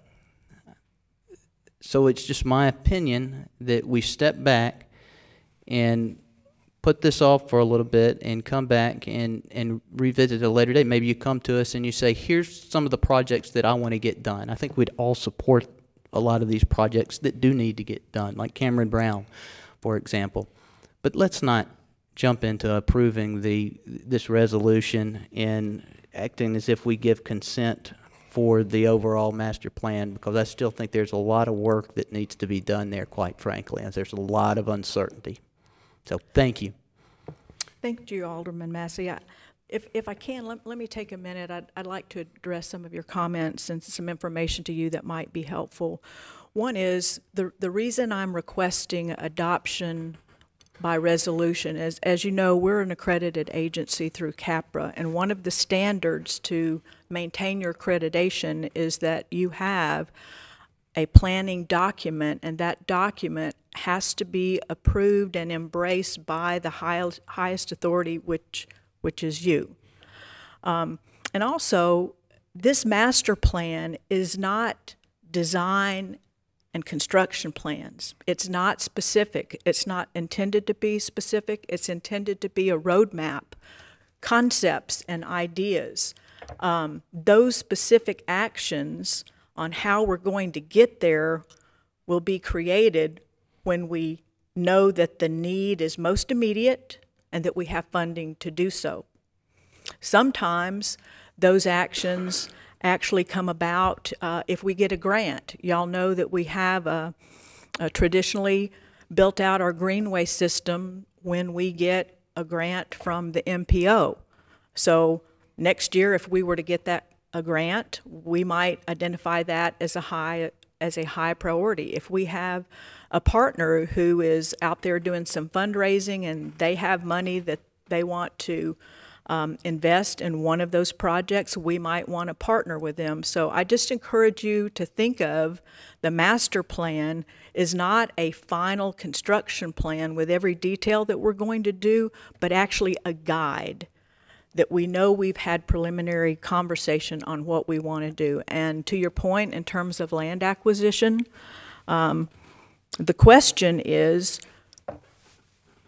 So it's just my opinion that we step back and put this off for a little bit and come back and revisit at a later date. Maybe you come to us and you say, here's some of the projects that I want to get done. I think we'd all support a lot of these projects that do need to get done, like Cameron Brown, for example. But let's not jump into approving this resolution and acting as if we give consent for the overall master plan, because I still think there's a lot of work that needs to be done there, quite frankly, as there's a lot of uncertainty. So thank you. Thank you, Alderman Massey. If I can, let me take a minute. I'd like to address some of your comments and some information to you that might be helpful. One is the reason I'm requesting adoption by resolution is, as you know, we're an accredited agency through CAPRA, and one of the standards to maintain your accreditation is that you have a planning document, and that document has to be approved and embraced by the highest authority, which is you. And also, this master plan is not design and construction plans. It's not specific. It's not intended to be specific. It's intended to be a roadmap, concepts and ideas. Those specific actions on how we're going to get there will be created when we know that the need is most immediate and that we have funding to do so. Sometimes those actions actually come about if we get a grant. Y'all know that we have traditionally built out our greenway system when we get a grant from the MPO. So next year, if we were to get a grant, we might identify that as a high priority. If we have a partner who is out there doing some fundraising and they have money that they want to invest in one of those projects, we might want to partner with them. So I just encourage you to think of the master plan is not a final construction plan with every detail that we're going to do, but actually a guide that we know we've had preliminary conversation on what we want to do. And to your point, in terms of land acquisition, the question is,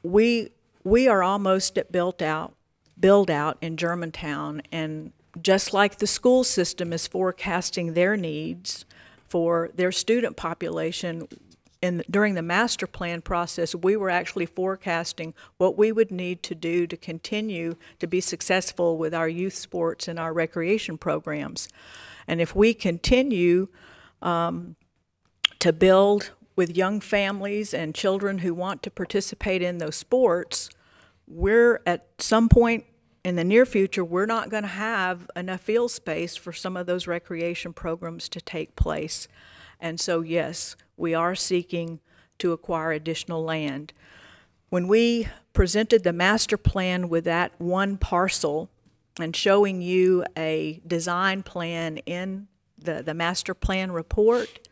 we are almost at build out in Germantown, and just like the school system is forecasting their needs for their student population, during the master plan process, we were actually forecasting what we would need to do to continue to be successful with our youth sports and our recreation programs. And if we continue to build with young families and children who want to participate in those sports, we're at some point in the near future, we're not going to have enough field space for some of those recreation programs to take place. And so, yes, we are seeking to acquire additional land. When we presented the master plan with that one parcel and showing you a design plan in the master plan report,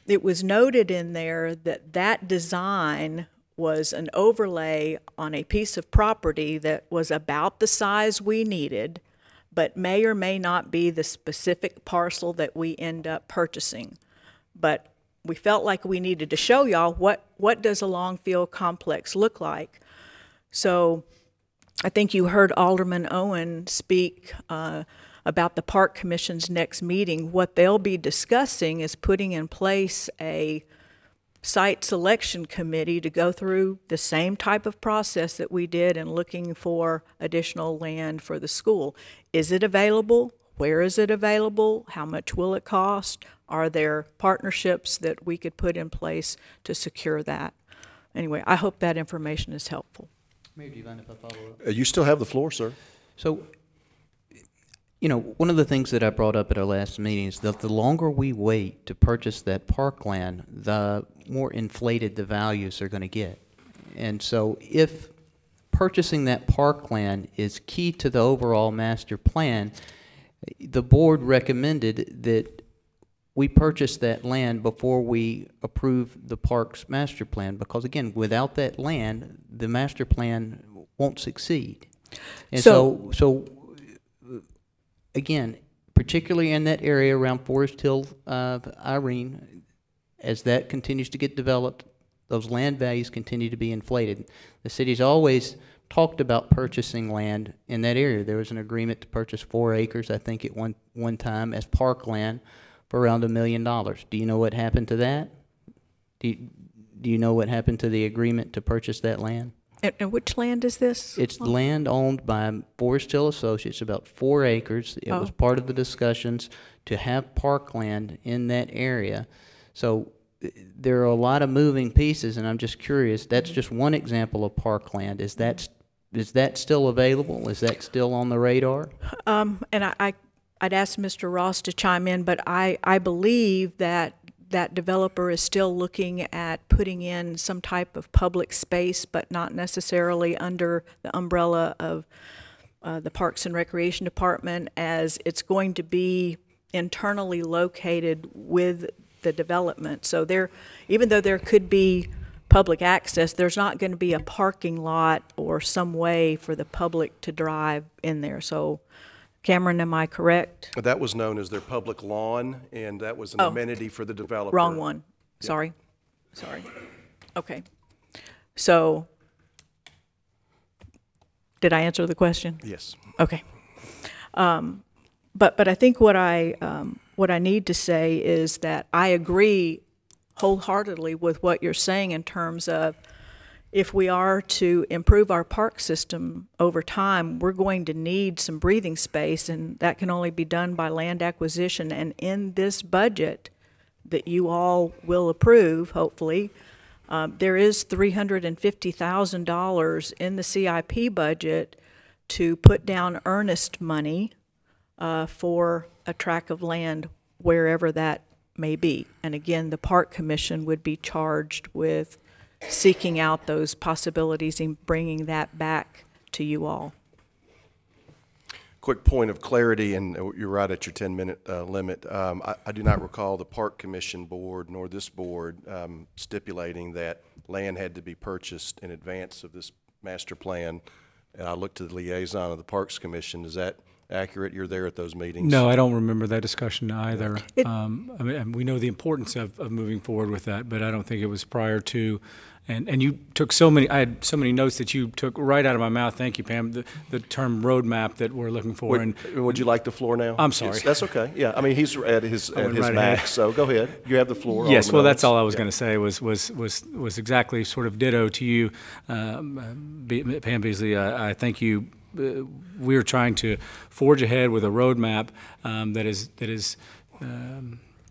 it was noted in there that that design was an overlay on a piece of property that was about the size we needed, but may or may not be the specific parcel that we end up purchasing. But we felt like we needed to show y'all what does a long field complex look like. So I think you heard Alderman Owen speak about the Park Commission's next meeting. What they'll be discussing is putting in place a site selection committee to go through the same type of process that we did in looking for additional land for the school. Is it available? Where is it available? How much will it cost? Are there partnerships that we could put in place to secure that? Anyway, I hope that information is helpful. Mayor, do you mind if I follow up? You still have the floor, sir. So, you know, one of the things that I brought up at our last meeting is that the longer we wait to purchase that parkland, the more inflated the values are going to get. And so if purchasing that parkland is key to the overall master plan, the board recommended that we purchase that land before we approve the park's master plan, because again, without that land, the master plan won't succeed. And so again, particularly in that area around Forest Hill, Irene, as that continues to get developed, those land values continue to be inflated. The city's always talked about purchasing land in that area. There was an agreement to purchase 4 acres, I think, at one time as parkland for around $1 million. Do you know what happened to that? Do you know what happened to the agreement to purchase that land? And which land is this? It's land owned by Forest Hill Associates, about 4 acres. It was part of the discussions to have parkland in that area. So there are a lot of moving pieces, and I'm just curious. That's just one example of parkland. Is that still available? Is that still on the radar? And I'd ask Mr. Ross to chime in, but I believe that developer is still looking at putting in some type of public space, but not necessarily under the umbrella of the Parks and Recreation Department, as it's going to be internally located with the development. So even though there could be public access, there's not going to be a parking lot or some way for the public to drive in there. So, Cameron, am I correct? That was known as their public lawn, and that was an amenity for the developer. Wrong one. Sorry. Okay. So, did I answer the question? Yes. Okay. But I think what I need to say is that I agree wholeheartedly with what you're saying in terms of if we are to improve our park system over time, we're going to need some breathing space, and that can only be done by land acquisition. And in this budget that you all will approve, hopefully, there is $350,000 in the CIP budget to put down earnest money for a tract of land wherever that may be. And again, the Park Commission would be charged with seeking out those possibilities and bringing that back to you all. Quick point of clarity, and you're right at your 10-minute limit. I do not recall the Park Commission board nor this board stipulating that land had to be purchased in advance of this master plan. And I looked to the liaison of the Parks Commission. Is that accurate? You're there at those meetings? No, I don't remember that discussion either. I mean, we know the importance of moving forward with that, but I don't think it was prior to. And you took I had so many notes that you took right out of my mouth. Thank you, Pam. The term roadmap that we're looking for. Would you like the floor now? I'm sorry. Yes, that's okay. Yeah, I mean, he's at his max, so go ahead. You have the floor. Yes, well, that's all I was going to say was exactly sort of ditto to you, Pam Beasley. I thank you. We're trying to forge ahead with a roadmap that is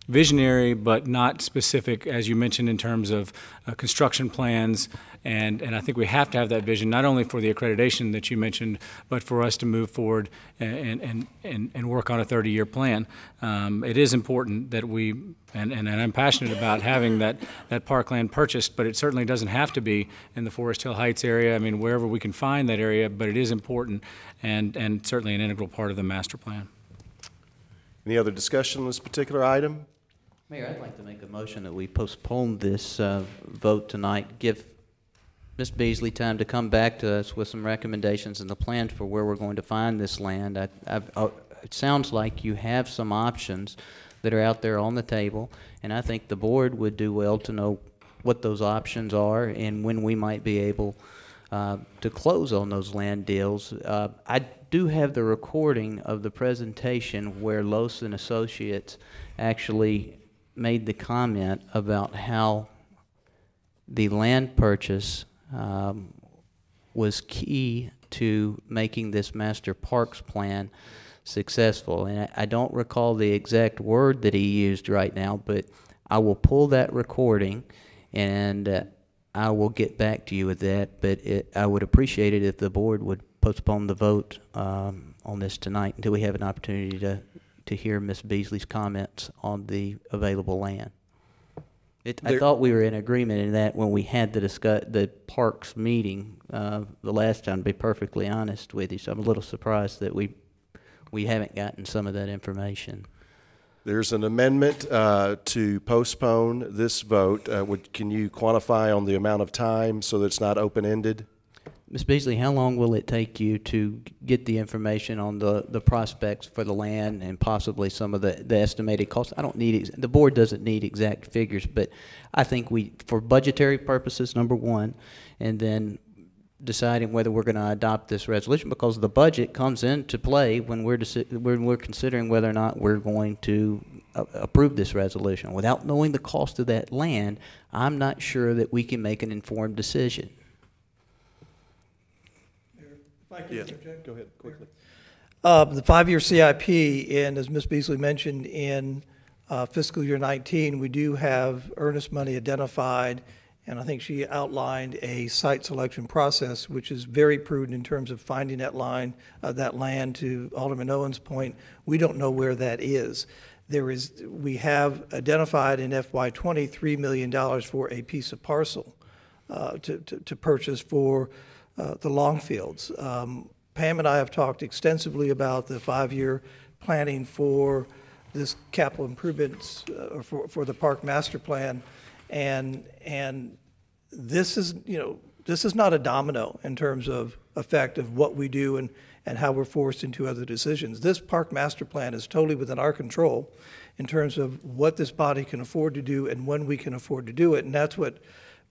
visionary but not specific, as you mentioned, in terms of construction plans. And I think we have to have that vision, not only for the accreditation that you mentioned, but for us to move forward and work on a 30-year plan. It is important that we, and I'm passionate about having that parkland purchased, but it certainly doesn't have to be in the Forest Hill Heights area. I mean, wherever we can find that area, but it is important and certainly an integral part of the master plan. Any other discussion on this particular item? Mayor, I'd like to make a motion that we postpone this vote tonight, give Ms. Beasley time to come back to us with some recommendations and the plans for where we're going to find this land. It sounds like you have some options that are out there on the table, and I think the board would do well to know what those options are and when we might be able to close on those land deals. I do have the recording of the presentation where Los and Associates actually made the comment about how the land purchase was key to making this master parks plan successful. And I don't recall the exact word that he used right now, but I will pull that recording and I will get back to you with that. But I would appreciate it if the board would postpone the vote on this tonight until we have an opportunity to hear Ms. Beasley's comments on the available land. I thought we were in agreement in that when we had the parks meeting the last time, to be perfectly honest with you. So I'm a little surprised that we haven't gotten some of that information. There's an amendment to postpone this vote. Can you quantify on the amount of time so that it's not open-ended? Ms. Beasley, how long will it take you to get the information on the prospects for the land and possibly some of the estimated costs? I don't need the board doesn't need exact figures, but I think for budgetary purposes, number one, and then deciding whether we're going to adopt this resolution, because the budget comes into play when we're considering whether or not we're going to approve this resolution. Without knowing the cost of that land, I'm not sure that we can make an informed decision. If I can interject? Go ahead, quickly. The 5-year CIP, and as Ms. Beasley mentioned, in fiscal year 19, we do have earnest money identified, and I think she outlined a site selection process, which is very prudent in terms of finding that land. To Alderman Owen's point, we don't know where that is. We have identified in FY20 $3 million for a piece of parcel to purchase for the Longfields. Pam and I have talked extensively about the 5-year planning for this capital improvements for the park master plan, and this is not a domino in terms of effect of what we do and how we're forced into other decisions. This park master plan is totally within our control in terms of what this body can afford to do and when we can afford to do it, and that's what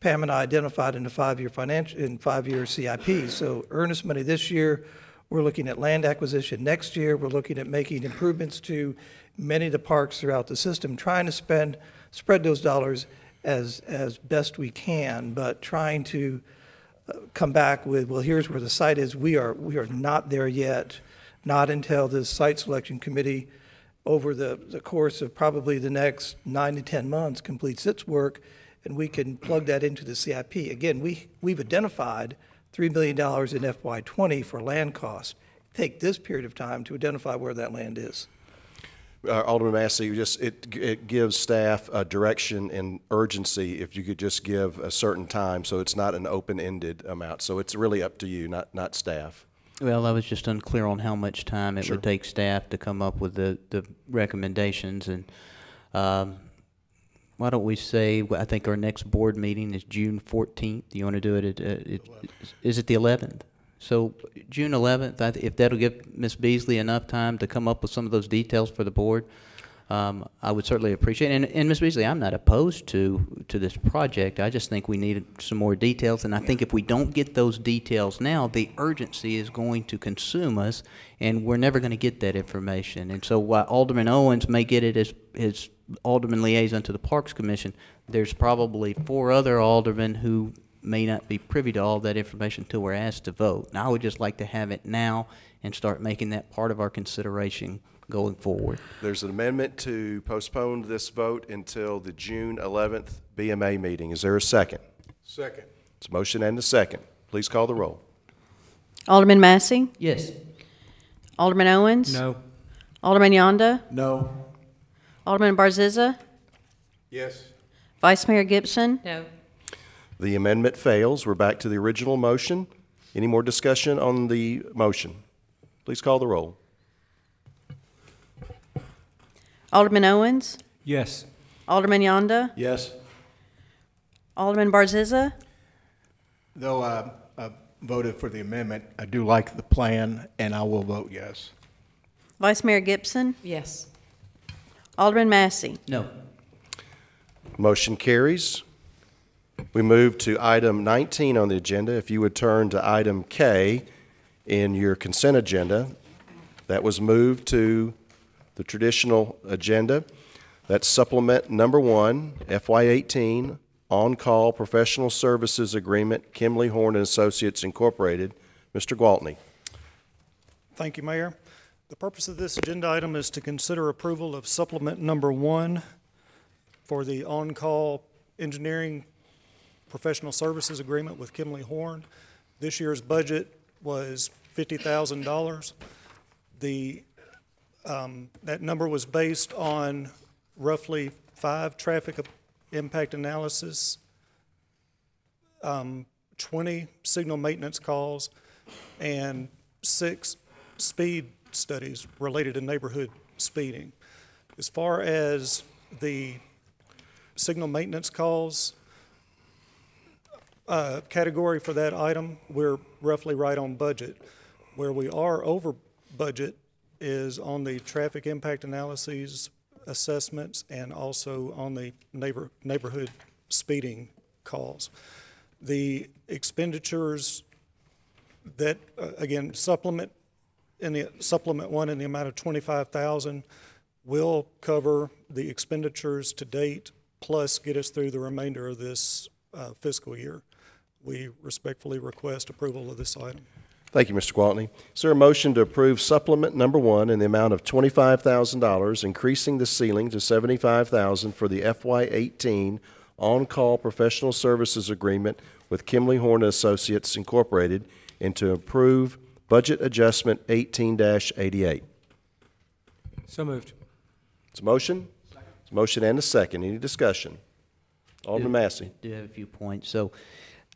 Pam and I identified in the 5-year CIP. So earnest money this year. We're looking at land acquisition next year. We're looking at making improvements to many of the parks throughout the system, trying to spread those dollars as best we can, but trying to come back with, well, here's where the site is. We are not there yet, not until the site selection committee over the course of probably the next 9 to 10 months completes its work, and we can plug that into the CIP. Again, we've identified $3 million in FY20 for land costs. Take this period of time to identify where that land is. Alderman Massey, it gives staff a direction and urgency if you could just give a certain time, so it's not an open-ended amount. So it's really up to you, not staff. Well, I was just unclear on how much time it would take staff to come up with the recommendations, and why don't we say, I think our next board meeting is June 14th. You want to do it is it the 11th? So June 11th, if that'll give Ms. Beasley enough time to come up with some of those details for the board, I would certainly appreciate it. And Ms. Beasley, I'm not opposed to this project. I just think we need some more details, and I think if we don't get those details now, the urgency is going to consume us, and we're never going to get that information. And so while Alderman Owens may get it as his alderman liaison to the Parks Commission, there's probably 4 other aldermen who may not be privy to all that information until we're asked to vote. And I would just like to have it now and start making that part of our consideration going forward. There's an amendment to postpone this vote until the June 11th BMA meeting. Is there a second? Second. It's a motion and a second. Please call the roll. Alderman Massey? Yes. Alderman Owens? No. Alderman Yonda? No. Alderman Barziza? Yes. Vice Mayor Gibson? No. The amendment fails. We're back to the original motion. Any more discussion on the motion? Please call the roll. Alderman Owens? Yes. Alderman Yonda? Yes. Alderman Barziza? Though I voted for the amendment, I do like the plan, and I will vote yes. Vice Mayor Gibson? Yes. Alderman Massey? No. Motion carries. We move to item 19 on the agenda. If you would turn to item K in your consent agenda, that was moved to the traditional agenda. That's supplement number 1, FY18, on-call professional services agreement, Kimley Horn and Associates Incorporated. Mr. Gwaltney. Thank you, Mayor. The purpose of this agenda item is to consider approval of supplement number 1 for the on-call engineering professional services agreement with Kimley Horn. This year's budget was $50,000. That number was based on roughly 5 traffic impact analysis, 20 signal maintenance calls, and 6 speed studies related to neighborhood speeding. As far as the signal maintenance calls category for that item, we're roughly right on budget. Where we are over budget is on the traffic impact analyses, assessments, and also on the neighborhood speeding calls. The expenditures that, again, supplement 1 in the amount of $25,000 will cover the expenditures to date, plus get us through the remainder of this fiscal year. We respectfully request approval of this item. Thank you, Mr. Gwaltney. Is there a motion to approve supplement number 1 in the amount of $25,000, increasing the ceiling to $75,000 for the FY18 on-call professional services agreement with Kimley Horn Associates Incorporated, and to approve budget adjustment 18-88? So moved. It's a motion? It's a motion and a second. Any discussion? Alderman Massey. I do have a few points. So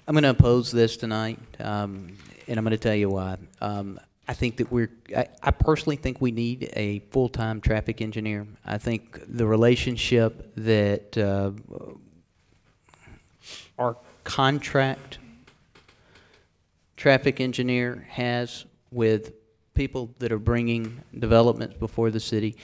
I'm going to oppose this tonight, and I'm going to tell you why. I think that I personally think we need a full-time traffic engineer. I think the relationship that our contract traffic engineer has with people that are bringing developments before the city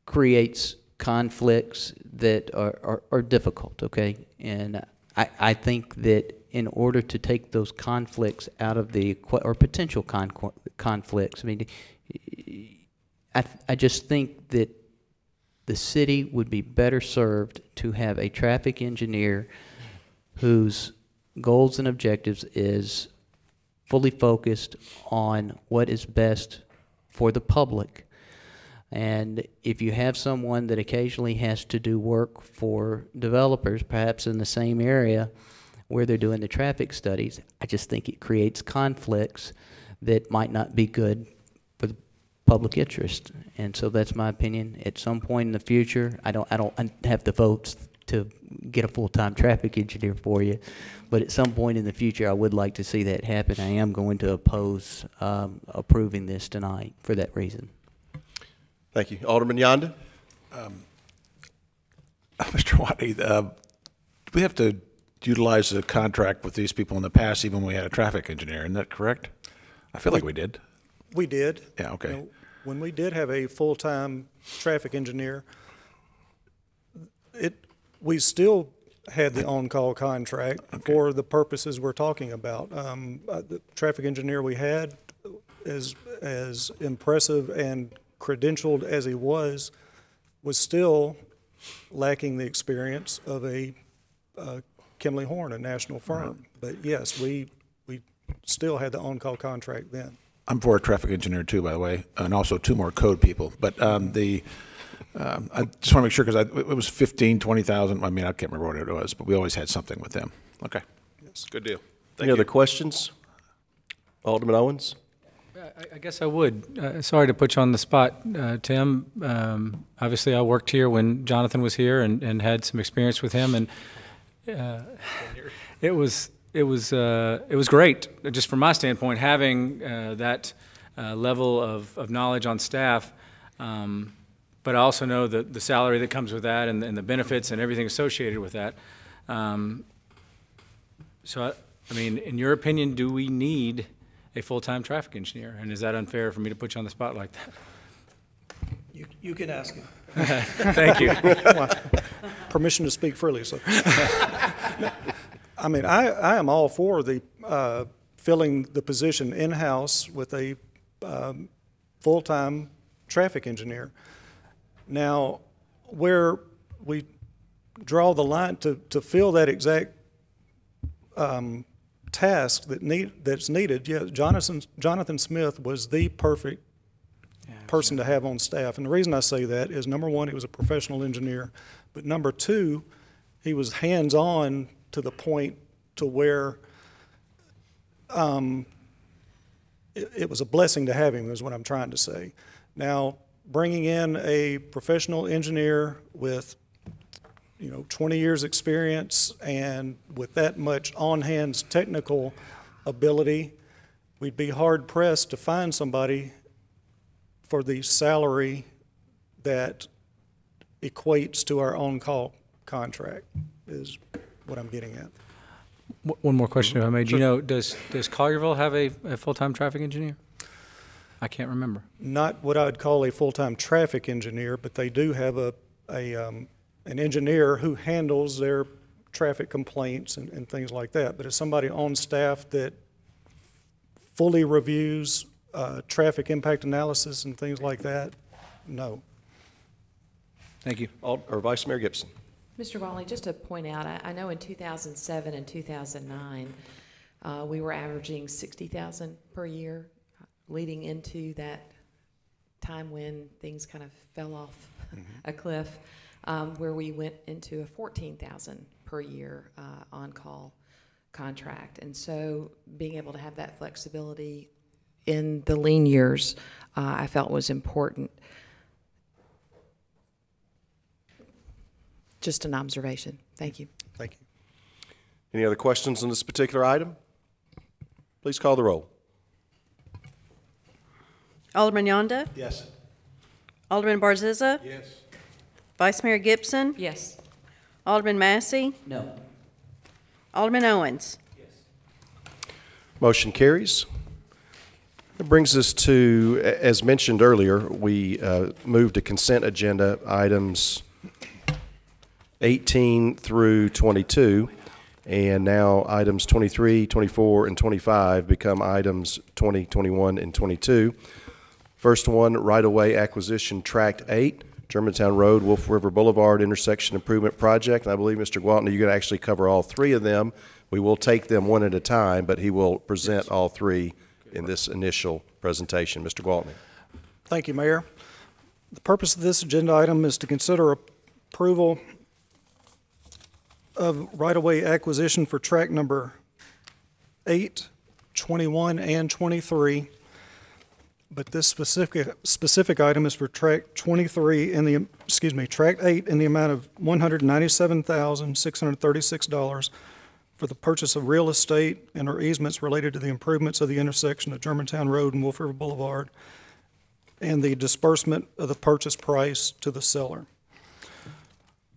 creates conflicts that are difficult, okay? And I think that in order to take those conflicts out of the, or potential conflicts, I mean, I just think that the city would be better served to have a traffic engineer whose goals and objectives is fully focused on what is best for the public. And if you have someone that occasionally has to do work for developers, perhaps in the same area where they're doing the traffic studies, I just think it creates conflicts that might not be good for the public interest. And so that's my opinion. At some point in the future, I don't have the votes to get a full-time traffic engineer for you, but at some point in the future, I would like to see that happen. I am going to oppose approving this tonight for that reason. Thank you. Alderman Yonda? Mr. Waddy, we have to utilize the contract with these people in the past, even when we had a traffic engineer. Isn't that correct? I feel like we did. We did. Yeah, okay. You know, when we did have a full-time traffic engineer, we still had the on-call contract for the purposes we're talking about. The traffic engineer we had, as impressive and credentialed as he was still lacking the experience of a Kimley Horn, a national firm. But yes, we still had the on-call contract then. I'm for a traffic engineer too, by the way, and also 2 more code people. But I just want to make sure, because it was 15, 20,000. I mean, I can't remember what it was, but we always had something with them. Okay. Yes. Good deal. Any other questions? Alderman Owens? I guess I would. Sorry to put you on the spot, Tim. Obviously, I worked here when Jonathan was here and had some experience with him, and it was great, just from my standpoint, having that level of knowledge on staff. But I also know the salary that comes with that, and the benefits and everything associated with that. So, I mean, in your opinion, do we need a full-time traffic engineer? And is that unfair for me to put you on the spot like that? You can ask him. Thank you. Permission to speak freely, so. I mean, I am all for the filling the position in-house with a full-time traffic engineer. Now, where we draw the line to fill that exact task that's needed, yeah, Jonathan Smith was the perfect person to have on staff. And the reason I say that is, number one, he was a professional engineer, but number two, he was hands-on to the point to where it was a blessing to have him, is what I'm trying to say. Now, bringing in a professional engineer with 20 years experience and with that much on-hands technical ability, we'd be hard-pressed to find somebody for the salary that equates to our on-call contract, is what I'm getting at. One more question, if I may. Do you know, does Collierville have a full-time traffic engineer? I can't remember. Not what I would call a full-time traffic engineer, but they do have an engineer who handles their traffic complaints and things like that. But it's somebody on staff that fully reviews traffic impact analysis and things like that. No. Thank you. Or Vice Mayor Gibson. Mr. Walling, just to point out, I know in 2007 and 2009, we were averaging 60,000 per year, leading into that time when things kind of fell off a cliff, where we went into a 14,000 per year on-call contract. And so being able to have that flexibility in the lean years, I felt was important. Just an observation. Thank you. Thank you. Any other questions on this particular item? Please call the roll. Alderman Yonda? Yes. Alderman Barziza? Yes. Vice Mayor Gibson? Yes. Alderman Massey? No. Alderman Owens? Motion carries. That brings us to, as mentioned earlier, we moved to consent agenda items 18 through 22, and now items 23, 24, and 25 become items 20, 21, and 22. First one, right-of-way acquisition, Tract 8, Germantown Road, Wolf River Boulevard intersection improvement project. And I believe, Mr. Gwaltney, you're going to actually cover all three of them. We will take them one at a time, but he will present all three in this initial presentation. Mr. Gwaltney. Thank you, Mayor. The purpose of this agenda item is to consider approval of right-of-way acquisition for tract number 8, 21, and 23. But this specific item is for tract 23 in the, tract 8 in the amount of $197,636 for the purchase of real estate and or easements related to the improvements of the intersection of Germantown Road and Wolf River Boulevard, and the disbursement of the purchase price to the seller.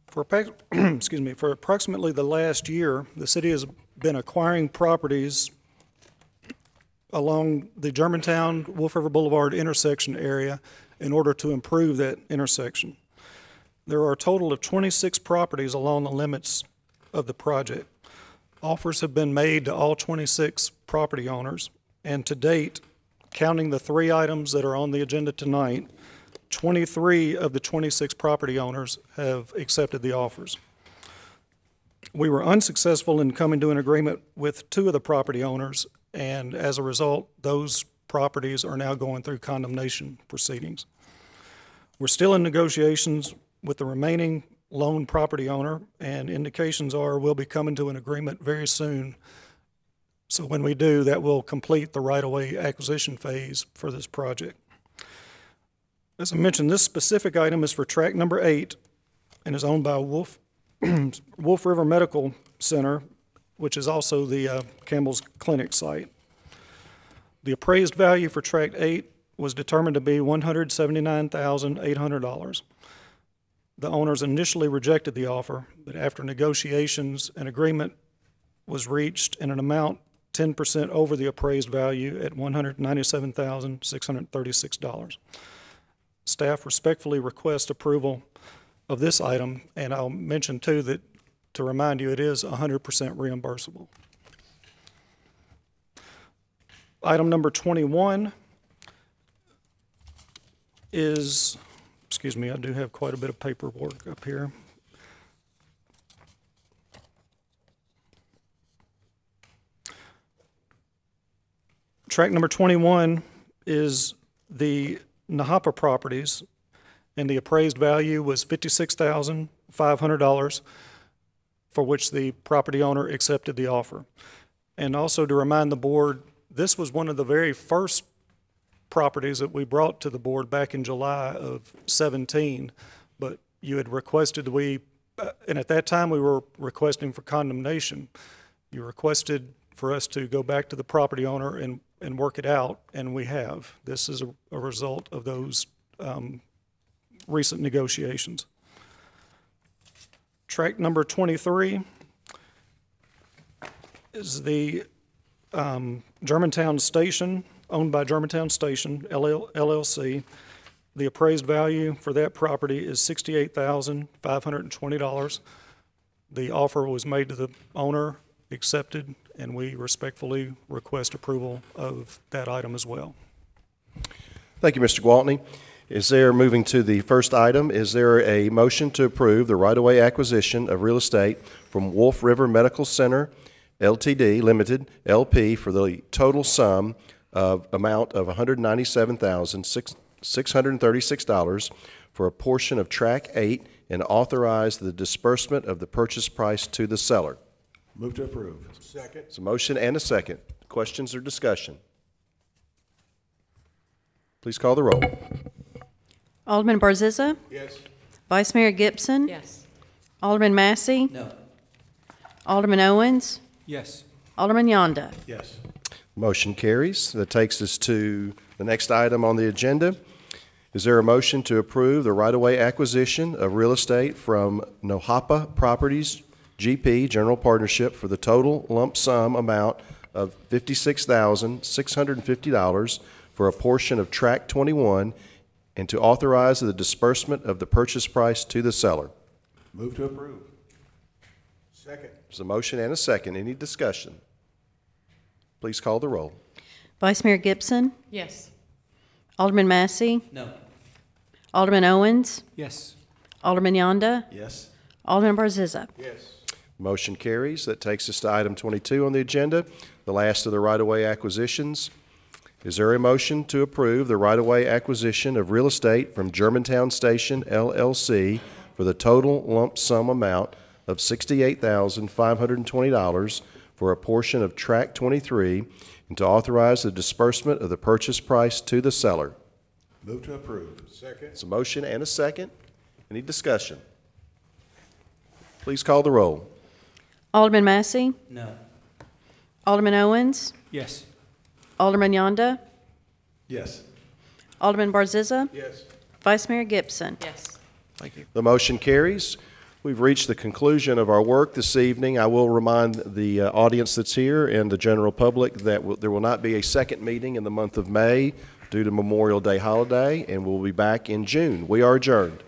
For approximately the last year, the city has been acquiring properties along the Germantown Wolf River Boulevard intersection area in order to improve that intersection. There are a total of 26 properties along the limits of the project. Offers have been made to all 26 property owners, and to date, counting the three items that are on the agenda tonight, 23 of the 26 property owners have accepted the offers. We were unsuccessful in coming to an agreement with two of the property owners, and as a result, those properties are now going through condemnation proceedings. We're still in negotiations with the remaining lone property owner, and indications are we'll be coming to an agreement very soon. So when we do, that will complete the right-of-way acquisition phase for this project. As I mentioned, this specific item is for tract number 8 and is owned by Wolf River Medical Center, which is also the Campbell's Clinic site. The appraised value for tract 8 was determined to be $179,800. The owners initially rejected the offer, but after negotiations, an agreement was reached in an amount 10% over the appraised value at $197,636. Staff respectfully request approval of this item, and I'll mention too that, to remind you, it is 100% reimbursable. Item number 21 is, I do have quite a bit of paperwork up here. Tract number 21 is the Nahapa properties, and the appraised value was $56,500, for which the property owner accepted the offer. And also to remind the board, this was one of the very first properties that we brought to the board back in July of 17, but you had requested and at that time we were requesting for condemnation. You requested for us to go back to the property owner and work it out, and we have. This is a result of those recent negotiations. Tract number 23 is the Germantown Station, owned by Germantown Station, LLC. The appraised value for that property is $68,520. The offer was made to the owner, accepted, and we respectfully request approval of that item as well. Thank you, Mr. Gwaltney. Moving to the first item, is there a motion to approve the right-of-way acquisition of real estate from Wolf River Medical Center, LTD, Limited, LP, for the total sum of amount of $197,636 for a portion of Track 8 and authorize the disbursement of the purchase price to the seller? Move to approve. Second. It's a motion and a second. Questions or discussion? Please call the roll. Alderman Barzizza? Yes. Vice Mayor Gibson? Yes. Alderman Massey? No. Alderman Owens? Yes. Alderman Yonda? Yes. Motion carries. That takes us to the next item on the agenda. Is there a motion to approve the right-of-way acquisition of real estate from Nohapa Properties, GP, General Partnership, for the total lump sum amount of $56,650 for a portion of Track 21 and to authorize the disbursement of the purchase price to the seller? Move to approve. Second. There's a motion and a second. Any discussion? Please call the roll. Vice Mayor Gibson? Yes. Alderman Massey? No. Alderman Owens? Yes. Alderman Yonda? Yes. Alderman Barzizza? Yes. Motion carries. That takes us to item 22 on the agenda, the last of the right-of-way acquisitions. Is there a motion to approve the right-of-way acquisition of real estate from Germantown Station, LLC, for the total lump sum amount of $68,520 for a portion of Track 23 and to authorize the disbursement of the purchase price to the seller? Move to approve. Second. It's a motion and a second. Any discussion? Please call the roll. Alderman Massey? No. Alderman Owens? Yes. Alderman Yonda? Yes. Alderman Barzizza? Yes. Vice Mayor Gibson? Yes. Thank you. The motion carries. We've reached the conclusion of our work this evening. I will remind the audience that's here and the general public that there will not be a second meeting in the month of May due to Memorial Day holiday, and we'll be back in June. We are adjourned.